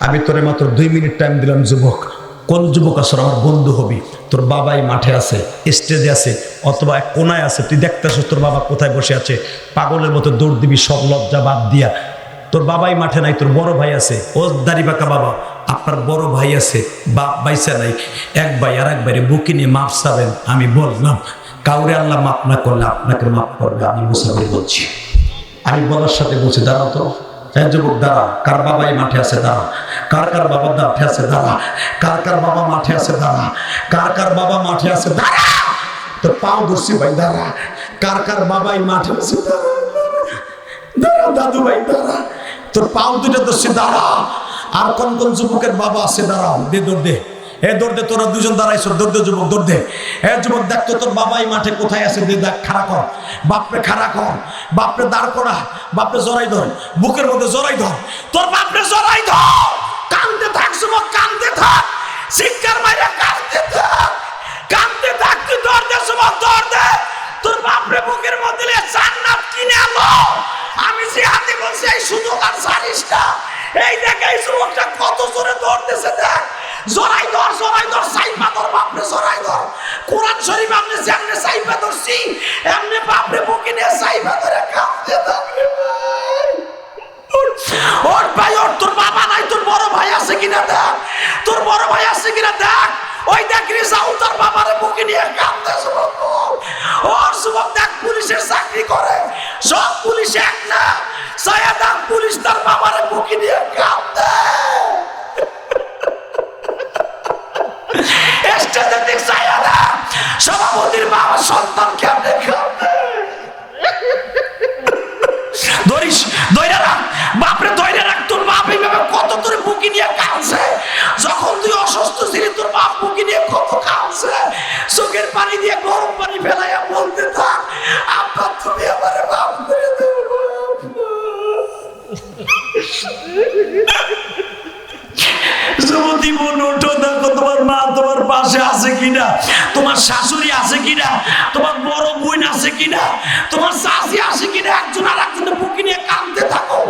আমি তোরে মাত্র 2 মিনিট টাইম দিলাম। যুবক, কোন যুবক আসর আমার বন্ধু হবি? তোর বাবাই মাঠে আছে, স্টেজে আছে, অথবা এক কোনায় আছে, তুই দেখতেছ তোর বাবা কোথায় বসে আছে, পাগলের মতো দৌড় দিবি সব লজ্জা বাদ দিয়া। তোর বাবাই মাঠে নাই, তোর বড় ভাই আছে, ও দাড়ি বাঁকা বাবা, আপনার বড় ভাই আছে, বাপ বাইসা নাই, এক ভাই আর এক ভাইরে বুকে নিয়ে মাপ চাবেন। আমি বললাম কাউরে আল্লাহ মাপ না করলে আপনাকে মাপ করবে। আমি মুসাফির বলছি, আমি বলার সাথে বলছি দাঁড়াও তো। হ্যাঁ যুবক দাঁড়া, কার বাবাই মাঠে আছে দাঁড়া, কার কার বাবা মাঠে আছে দাঁড়া, কার কার বাবা মাঠে আছে দাঁড়া, কার কার বাবা মাঠে আছে দাঁড়া, তোর পাও ধরছি ভাই দাঁড়া, কার কার বাবাই মাঠে আছে দাঁড়া, দাঁড়া দাদু ভাই দাঁড়া, তোর পাও দুটো ধরছি দাঁড়া। আর কোন কোন যুবকের বাবা আছে দাঁড়াও, দে দৌড় দে, এ দৌড় দে, তোরা দুজন দাঁড়াইছ, দৌড় দে যুবক দৌড় দে। এ যুবক দেখ তো তোর বাবাই মাঠে কোথায় আছে, দে দেখ, খাড়া কর, বাপরে খাড়া কর, বাপরে দাঁড় করা, বাপরে জড়াই ধর, বুকের মধ্যে জড়াই ধর, তোর বাপরে জড়াই ধর, কান্দে থাক যুবক, কান্দে থাক, শিক্ষার মাইরা কান্দে থাক, কান্দে থাক, তুই দৌড় দে যুবক দৌড় দে, তোর বাপরে বুকের মধ্যে জান্নাত কিনে আলো। আমি যে হাতে বলছি এই সুযোগ আর ছাড়িস না। এই দেখ এই যুবকটা কত জোরে দৌড়তেছে, দেখ, জড়াই ধর, জড়াই ধর, সাইপা ধর, বাপরে জড়াই ধর। কোরআন শরীফ আপনি যেমনে সাইপা ধরছি এমনি বাপরে বুকে নিয়ে সাইপা ধরে কাঁদতে থাকবে। ওর ভাই, ওর তোর বাবা নাই, তোর বড় ভাই আছে কিনা দেখ, তোর বড় ভাই আছে কিনা দেখ, ওই দেখ রিজাউ তার বাবারে বুকে নিয়ে কাঁদতে। যুবক ওর যুবক দেখ পুলিশের চাকরি করে, সব পুলিশ এক না, সায়াদান পুলিশ তার বাবারে বুকে নিয়ে কাঁদতে। স্টেজে দেখ সায়াদা সভাপতির বাবা সন্তান কেমনে কাঁদতে। ধরিস, ধইরা রাখ, বাপরে ধইরা রাখ, তোর বাপ এইভাবে কত তোর বুকে নিয়ে কাঁদছে। যখন তুই অসুস্থ ছিলি তোর বাপ বুকে নিয়ে কত কাঁদছে। চোখের পানি দিয়ে গরম পানি ফেলাইয়া বলতে থাক, আব্বা তুমি আমারে মাফ করে দাও। যুবতী বোন ওঠো, দেখো তোমার মা তোমার পাশে আছে কিনা, তোমার শাশুড়ি আছে কিনা, তোমার বড় বোন আছে কিনা, তোমার চাচি আছে কিনা, একজন আর একজনের বুকে নিয়ে কাঁদতে থাকো।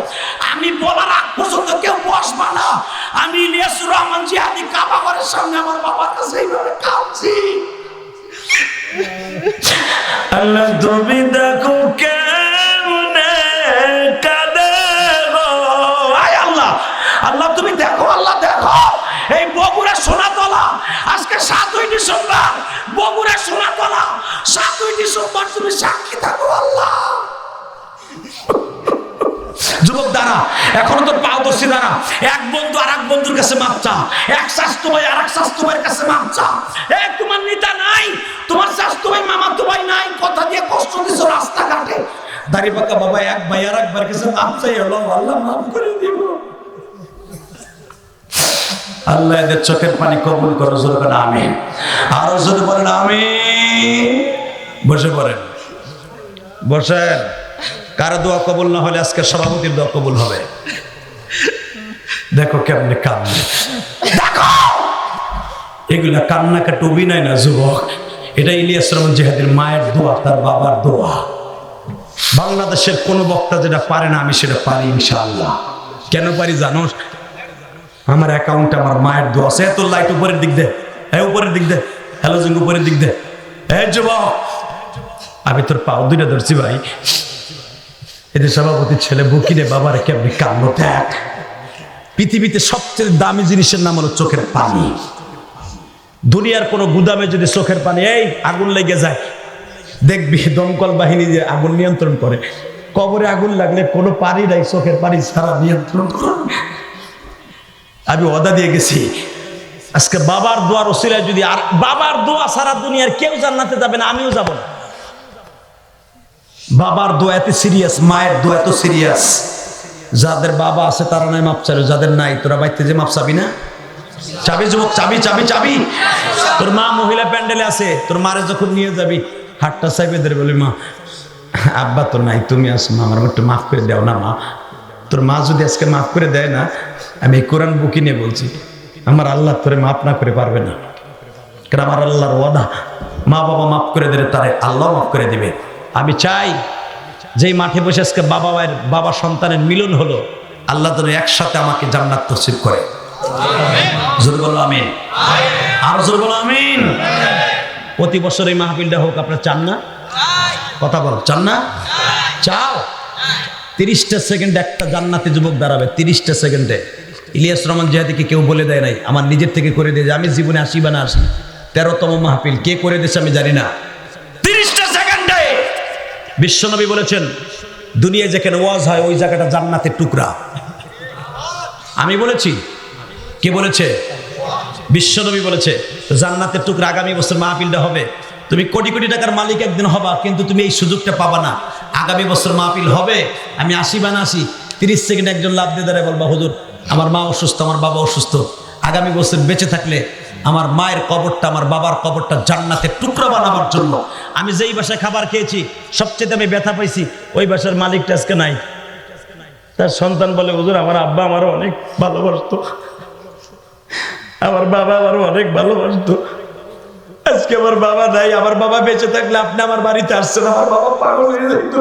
আমি বলার আগ পর্যন্ত কেউ বসবা না। আমি ইলিয়াসুর রহমান জিহাদি কাবা ঘরের সামনে আমার বাবার কাছে এইভাবে কাঁদছি। আল্লাহ তুমি দেখো কেমনে কাঁদে গো, আয় আল্লাহ, আল্লাহ তুমি দেখো, আল্লাহ দেখো। এই বগুড়া সোনাতলা আজকে 7ই ডিসেম্বর বগুড়া সোমবার তুমি সাক্ষী থাকো আল্লাহ। যুবক দাঁড়া, এখনো তোর পাও দর্শী দাঁড়া। এক বন্ধু আর এক বন্ধুর কাছে মাপ চা, এক স্বাস্থ্য ভাই আর এক স্বাস্থ্য ভাইয়ের কাছে মাপ চা। তোমার নেতা নাই, তোমার স্বাস্থ্য ভাই মামাতো ভাই নাই, কথা দিয়ে কষ্ট দিছো রাস্তাঘাটে। দাড়ি পাকা বাবা এক ভাই আর একবার কাছে মাপ চাই, হলো আল্লাহ মাফ করে দিব। আল্লাহ এদের চোখের পানি কবুল করো, জোরে বলেন আমিন। আরো জোরে বলেন আমিন। বসে পড়েন, বসেন। কারো দোয়া কবুল না হলে আজকে সভাপতির দোয়া কবুল হবে। দেখো কেমনে কান্না, দেখো এগুলা কান্নাকাটি অভিনয় না যুবক, এটা ইলিয়াস রহমান জিহাদের মায়ের দোয়া, তার বাবার দোয়া। বাংলাদেশের কোন বক্তা যেটা পারে না, আমি সেটা পারি ইনশাআল্লাহ। কেন পারি জানো? আমার অ্যাকাউন্টে আমার মায়ের দোয়া আছে। তোর লাইট উপরের দিক দে, উপরের দিক দে, হ্যালোজিং উপরের দিক দে। যুবক, আমি তোর পাও দুইটা ধরছি ভাই। এদের সভাপতির ছেলে বুকিরে বাবার কেমনি কান্না। দেখ, পৃথিবীতে সবচেয়ে দামি জিনিসের নাম হলো চোখের পানি। দুনিয়ার কোন গুদামে যদি চোখের পানি আগুন লেগে যায়, দেখবি দমকল বাহিনী যে আগুন নিয়ন্ত্রণ করে। কবরে আগুন লাগলে কোনো পানি নাই, চোখের পানি ছাড়া নিয়ন্ত্রণ করে। আমি ওয়াদা দিয়ে গেছি, আজকে বাবার দোয়ার ওসিলায় যদি, আর বাবার দোয়া সারা দুনিয়ার কেউ জান্নাতে যাবে না, আমিও যাব না। বাবার দোয়া এত সিরিয়াস, মায়ের দোয়া এত সিরিয়াস। যাদের বাবা আছে তারা নাই মাপ চাইলো, যাদের নাই তোরা বাইতে যে মাপ চাবি না? চাবি যুবক, চাবি চাবি চাবি। তোর মা মহিলা প্যান্ডেলে আছে, তোর মারে যখন নিয়ে যাবি হাতটা চাইবে ধরে বলি, মা আব্বা তো নাই, তুমি আসো মা, আমার একটু মাফ করে দাও না মা। তোর মা যদি আজকে মাফ করে দেয় না, আমি এই কোরআন বুকি নিয়ে বলছি, আমার আল্লাহ তোরে মাফ না করে পারবে না। কারণ আমার আল্লাহর ওয়াদা, মা বাবা মাফ করে দিলে তারে আল্লাহ মাফ করে দিবে। আমি চাই যেই মাঠে বসে আজকে বাবা সন্তানের মিলন হলো, আল্লাহ যেন একসাথে আমাকে জান্নাত নসিব করে। জোরে বলো আমিন। আর জোরে বলো আমিন। প্রতি বছর এই মাহফিলটা হোক, আপনারা চান না? কথা বল, চান না? চাও? 30টা সেকেন্ডে একটা জান্নাতি যুবক দাঁড়াবে, 30টা সেকেন্ডে। ইলিয়াস রহমান জিহাদিকে কেউ বলে দেয় নাই, আমার নিজের থেকে করে দিয়ে, আমি জীবনে আসি বা না আসি। 13তম মাহফিল কে করে দিয়েছে আমি জানি না। 30টা সেকেন্ডে বিশ্বনবী বলেছেন, দুনিয়ায় যেখানে ওয়াজ হয় ওই জায়গাটা জান্নাতের টুকরা। আমি বলেছি? কে বলেছে? বিশ্বনবী বলেছে। জান্নাতের টুকরা। আগামী বছর মাহফিলটা হবে, তুমি কোটি কোটি টাকার মালিক একদিন হবা, কিন্তু তুমি এই সুযোগটা পাবা না। আগামী বছর মাহফিল হবে, আমি আসি বা না আসি, 30 সেকেন্ড একজন লাভ দিয়ে দাঁড়ায় বলবা, হুজুর আমার মা অসুস্থ, আমার বাবা অসুস্থ, আগামী বছর বেঁচে থাকলে আমার মায়ের কবরটা, আমার বাবার কবরটা জান্নাতের টুকরা বানাবার জন্য আমি যেই বাসায় খাবার খেয়েছি সবচেয়ে আমি ব্যথা পাইছি, ওই বাসার মালিকটা আজকে নাই। তার সন্তান বলে, হুজুর আমার আব্বা আমারও অনেক ভালোবাসতো, আমার বাবা আমারও অনেক ভালোবাসতো, আজকে আমার বাবা নাই। আমার বাবা বেঁচে থাকলে আপনি আমার বাড়িতে আসছেন, আমার বাবা পাগল হয়ে যেত।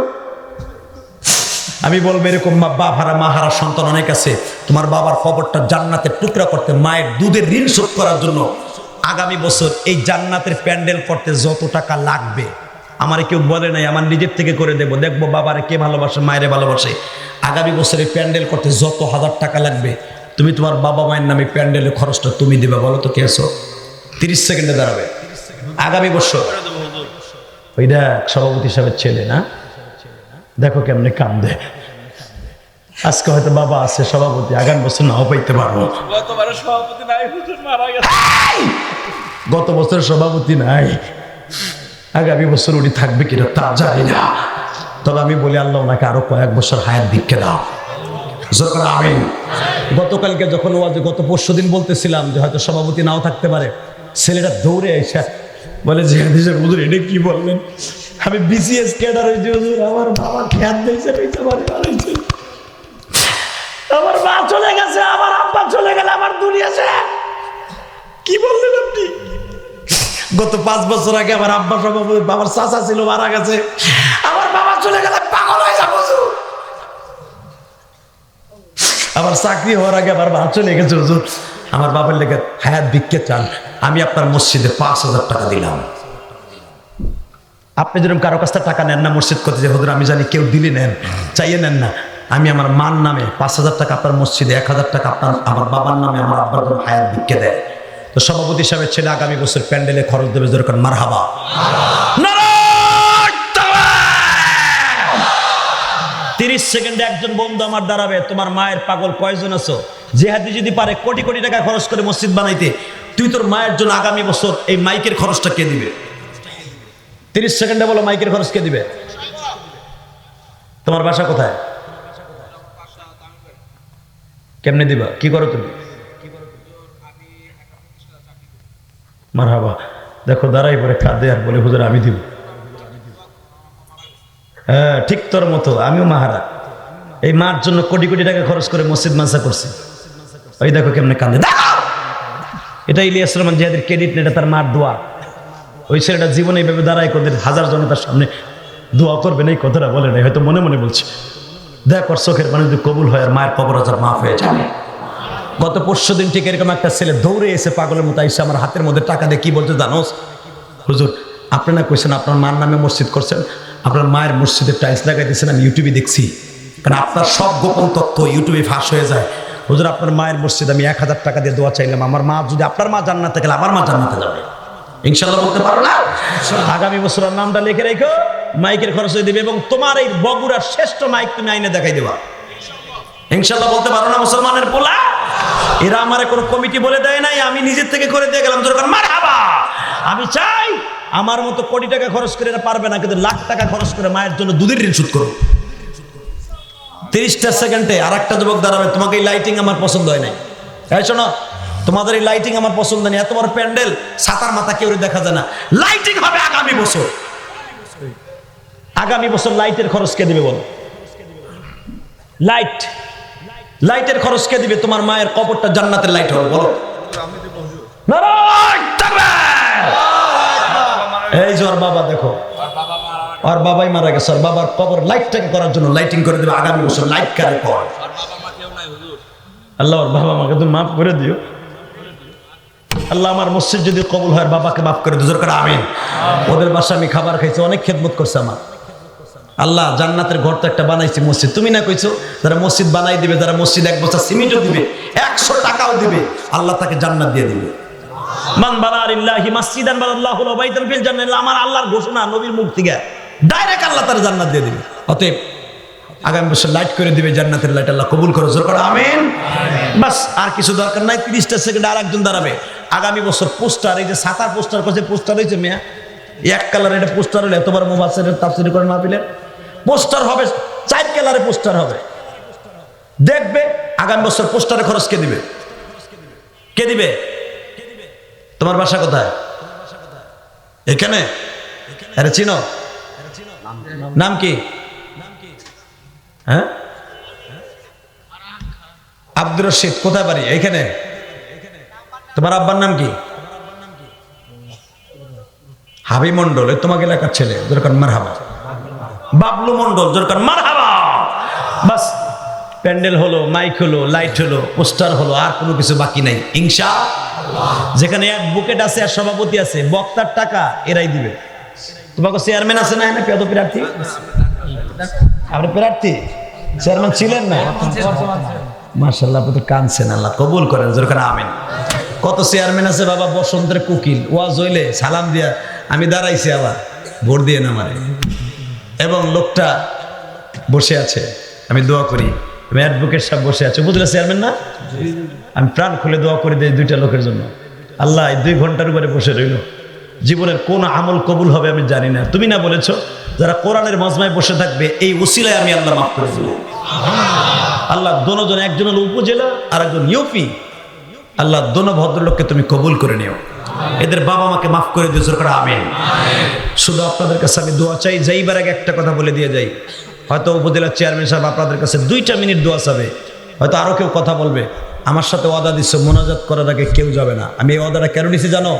আমি বলবো, এরকম বাপ হারা মা হারা সন্তান অনেক আছে, তোমার বাবার কবরটা জান্নাতের টুকরা করতে, মায়ের দুধের ঋণ শোধ করার জন্য আগামী বছর এই জান্নাতের প্যান্ডেল করতে যত টাকা লাগবে, আমারে কেউ বলে নাই, আমার নিজের থেকে করে দেবো। দেখবো বাবারে কে ভালোবাসে, মায়েরে ভালোবাসে। আগামী বছর এই প্যান্ডেল করতে যত হাজার টাকা লাগবে, তুমি তোমার বাবা মায়ের নামে প্যান্ডেলের খরচটা তুমি দিবা। বলো তো কে আছো? 30 সেকেন্ডে দাঁড়াবে। আগামী বছর ওইটা সভাপতি সাহেবের ছেলে না, দেখো কেমনে কান্দে। আজকে হয়তো বাবা আছে সভাপতি, আগামী বছর নাও পাইতে পারবো। গত বছর সভাপতি নাই, আগামী বছর উনি থাকবে কিনা তা জানি না। তবে আমি বলি, আল্লাহ ওনাকে আরো কয়েক বছর হায়াত দিকে দাও। আমিন। গতকালকে যখন ওয়াজে, গত পরশুদিন বলতেছিলাম যে হয়তো সভাপতি নাও থাকতে পারে, ছেলেটা দৌড়ে এসে বলে, যে হুজুর এটা কি বললেন? আমি বিসিএস ক্যাডার হয়েছি হুজুর, আমার বাবার খেয়াল দিয়েছে, আমার মা চলে গেছে, আমার আব্বা চলে গেলে আমার দুনিয়া শেষ। কি বললেন আপনি? গত 5 বছর আগে আমার আব্বা সভাপতি, বাবার চাচা ছিল, মারা গেছে, আমার বাবা চলে গেলে পাগল হয়ে যাবো। আমার চাকরি হওয়ার আগে আমার মা চলে গেছে হুজুর, আমার বাবার লেগে হায়াত ভিক্ষে চান, আমি আপনার মসজিদে 5,000 টাকা দিলাম। আপনি যেরকম কারো কাছ থেকে টাকা নেন না মসজিদ করতে, যে হুজুর আমি জানি কেউ দিলে নেন, চাইয়ে নেন না, আমি আমার মার নামে 5,000 টাকা আপনার মসজিদে, 1,000 টাকা আপনার আমার বাবার নামে আমার আব্বার হায়াত ভিক্ষে দেয়। তো সভাপতি সাহেবের ছেলে আগামী বছর প্যান্ডেলে খরচ দেবে, যেরকম মারহাবা। নারায়ে 30 সেকেন্ডে একজন বন্ধু আমার দাঁড়াবে, তোমার মায়ের পাগল কয়জন আছো? জেহাদি যদি পারে কোটি কোটি টাকা খরচ করে মসজিদ বানাইতে, তুই তোর মায়ের জন্য আগামী বছর এই মাইকের খরচটা কে দিবে? 30 সেকেন্ডে বলো, মাইকের খরচ কে দিবে? তোমার বাসা কোথায়? কেমনে দিবা? কি করো তুমি? মারহাবা। দেখো দাঁড়াই পরে কাঁদে আর বলে, হুজুর আমি দিব। হ্যাঁ, ঠিক তোর মতো আমিও মাহারা। এই মার জন্য কোটি কোটি টাকা খরচ করে মসজিদ মানসা করছি। ওই দেখো কেমনে কাঁদে। এটা ইলিয়াস রহমান জিহাদের ক্রেডিট, এটা তার মার দোয়া। ওই ছেলেটা জীবনে এইভাবে দাঁড়ায় কোদের হাজার জনতার সামনে দোয়া করবেন, এই কথাটা বলে নাই, হয়তো মনে মনে বলছে। দেখ ওর চোখের পানি যদি কবুল হয় আর মায়ের কবর আজাব মাফ হয়ে যাবে। গত 5 দিন ঠিক এরকম একটা ছেলে দৌড়ে এসে পাগলের মতো এসে আমার হাতের মধ্যে টাকা দিয়ে কি বলতে জানোস? হুজুর আপনি না কইছেন আপনার মার নামে মসজিদ করছেন, আপনার মায়ের মসজিদের টাইলস লাগাই দিয়েছেন, আমি ইউটিউবে দেখছি, কারণ আপনার সব গোপন তথ্য ইউটিউবে ফাঁস হয়ে যায়। হুজুর আপনার মায়ের মসজিদ আমি 1000 টাকা দিয়ে দোয়া চাইলাম, আমার মা যদি, আপনার মা জান্নাতে গেলে আমার মা জান্নাতে যাবে ইনশাআল্লাহ, বলতে পারো না? আগামী বছর নামটা লিখে রেখো, মাইকের খরচ হয়ে দেবে, এবং তোমার এই বগুড়ার শ্রেষ্ঠ মাইক তুমি আইনে দেখাই দেবা ইনশাআল্লাহ, বলতে পারো না মুসলমানের পোলা? এরা আমারে কোনো কমিটি বলে দেয় নাই, আমি নিজের থেকে করে দিয়ে গেলাম। যখন মারহাবা, আমি চাই আমার মতো কোটি টাকা খরচ করে এরা পারবে না, কিন্তু লাখ টাকা খরচ করে মায়ের জন্য দুধের ঋণ শোধ করো। 30টা সেকেন্ডে আর একটা যুবক দাঁড়াবে, তোমাকে এই লাইটিং আমার পছন্দ হয় নাই। এই শোনো, তোমাদের এই লাইটিং আমার পছন্দ নেই, এত বড় প্যান্ডেল, ছাতার মাথা কেউ দেখা যায় না। লাইটিং হবে আগামী বছর। আগামী বছর লাইটের খরচ কে দিবে বলো? লাইটের খরচ কে দিবে? তোমার মায়ের কবরটা জান্নাতের লাইট হবে, বলো। নারায়ণ তাকবীর। এই যে ওর বাবা, দেখো ওর বাবাই মারা গেছে, ওর বাবার কবর লাইটটাকে করার জন্য লাইটিং করে দেবে আগামী বছর। লাইট কারে কর। আল্লাহ ওর বাবা মাকে তুমি মাফ করে দিও। আল্লাহ আমার মসজিদ যদি কবুল হয়, বাবাকে মাফ করে দিও, করে আমিন। ওদের বাসা আমি খাবার খাইছি, অনেক খেদমত করছে আমার। আল্লাহ জান্নাতের ঘর তো একটা বানাইছি, মসজিদ তুমি না কইছো, যারা মসজিদ বানাই দিবে, যারা মসজিদ 1 বছর সিমেন্টও দিবে, 100 টাকাও দিবে, আল্লাহ তাকে জান্নাত দিয়ে দিবে। মান বানা লিল্লাহি মাসজিদান বানাল্লাহু লাহু বাইতান ফিল জান্নাত, আমার আল্লাহর ঘোষণা, নবীর মুখ থেকে ডাইরেক্ট আল্লাহ তার জান্নাত দিয়ে দিবে। অতএব আগামী বছর লাইট করে দিবে, জান্নাতের লাইট, আল্লাহ কবুল করো, জোর করে আমিন। বাস, আর কিছু দরকার নাই। 30টা সেকেন্ডে আর একজন দাঁড়াবে। আগামী বছর পোস্টার, এই যে ছাতার পোস্টার করছে, পোস্টার হয়েছে মেয়া এক কালার, এটা পোস্টার হলে এতবার মুফাসসিরের তাফসীর করে মাহফিলের পোস্টার হবে, 4 কালারে পোস্টার হবে। দেখবে আগামী বছর পোস্টারের খরচ কে দিবে? কে দিবে? তোমার বাসা কোথায়? এখানে? আরে চিনো? নাম কি? হ্যাঁ, আব্দুর রশিদ। কোথায় বাড়ি? এইখানে। তোমার আব্বার নাম কি? হাবি মন্ডল। তোমাকে এলাকার ছেলে, যেরকম মারহাবা। বাবলু মন্ডল, যেরকম মারহাবা। বাস, প্যান্ডেল হলো, মাইক হলো, লাইট হলো, পোস্টার হলো, আর কোনো কিছু বাকি নাই ইনশাআল্লাহ। যেখানে অ্যাডভোকেট আছে আর সভাপতি আছে, বক্তার টাকা এরাই দিবে। তোমাকে চেয়ারম্যান আছে না? পেদ প্রার্থী, আপনি প্রার্থী, চেয়ারম্যান ছিলেন না? মাশাআল্লাহ, আপনি তো কাঁদছেন, আল্লাহ কবুল করেন, যেরকম আমিন। কত চেয়ারম্যান আছে বাবা, বসন্তের কুকিল, ওয়াজ হইলে সালাম দিয়া আমি দাঁড়াইছি, আবার ভোট দিয়ে না মারে, এবং লোকটা বসে আছে, আমি দোয়া করি, আমি অ্যাডভোকেট সাহেব বসে আছে, বুঝলে চেয়ারম্যান না? আমি প্রাণ খুলে দোয়া করে দিই 2টা লোকের জন্য। আল্লাহ 2 ঘন্টার উপরে বসে রইল, জীবনের কোন আমল কবুল হবে আমি জানি না, তুমি না বলেছো যারা কোরআনের মজমায় বসে থাকবে, এই উসিলায় আমি আল্লাহ মাফ করে দেব। আল্লাহ দোনোজন, একজন হলো উপজেলা আর একজন ইউপি, আল্লাহ দোনো ভদ্রলোককে তুমি কবুল করে নিও, এদের বাবা মাকে মাফ করে দিও, সরকার আমিন। শুধু আপনাদের কাছে আমি দোয়া চাই, যাইবার আগে একটা কথা বলে দিয়ে যাই, হয়তো উপজেলার চেয়ারম্যান সাহেব আপনাদের কাছে 2টা মিনিট দোয়া চাবে, হয়তো আরো কেউ কথা বলবে, আমার সাথে ওয়াদা দিচ্ছে মোনাজাত করার আগে কেউ যাবে না। আমি এই ওয়াদাটা কেন নিছি জানো?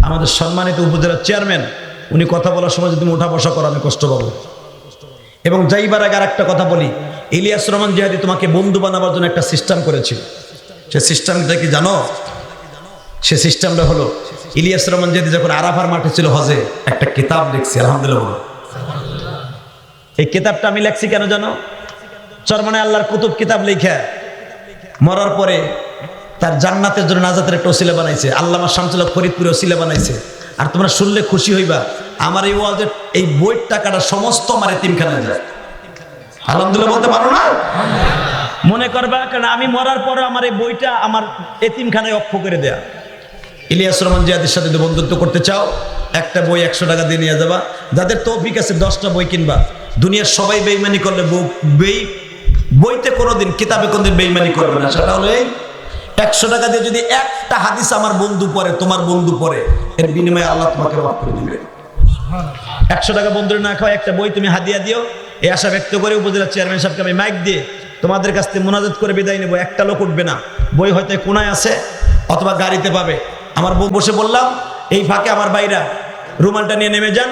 আমাদের সম্মানিত উপজেলার চেয়ারম্যান, উনি কথা বলার সময় যদি উঠা বসা করো আমি কষ্ট পাবো। এবং যাইবার আগে আর একটা কথা বলি, ইলিয়াস রহমান জিহাদি তোমাকে বন্ধু বানাবার জন্য একটা সিস্টেম করেছিল। সে সিস্টেমটা কি জানো? সে সিস্টেমটা হলো, ইলিয়াস রহমান জিহাদি যখন আরাফার মাঠে ছিল হজে, একটা কিতাব লিখছি, আলহামদুলিল্লাহ। এই কিতাবটা আমি লেখছি কেন জানো? চরমানে আল্লাহর কুতুব কিতাব লিখা মরার পরে তার জান্নাতের জন্য নাজাতের একটা ওসিলা বানাইছে, আল্লামা শামসুল হক ফরিদপুরে ওসিলা বানাইছে। আর তোমরা শুনলে খুশি হইবা, আমার এই ওয়াজের এই বইয়ের টাকাটা সমস্ত আমার এতিমখানায় যায়। আলহামদুলিল্লাহ বলতে পারো না? মনে করবা কারণ আমি মরার পরে আমার এই বইটা আমার এতিমখানায় অক্ষ করে দেয়া। ইলিয়াস রহমান জিয়াদের সাথে যদি বন্ধুত্ব করতে চাও, একটা বই 100 টাকা দিয়ে নিয়ে যাবা। যাদের তৌফিক আছে 10টা বই কিনবা। দুনিয়ার সবাই বেঈমানি করলে বইতে কোনোদিন, কিতাবে কোনোদিন বেঈমানি করবে না। সেটা হলো এই 100 টাকা দিয়ে যদি একটা হাদিস আমার বন্ধু পড়ে, তোমার বন্ধু পড়ে, এর বিনিময়ে আল্লাহ তোমাকে মাফ করে দিবে। 100 টাকা বন্ধুর না খাওয়া একটা বই তুমি হাদিয়া দিও, এই আশা ব্যক্ত করে উপজেলা চেয়ারম্যান সাহেবকে আমি মাইক দিয়ে তোমাদের কাছ থেকে মোনাজাত করে বিদায় নেবো। একটা লোক উঠবে না, বই হয়তো কোনায় আছে অথবা গাড়িতে পাবে। আমার বসে বললাম, এই ফাঁকে আমার ভাইরা রুমালটা নিয়ে নেমে যান।